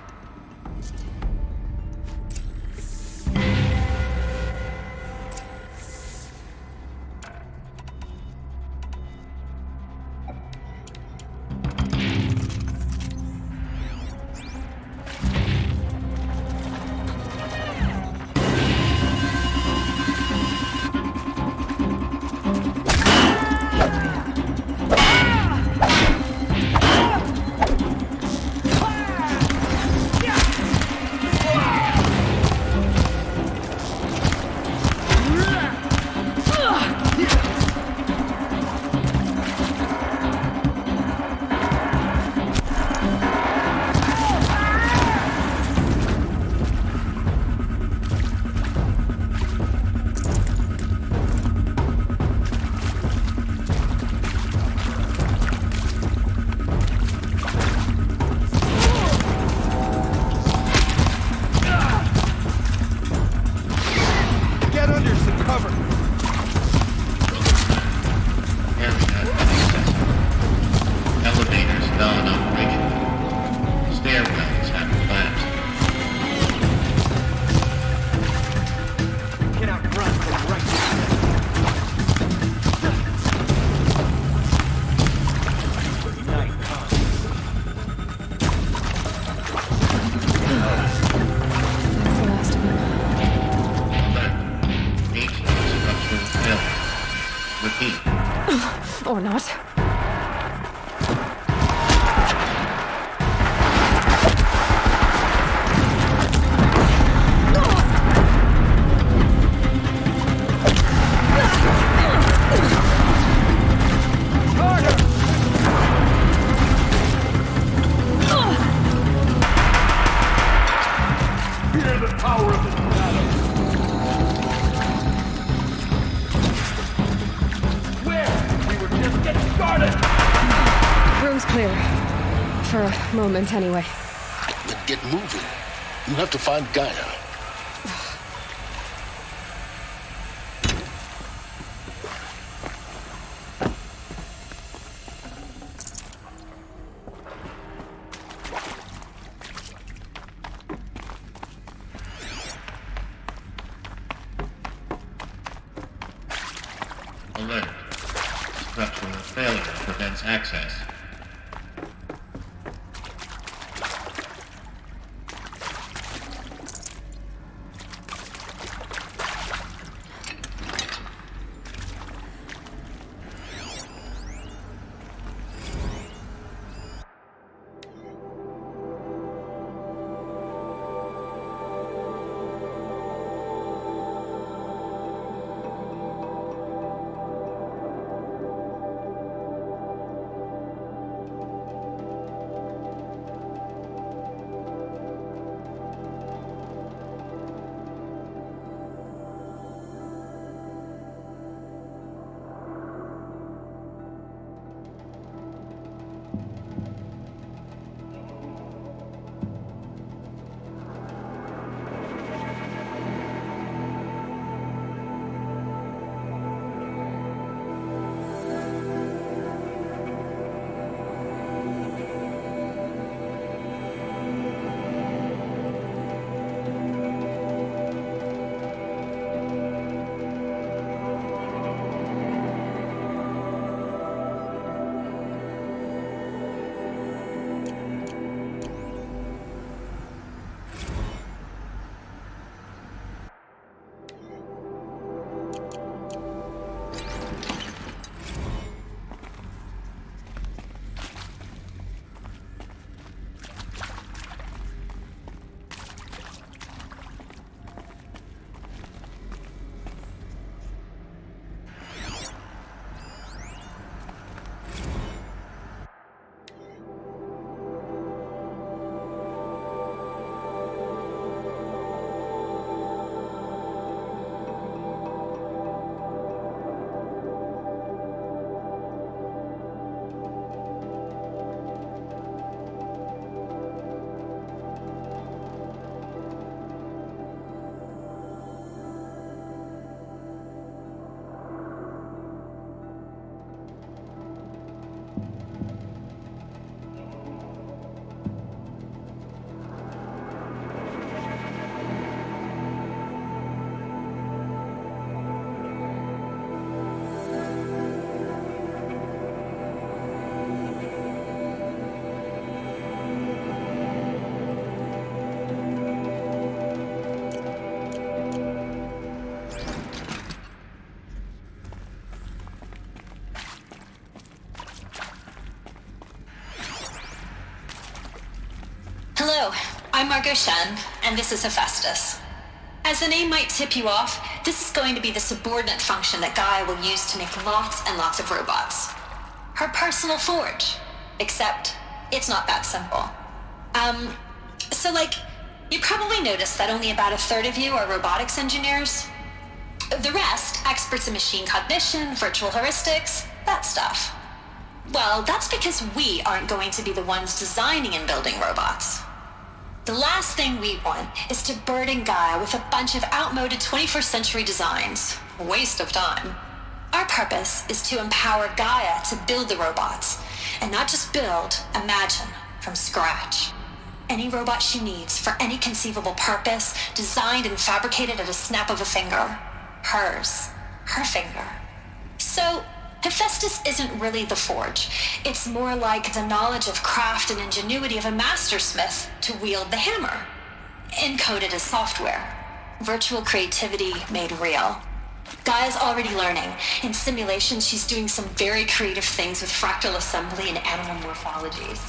Or not. Fear the power of this battle. Where? We were just getting started. Room's clear. For a moment, anyway. Then get moving. You have to find Gaia. Alert. Structural failure prevents access. Hello, I'm Margot Shen, and this is Hephaestus. As the name might tip you off, this is going to be the subordinate function that Gaia will use to make lots and lots of robots. Her personal forge. Except, it's not that simple. You probably noticed that only about a third of you are robotics engineers. The rest, experts in machine cognition, virtual heuristics, that stuff. Well, that's because we aren't going to be the ones designing and building robots. The last thing we want is to burden Gaia with a bunch of outmoded 21st century designs. A waste of time. Our purpose is to empower Gaia to build the robots, and not just build, imagine, from scratch. Any robot she needs for any conceivable purpose, designed and fabricated at a snap of a finger. Hers. Her finger. So, Hephaestus isn't really the forge. It's more like the knowledge of craft and ingenuity of a mastersmith to wield the hammer. Encoded as software. Virtual creativity made real. Gaia's already learning. In simulation, she's doing some very creative things with fractal assembly and animal morphologies.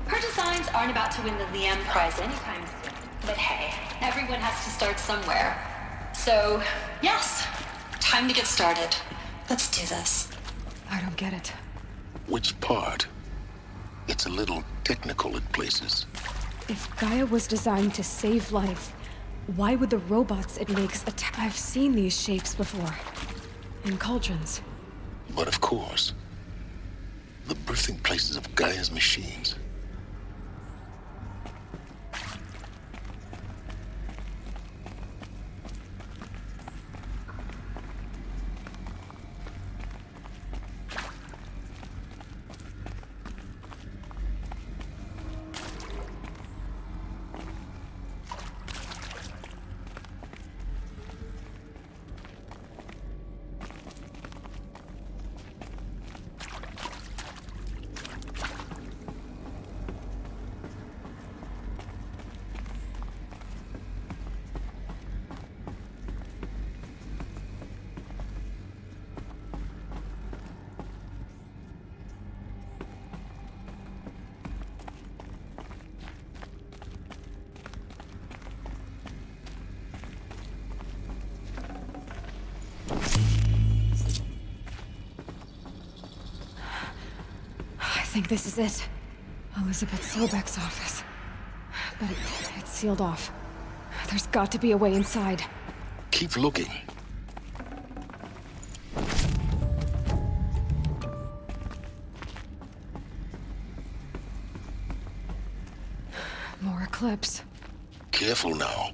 Her designs aren't about to win the Liam Prize anytime soon. But hey, everyone has to start somewhere. So, yes, time to get started. Let's do this. I don't get it. Which part? It's a little technical at places. If Gaia was designed to save life, why would the robots it makes attack? I've seen these shapes before. In cauldrons. But of course, the birthing places of Gaia's machines. I think this is it. Elizabeth Sobek's office. But it's sealed off. There's got to be a way inside. Keep looking. More Eclipse. Careful now.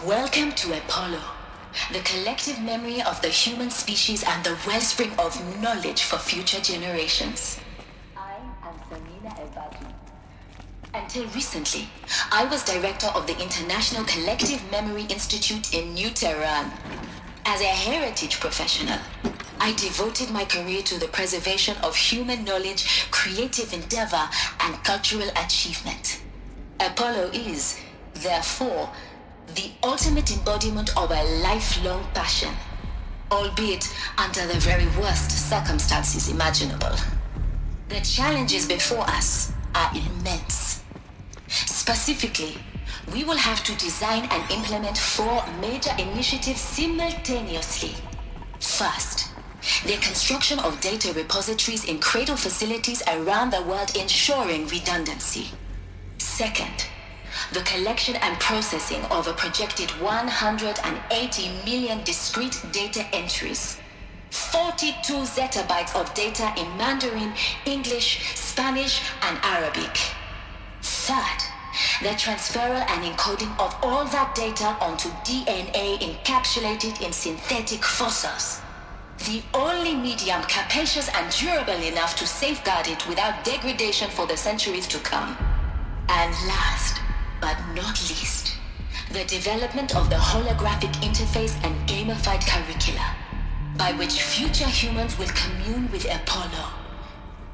Welcome to Apollo, the collective memory of the human species and the wellspring of knowledge for future generations. I am Samina Ebadu. Until recently, I was director of the International Collective Memory Institute in New Tehran. As a heritage professional, I devoted my career to the preservation of human knowledge, creative endeavor, and cultural achievement. Apollo is, therefore, the ultimate embodiment of a lifelong passion, albeit under the very worst circumstances imaginable. The challenges before us are immense. Specifically, we will have to design and implement 4 major initiatives simultaneously. First, the construction of data repositories in cradle facilities around the world ensuring redundancy. Second, the collection and processing of a projected 180 million discrete data entries, 42 zettabytes of data in Mandarin, English, Spanish, and Arabic. Third, the transferal and encoding of all that data onto DNA encapsulated in synthetic fossils. The only medium capacious and durable enough to safeguard it without degradation for the centuries to come. And last, but not least, the development of the holographic interface and gamified curricula, by which future humans will commune with Apollo,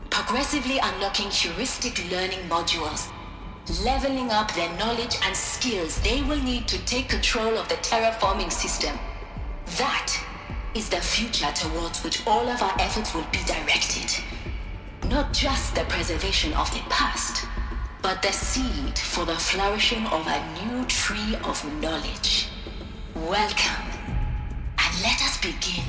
progressively unlocking heuristic learning modules, leveling up their knowledge and skills they will need to take control of the terraforming system. That is the future towards which all of our efforts will be directed. Not just the preservation of the past, but the seed for the flourishing of a new tree of knowledge. Welcome, and let us begin.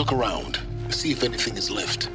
look around. See if anything is left.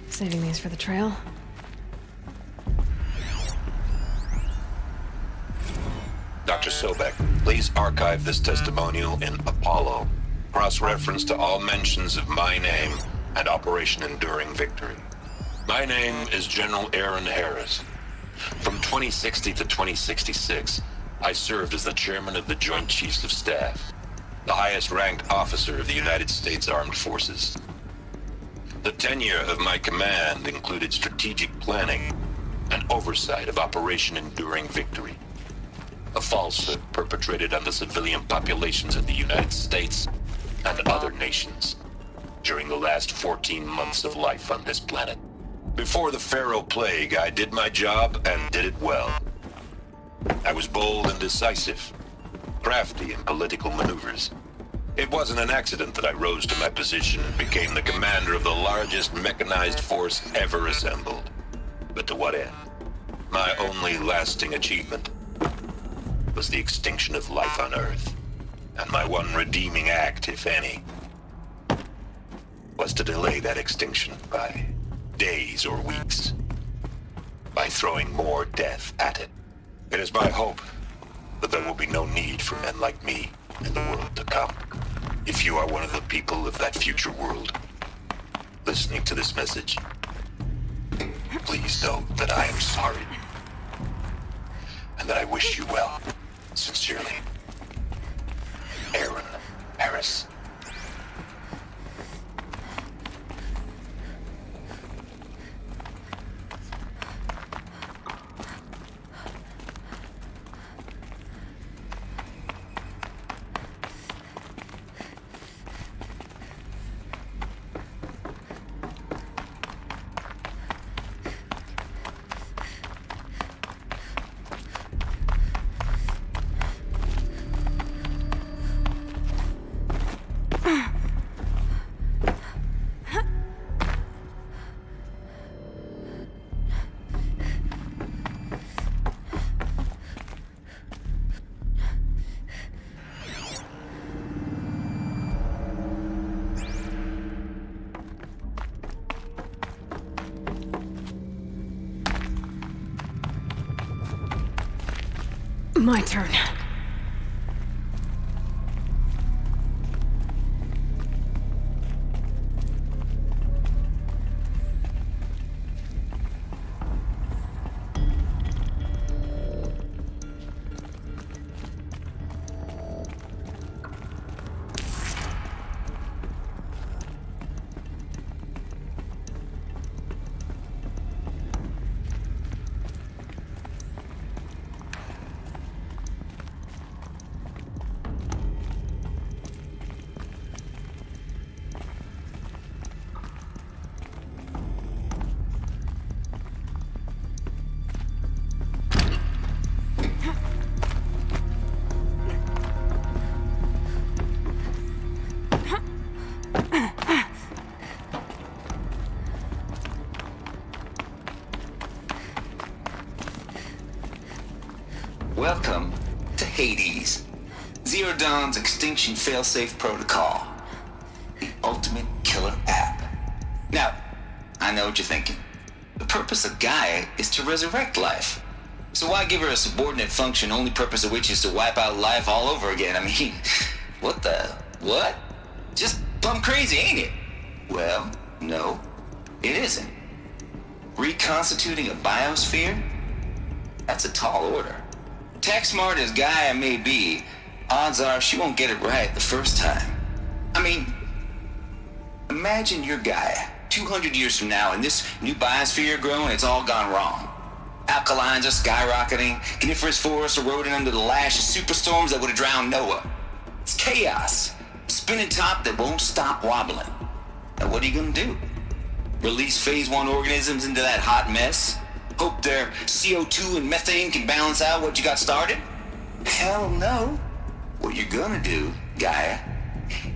Saving these for the trail. Dr. Sobek, please archive this testimonial in Apollo. Cross-reference to all mentions of my name and Operation Enduring Victory. My name is General Aaron Harris. From 2060 to 2066, I served as the chairman of the Joint Chiefs of Staff, the highest-ranked officer of the United States Armed Forces. The tenure of my command included strategic planning and oversight of Operation Enduring Victory, a falsehood perpetrated on the civilian populations of the United States and other nations during the last 14 months of life on this planet. Before the Pharaoh Plague, I did my job and did it well. I was bold and decisive, crafty in political maneuvers. It wasn't an accident that I rose to my position and became the commander of the largest mechanized force ever assembled. But to what end? My only lasting achievement was the extinction of life on Earth. And my one redeeming act, if any, was to delay that extinction by days or weeks, by throwing more death at it. It is my hope that there will be no need for men like me in the world to come. If you are one of the people of that future world listening to this message, please know that I am sorry and that I wish you well. Sincerely, Aaron Harris. My turn. Welcome to Hades, Zero Dawn's extinction failsafe protocol, the ultimate killer app. Now, I know what you're thinking. The purpose of Gaia is to resurrect life. So why give her a subordinate function, only purpose of which is to wipe out life all over again? I mean, what? Just plumb crazy, ain't it? Well, no, it isn't. Reconstituting a biosphere? That's a tall order. Tech smart as Gaia may be, odds are she won't get it right the first time. I mean, imagine you're Gaia, 200 years from now, and this new biosphere growing, it's all gone wrong. Alkalines are skyrocketing, coniferous forests eroding under the lash of superstorms that would have drowned Noah. It's chaos, spinning top that won't stop wobbling. Now what are you gonna do? Release phase 1 organisms into that hot mess? Hope their CO2 and methane can balance out what you got started? Hell no. What you're gonna do, Gaia,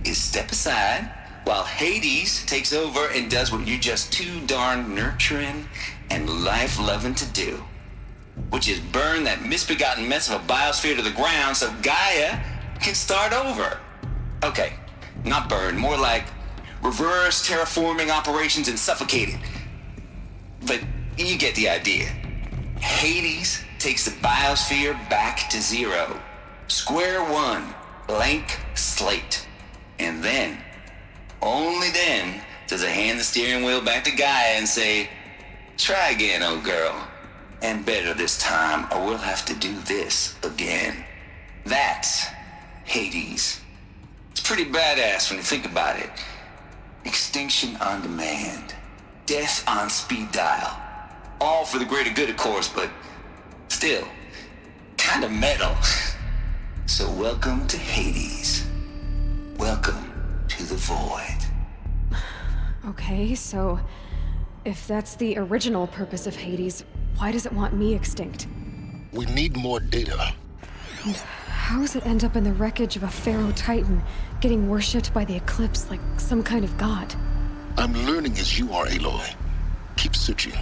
is step aside while Hades takes over and does what you're just too darn nurturing and life-loving to do, which is burn that misbegotten mess of a biosphere to the ground so Gaia can start over. Okay, not burn, more like reverse terraforming operations and suffocate it. But you get the idea. Hades takes the biosphere back to zero. Square one, blank slate. And then, only then, does it hand the steering wheel back to Gaia and say, try again, old girl. And better this time, or we'll have to do this again. That's Hades. It's pretty badass when you think about it. Extinction on demand. Death on speed dial. All for the greater good, of course, but still, kind of metal. So welcome to Hades. Welcome to the void. Okay, so if that's the original purpose of Hades, why does it want me extinct? We need more data. And how does it end up in the wreckage of a Pharaoh Titan, getting worshipped by the Eclipse like some kind of god? I'm learning as you are, Aloy. Keep searching.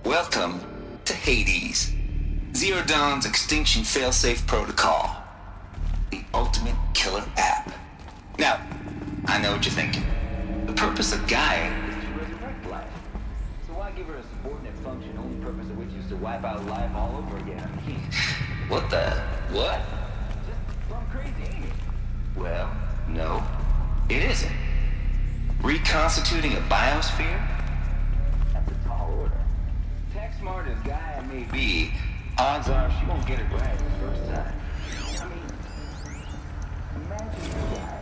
Welcome to Hades. Zero Dawn's extinction failsafe protocol. The ultimate killer app. Now, I know what you're thinking. The purpose of Gaia is to resurrect life. So why give her a subordinate function, only purpose of which is to wipe out life all over again? What the? What? Just plumb crazy, ain't it? Well, no, it isn't. Reconstituting a biosphere? That's a tall order. Tech smart as Gaia may be, odds are she won't get it right the first time. I mean, imagine Gaia.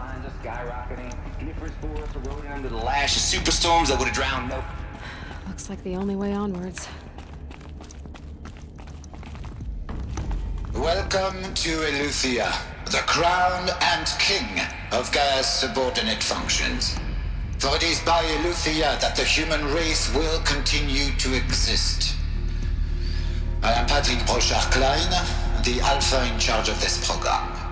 lines are skyrocketing. Clippers for us eroding under the lash of superstorms that would have drowned no. Looks like the only way onwards. Welcome to Eleuthia, the crown and king of Gaia's subordinate functions. For it is by Eleuthia that the human race will continue to exist. I am Patrick Brochard-Klein, the Alpha in charge of this program.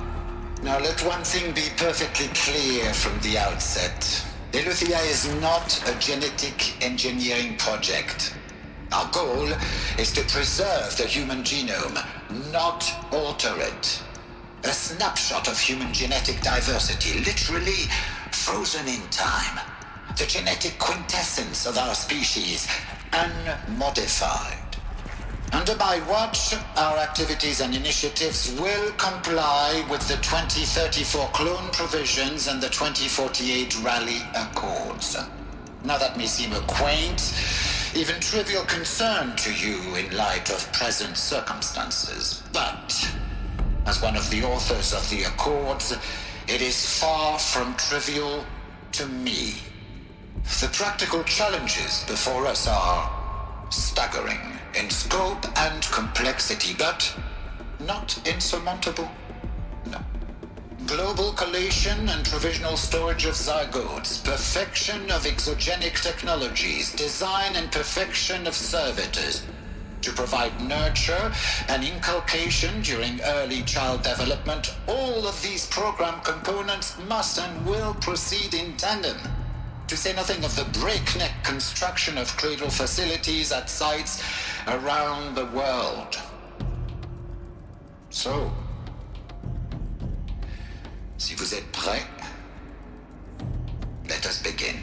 Now let one thing be perfectly clear from the outset. Eleuthia is not a genetic engineering project. Our goal is to preserve the human genome, not alter it. A snapshot of human genetic diversity, literally frozen in time. The genetic quintessence of our species, unmodified. Under my watch, our activities and initiatives will comply with the 2034 clone provisions and the 2048 Raleigh Accords. Now that may seem a quaint, even trivial concern to you in light of present circumstances, but as one of the authors of the Accords, it is far from trivial to me. The practical challenges before us are staggering in scope and complexity, but not insurmountable. No. Global collation and provisional storage of zygotes, perfection of exogenic technologies, design and perfection of servitors to provide nurture and inculcation during early child development. All of these program components must and will proceed in tandem. To say nothing of the breakneck construction of cradle facilities at sites around the world. So, si vous êtes prêts, let us begin.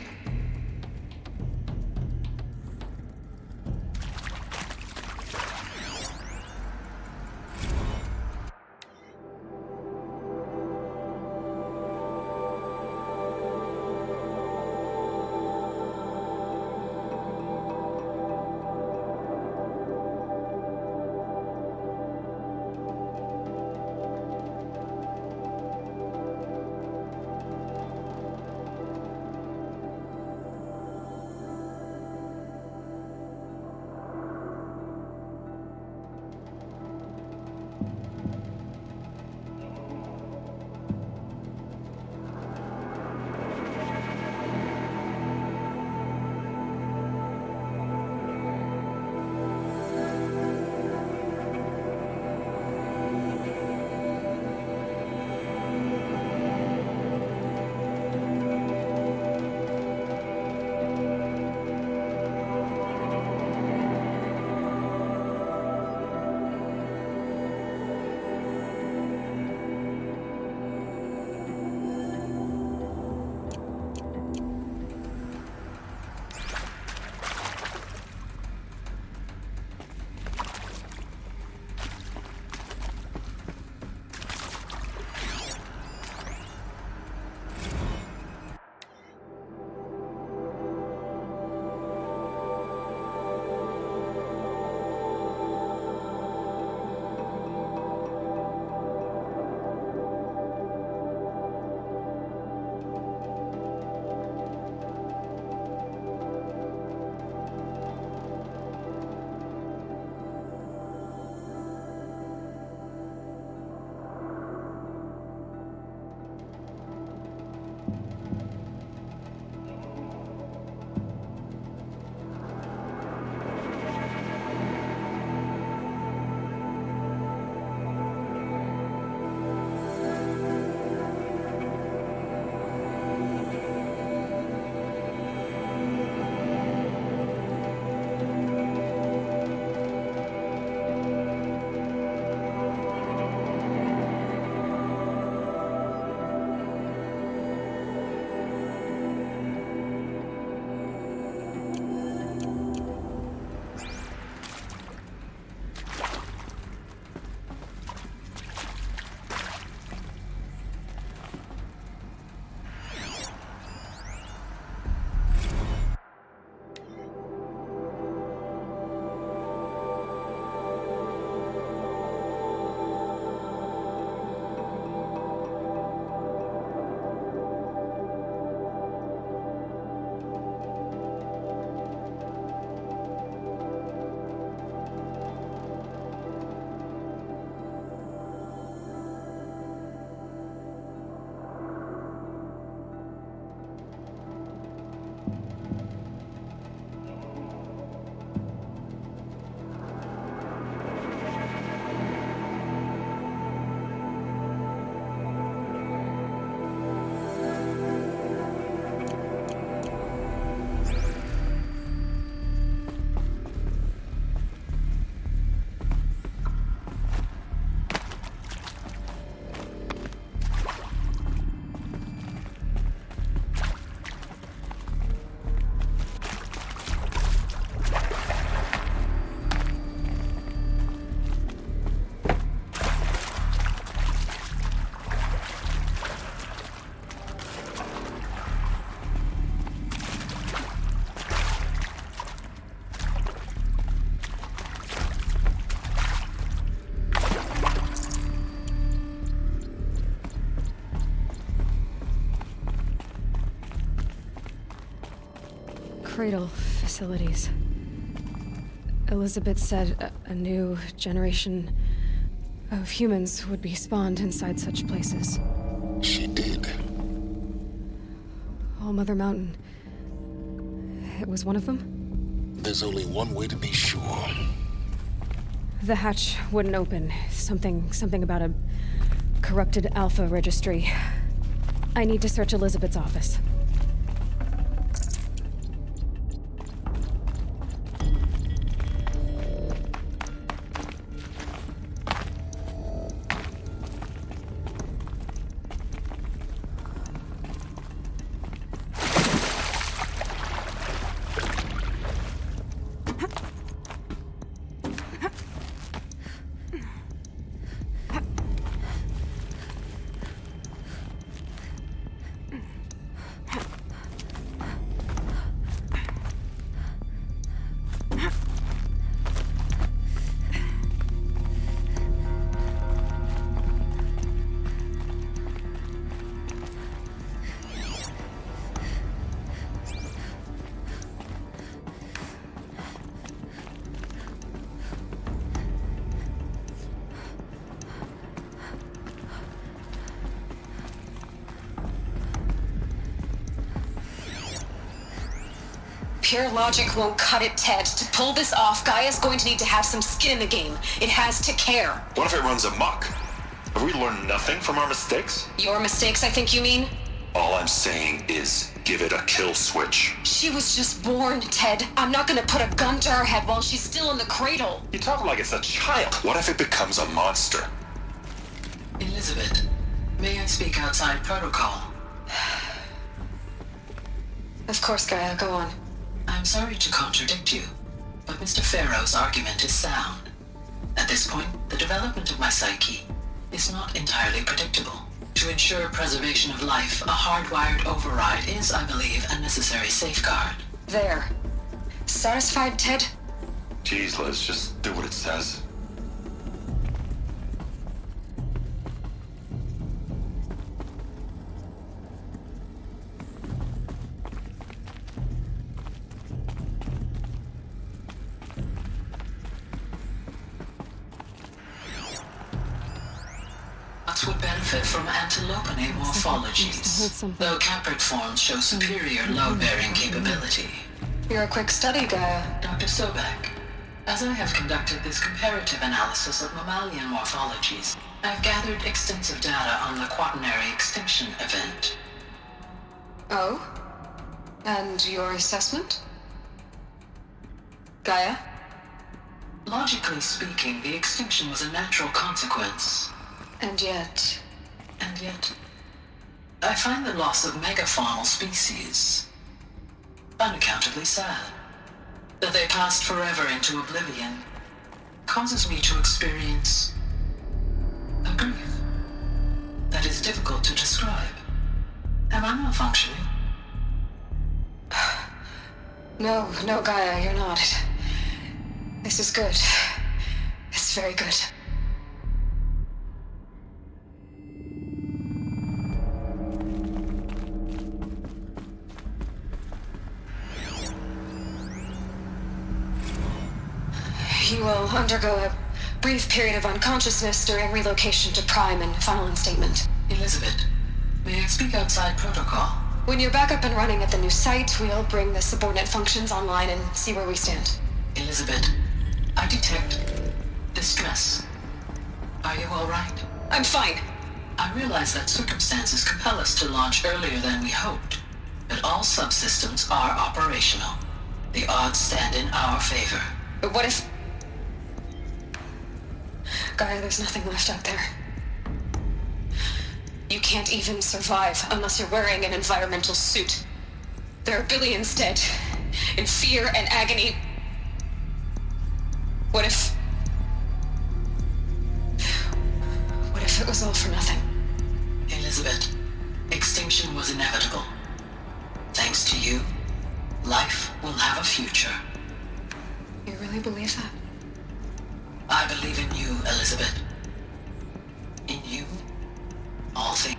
Cradle facilities. Elizabeth said a new generation of humans would be spawned inside such places. She did. All Mother Mountain. It was one of them? There's only one way to be sure. The hatch wouldn't open. Something about a corrupted Alpha registry. I need to search Elizabeth's office. Pure logic won't cut it, Ted. To pull this off, Gaia's going to need to have some skin in the game. It has to care. What if it runs amok? Have we learned nothing from our mistakes? Your mistakes, I think you mean? All I'm saying is, give it a kill switch. She was just born, Ted. I'm not gonna put a gun to her head while she's still in the cradle. You talk like it's a child. What if it becomes a monster? Elizabeth, may I speak outside protocol? Of course, Gaia, go on. I'm sorry to contradict you, but Mr. Farrow's argument is sound. At this point, the development of my psyche is not entirely predictable. To ensure preservation of life, a hardwired override is, I believe, a necessary safeguard. There. Satisfied, Ted? Jeez, Liz, just do what it says. Would benefit from antilopinae morphologies, though caprid forms show superior load-bearing capability. You're a quick study, Gaia. Dr. Sobek, as I have conducted this comparative analysis of mammalian morphologies, I've gathered extensive data on the quaternary extinction event. Oh? And your assessment? Gaia? Logically speaking, the extinction was a natural consequence. And yet, I find the loss of megafaunal species unaccountably sad. That they passed forever into oblivion causes me to experience a grief that is difficult to describe. Am I malfunctioning? No, Gaia, you're not. This is good. It's very good. You will undergo a brief period of unconsciousness during relocation to Prime and final instatement. Elizabeth, may I speak outside protocol? When you're back up and running at the new site, we'll bring the subordinate functions online and see where we stand. Elizabeth, I detect distress. Are you all right? I'm fine. I realize that circumstances compel us to launch earlier than we hoped, but all subsystems are operational. The odds stand in our favor. But what if... Gaia, there's nothing left out there. You can't even survive unless you're wearing an environmental suit. There are billions dead, in fear and agony. What if it was all for nothing? Elizabeth, extinction was inevitable. Thanks to you, life will have a future. You really believe that? I believe in you, Elizabeth. In you, all things.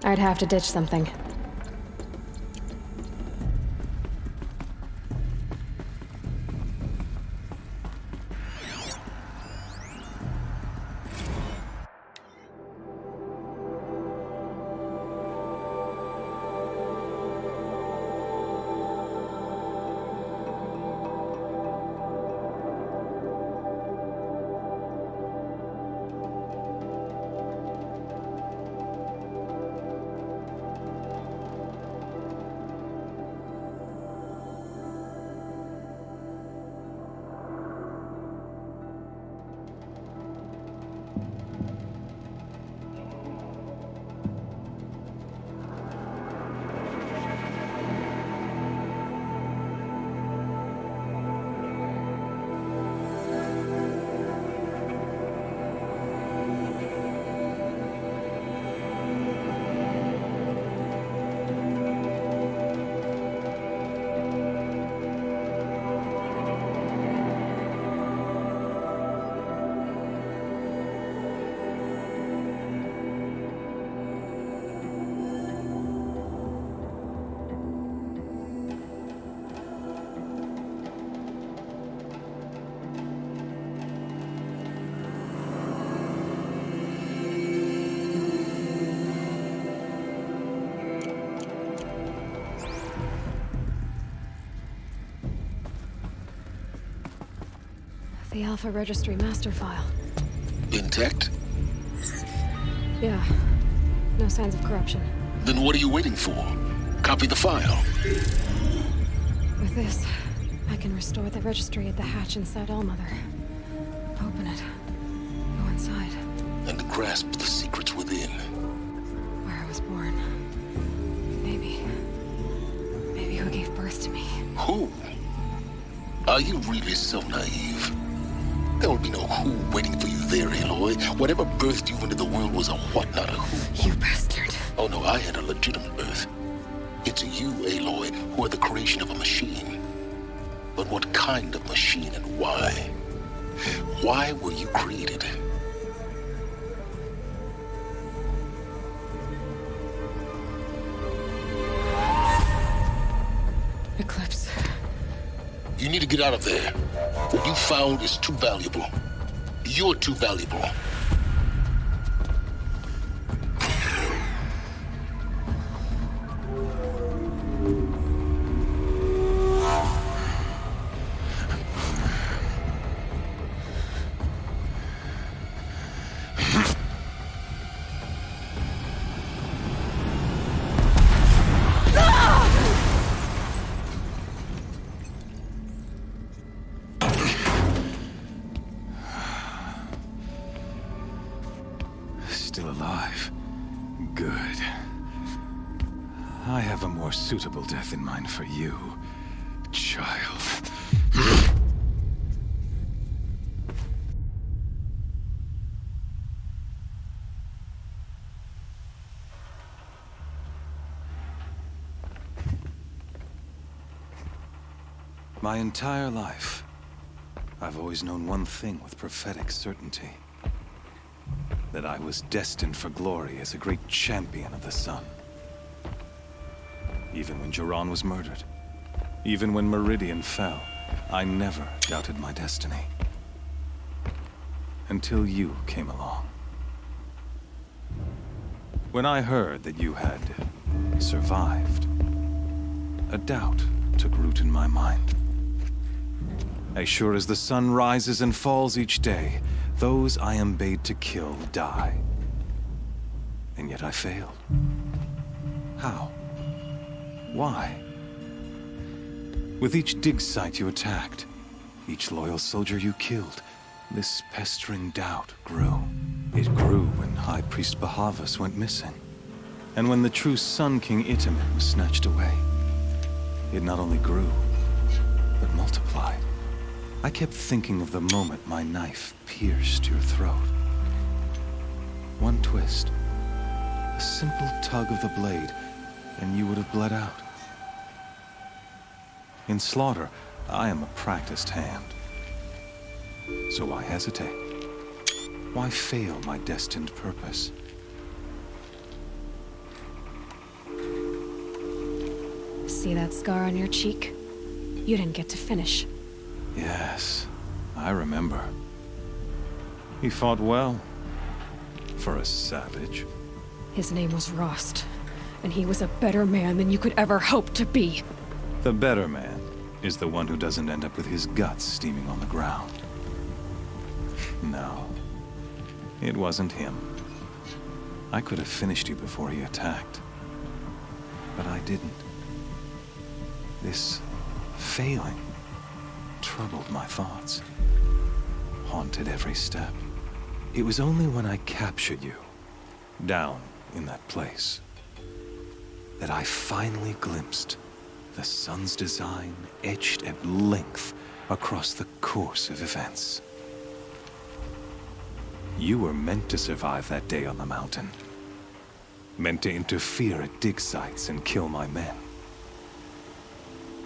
I'd have to ditch something. The Alpha Registry master file. Intact? Yeah. No signs of corruption. Then what are you waiting for? Copy the file. With this, I can restore the registry at the hatch inside Allmother. Open it. Go inside. And grasp the secrets within. Where I was born. Maybe who gave birth to me. Who? Are you really so naive? There will be no who waiting for you there, Aloy. Whatever birthed you into the world was a what, not a who. You bastard. Oh no, I had a legitimate birth. It's you, Aloy, who are the creation of a machine. But what kind of machine and why? Why were you created? Eclipse. You need to get out of there. What you found is too valuable. You're too valuable. Still alive. Good. I have a more suitable death in mind for you, child. My entire life, I've always known one thing with prophetic certainty. That I was destined for glory as a great champion of the sun. Even when Jiran was murdered, even when Meridian fell, I never doubted my destiny. Until you came along. When I heard that you had survived, a doubt took root in my mind. As sure as the sun rises and falls each day, those I am bade to kill die. And yet I failed. How? Why? With each dig site you attacked, each loyal soldier you killed, this pestering doubt grew. It grew when High Priest Bahavas went missing. And when the true Sun King Itamen was snatched away. It not only grew, but multiplied. I kept thinking of the moment my knife pierced your throat. One twist, a simple tug of the blade, and you would have bled out. In slaughter, I am a practiced hand. So why hesitate? Why fail my destined purpose? See that scar on your cheek? You didn't get to finish. Yes, I remember. He fought well. For a savage. His name was Rost, and he was a better man than you could ever hope to be. The better man is the one who doesn't end up with his guts steaming on the ground. No, it wasn't him. I could have finished you before he attacked. But I didn't. This failing troubled my thoughts, haunted every step. It was only when I captured you, down in that place, that I finally glimpsed the sun's design etched at length across the course of events. You were meant to survive that day on the mountain. Meant to interfere at dig sites and kill my men.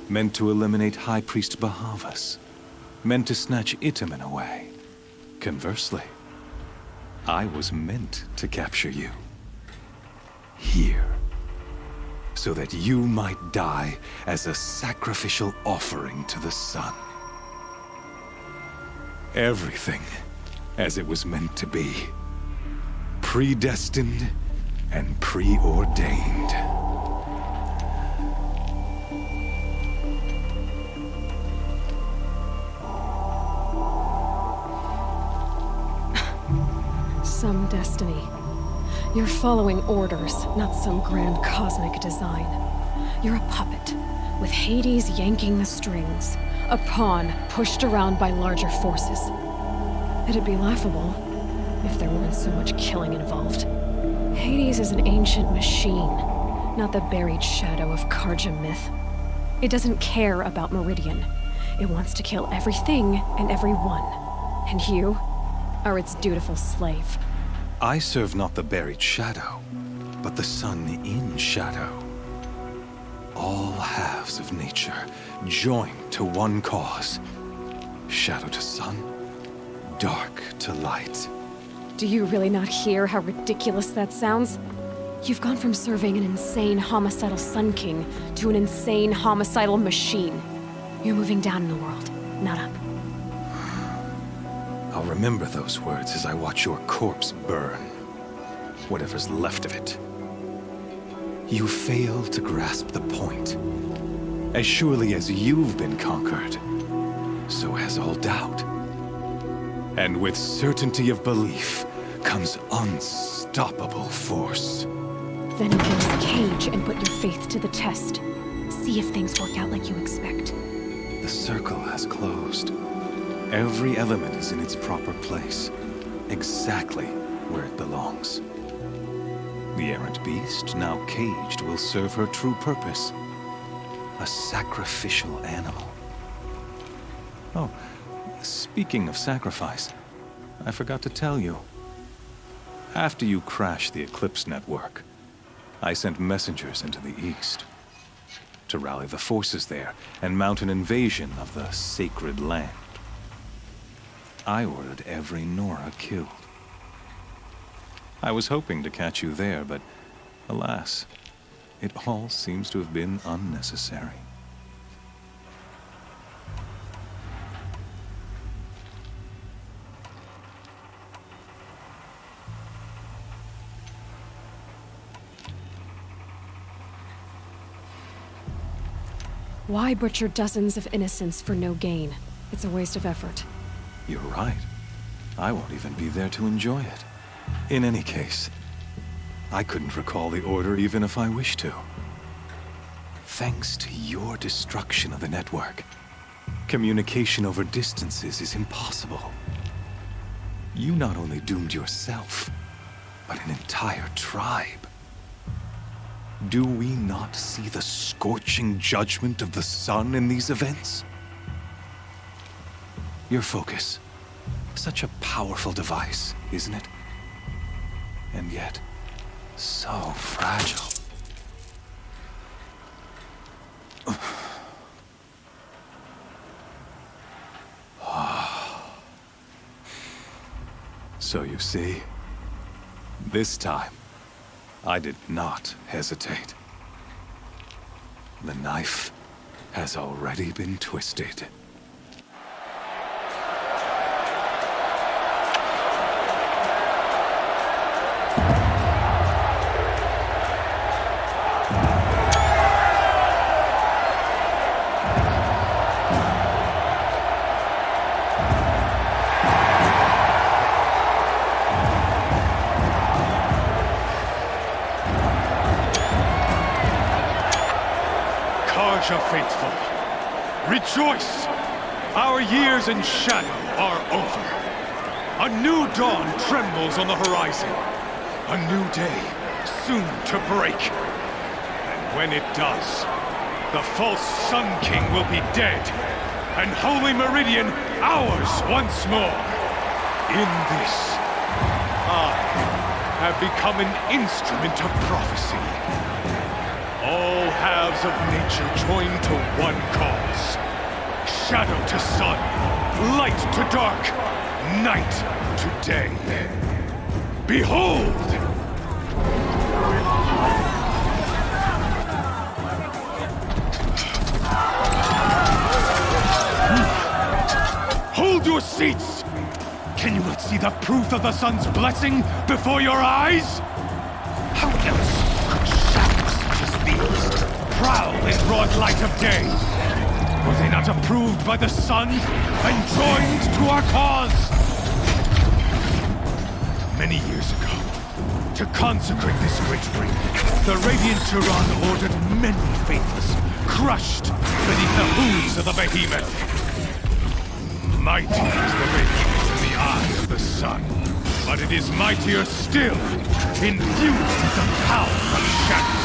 Meant to eliminate High Priest Bahavas. Meant to snatch Itamen away. Conversely, I was meant to capture you. Here. So that you might die as a sacrificial offering to the sun. Everything as it was meant to be. Predestined and preordained. Some destiny. You're following orders, not some grand cosmic design. You're a puppet, with Hades yanking the strings. A pawn pushed around by larger forces. It'd be laughable if there weren't so much killing involved. Hades is an ancient machine, not the buried shadow of Karja myth. It doesn't care about Meridian. It wants to kill everything and everyone. And you are its dutiful slave. I serve not the buried shadow, but the sun in shadow. All halves of nature joined to one cause. Shadow to sun, dark to light. Do you really not hear how ridiculous that sounds? You've gone from serving an insane homicidal Sun King to an insane homicidal machine. You're moving down in the world, not up. I'll remember those words as I watch your corpse burn. Whatever's left of it. You fail to grasp the point. As surely as you've been conquered, so has all doubt. And with certainty of belief comes unstoppable force. Then open this cage and put your faith to the test. See if things work out like you expect. The circle has closed. Every element is in its proper place, exactly where it belongs. The errant beast, now caged, will serve her true purpose. A sacrificial animal. Oh, speaking of sacrifice, I forgot to tell you. After you crashed the Eclipse network, I sent messengers into the east to rally the forces there and mount an invasion of the sacred land. I ordered every Nora killed. I was hoping to catch you there, but alas, it all seems to have been unnecessary. Why butcher dozens of innocents for no gain? It's a waste of effort. You're right. I won't even be there to enjoy it. In any case, I couldn't recall the order even if I wished to. Thanks to your destruction of the network, communication over distances is impossible. You not only doomed yourself, but an entire tribe. Do we not see the scorching judgment of the sun in these events? Your focus. Such a powerful device, isn't it? And yet, so fragile. So you see, this time, I did not hesitate. the knife has already been twisted. Karja faithful, rejoice! Our years in shadow are over. A new dawn trembles on the horizon. A new day soon to break. And when it does, the false Sun King will be dead, and Holy Meridian ours once more. In this, I have become an instrument of prophecy. All halves of nature join to one cause. Shadow to sun, light to dark, night to day. Behold! Hold your seats! Can you not see the proof of the sun's blessing before your eyes? How else could shadows such as these prowl in broad light of day? Were they not approved by the sun and joined to our cause? Many years ago, to consecrate this great ring, the Radiant Turan ordered many faithless, crushed beneath the hooves of the behemoth. Mighty is the radiance in the eye of the sun, but it is mightier still, infused with the power of shadow.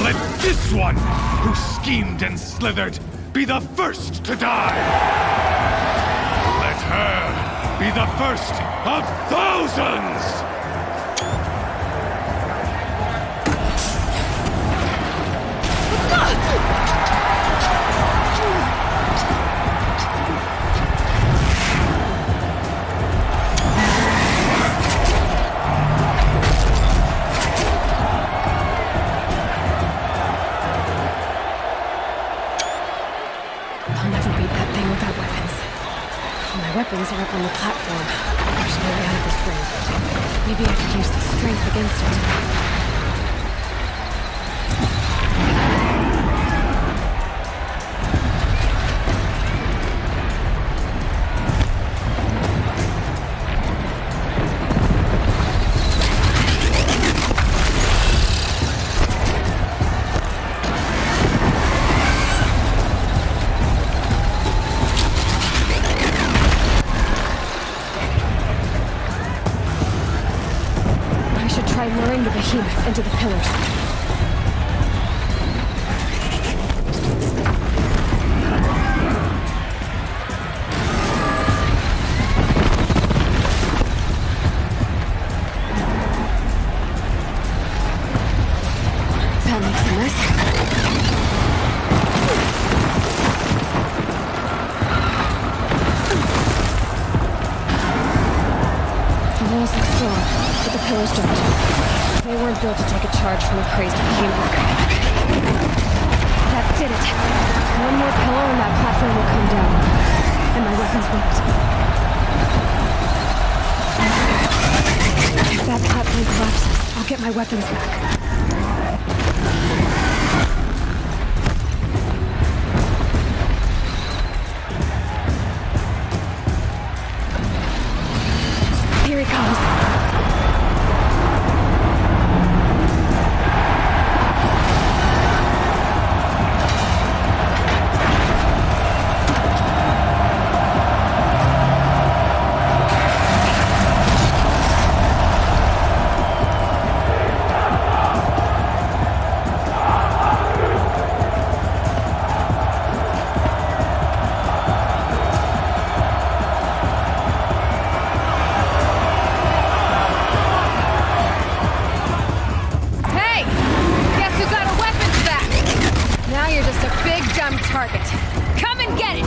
Let this one, who schemed and slithered, be the first to die! Let her be the first of thousands! Weapons are up on the platform. There's no way out of this ring. Maybe I could use the strength against it. Luring the behemoth into the pillars. That makes sense. The walls look strong, but the pillars don't. They weren't built to take a charge from a crazed behemoth. That did it. One more pillar and that platform will come down. And my weapons won't. If that platform collapses, I'll get my weapons back. Here he comes. Target. Come and get it!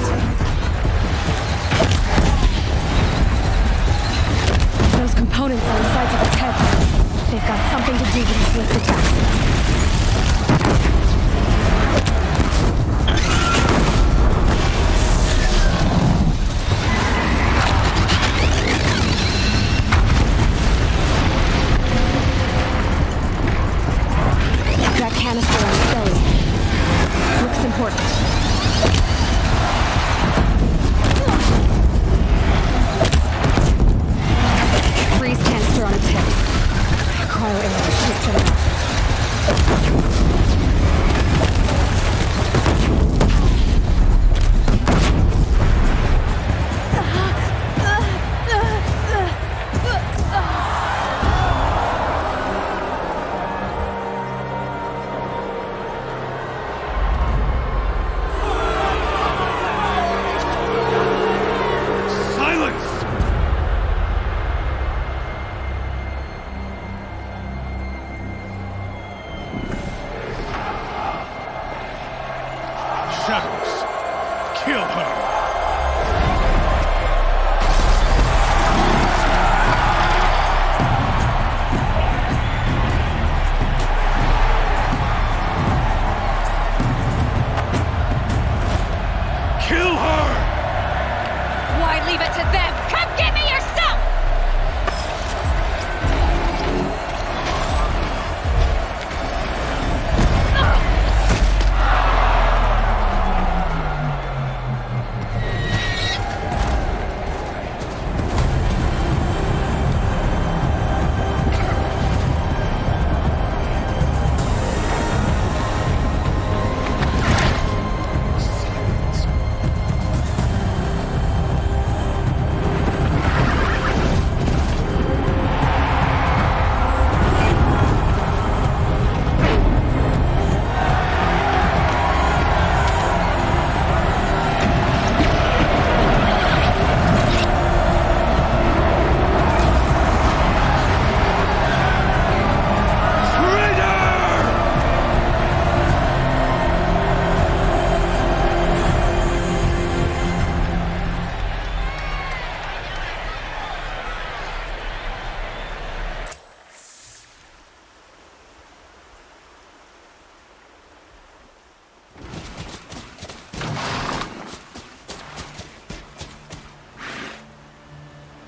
Those components on the sides of its head. They've got something to do with this lift attack. Freeze canister on its head. Cryo arrow shoots it off. Shadows, kill her! Kill her! Why leave it to them? Come get me yourself!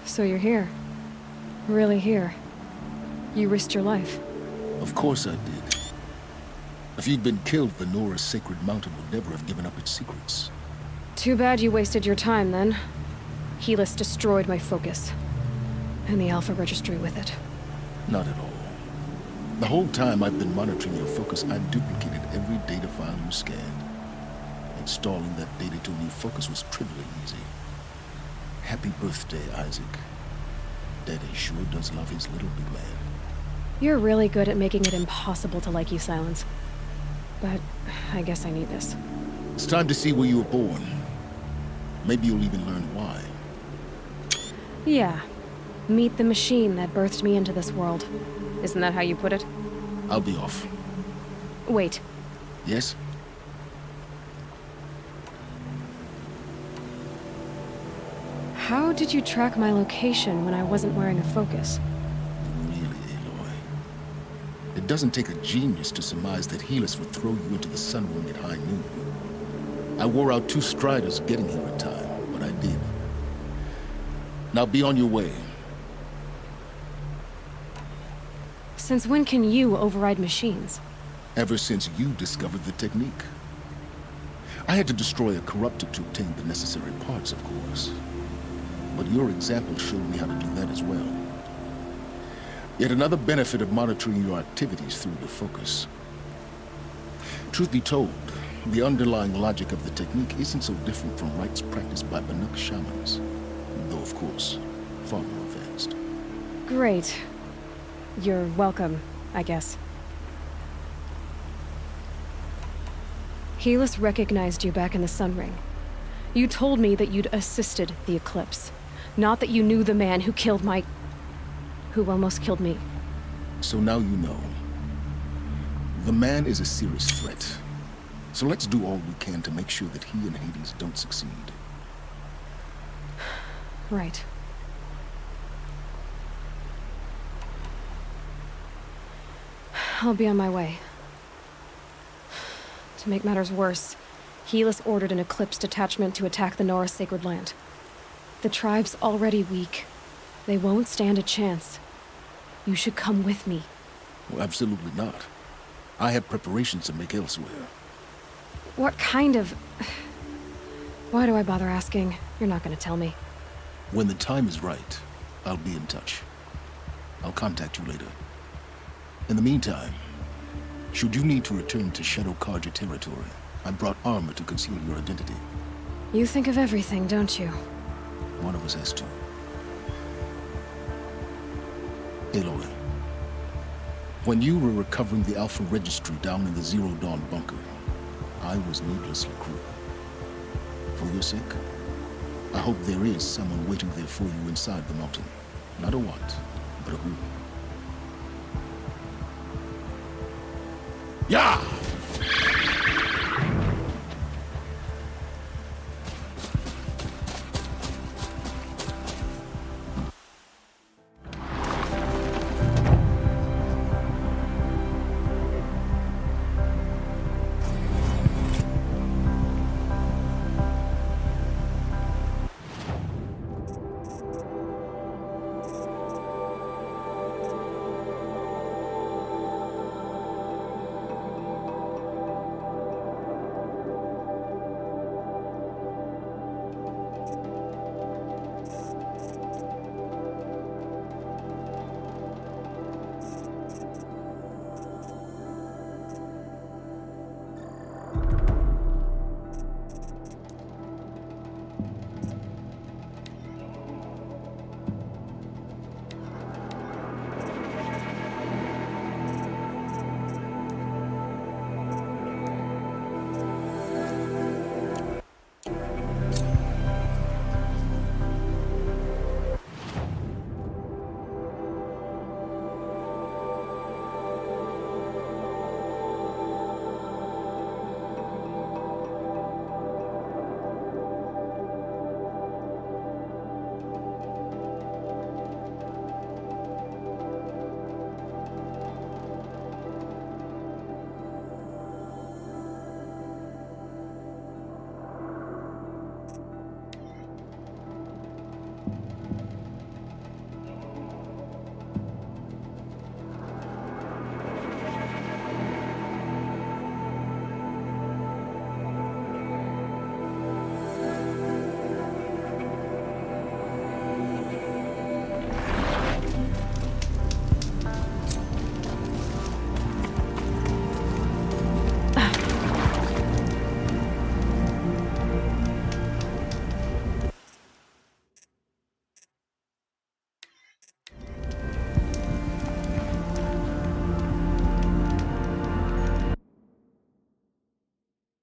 So you're here. Really here. You risked your life. Of course I did. If you'd been killed, Venora's sacred mountain would never have given up its secrets. Too bad you wasted your time, then. Helis destroyed my focus. And the Alpha Registry with it. Not at all. The whole time I've been monitoring your focus, I've duplicated every data file you scanned. Installing that data to a new focus was trivially easy. Happy birthday, Isaac. Daddy sure does love his little big man. You're really good at making it impossible to like you, Silence. But I guess I need this. It's time to see where you were born. Maybe you'll even learn why. Yeah. Meet the machine that birthed me into this world. Isn't that how you put it? I'll be off. Wait. Yes? How did you track my location when I wasn't wearing a focus? Really, Aloy. It doesn't take a genius to surmise that Helis would throw you into the Sun Ring at high noon. I wore out 2 Striders getting here in time, but I did. Now be on your way. Since when can you override machines? Ever since you discovered the technique. I had to destroy a corruptor to obtain the necessary parts, of course. But your example showed me how to do that as well. Yet another benefit of monitoring your activities through the focus. Truth be told, the underlying logic of the technique isn't so different from rites practiced by Banuk shamans. Though, of course, far more advanced. Great. You're welcome, I guess. Helis recognized you back in the Sun Ring. You told me that you'd assisted the Eclipse. Not that you knew the man who killed who almost killed me. So now you know. The man is a serious threat. So let's do all we can to make sure that he and Hades don't succeed. Right. I'll be on my way. To make matters worse, Helis ordered an Eclipse detachment to attack the Nora Sacred Land. The tribe's already weak. They won't stand a chance. You should come with me. Well, absolutely not. I have preparations to make elsewhere. What kind of... Why do I bother asking? You're not gonna tell me. When the time is right, I'll be in touch. I'll contact you later. In the meantime, should you need to return to Shadow Carja territory, I brought armor to conceal your identity. You think of everything, don't you? One of us has to. Aloy, when you were recovering the Alpha Registry down in the Zero Dawn bunker, I was needlessly cruel. For your sake, I hope there is someone waiting there for you inside the mountain. Not a what, but a who. Yeah!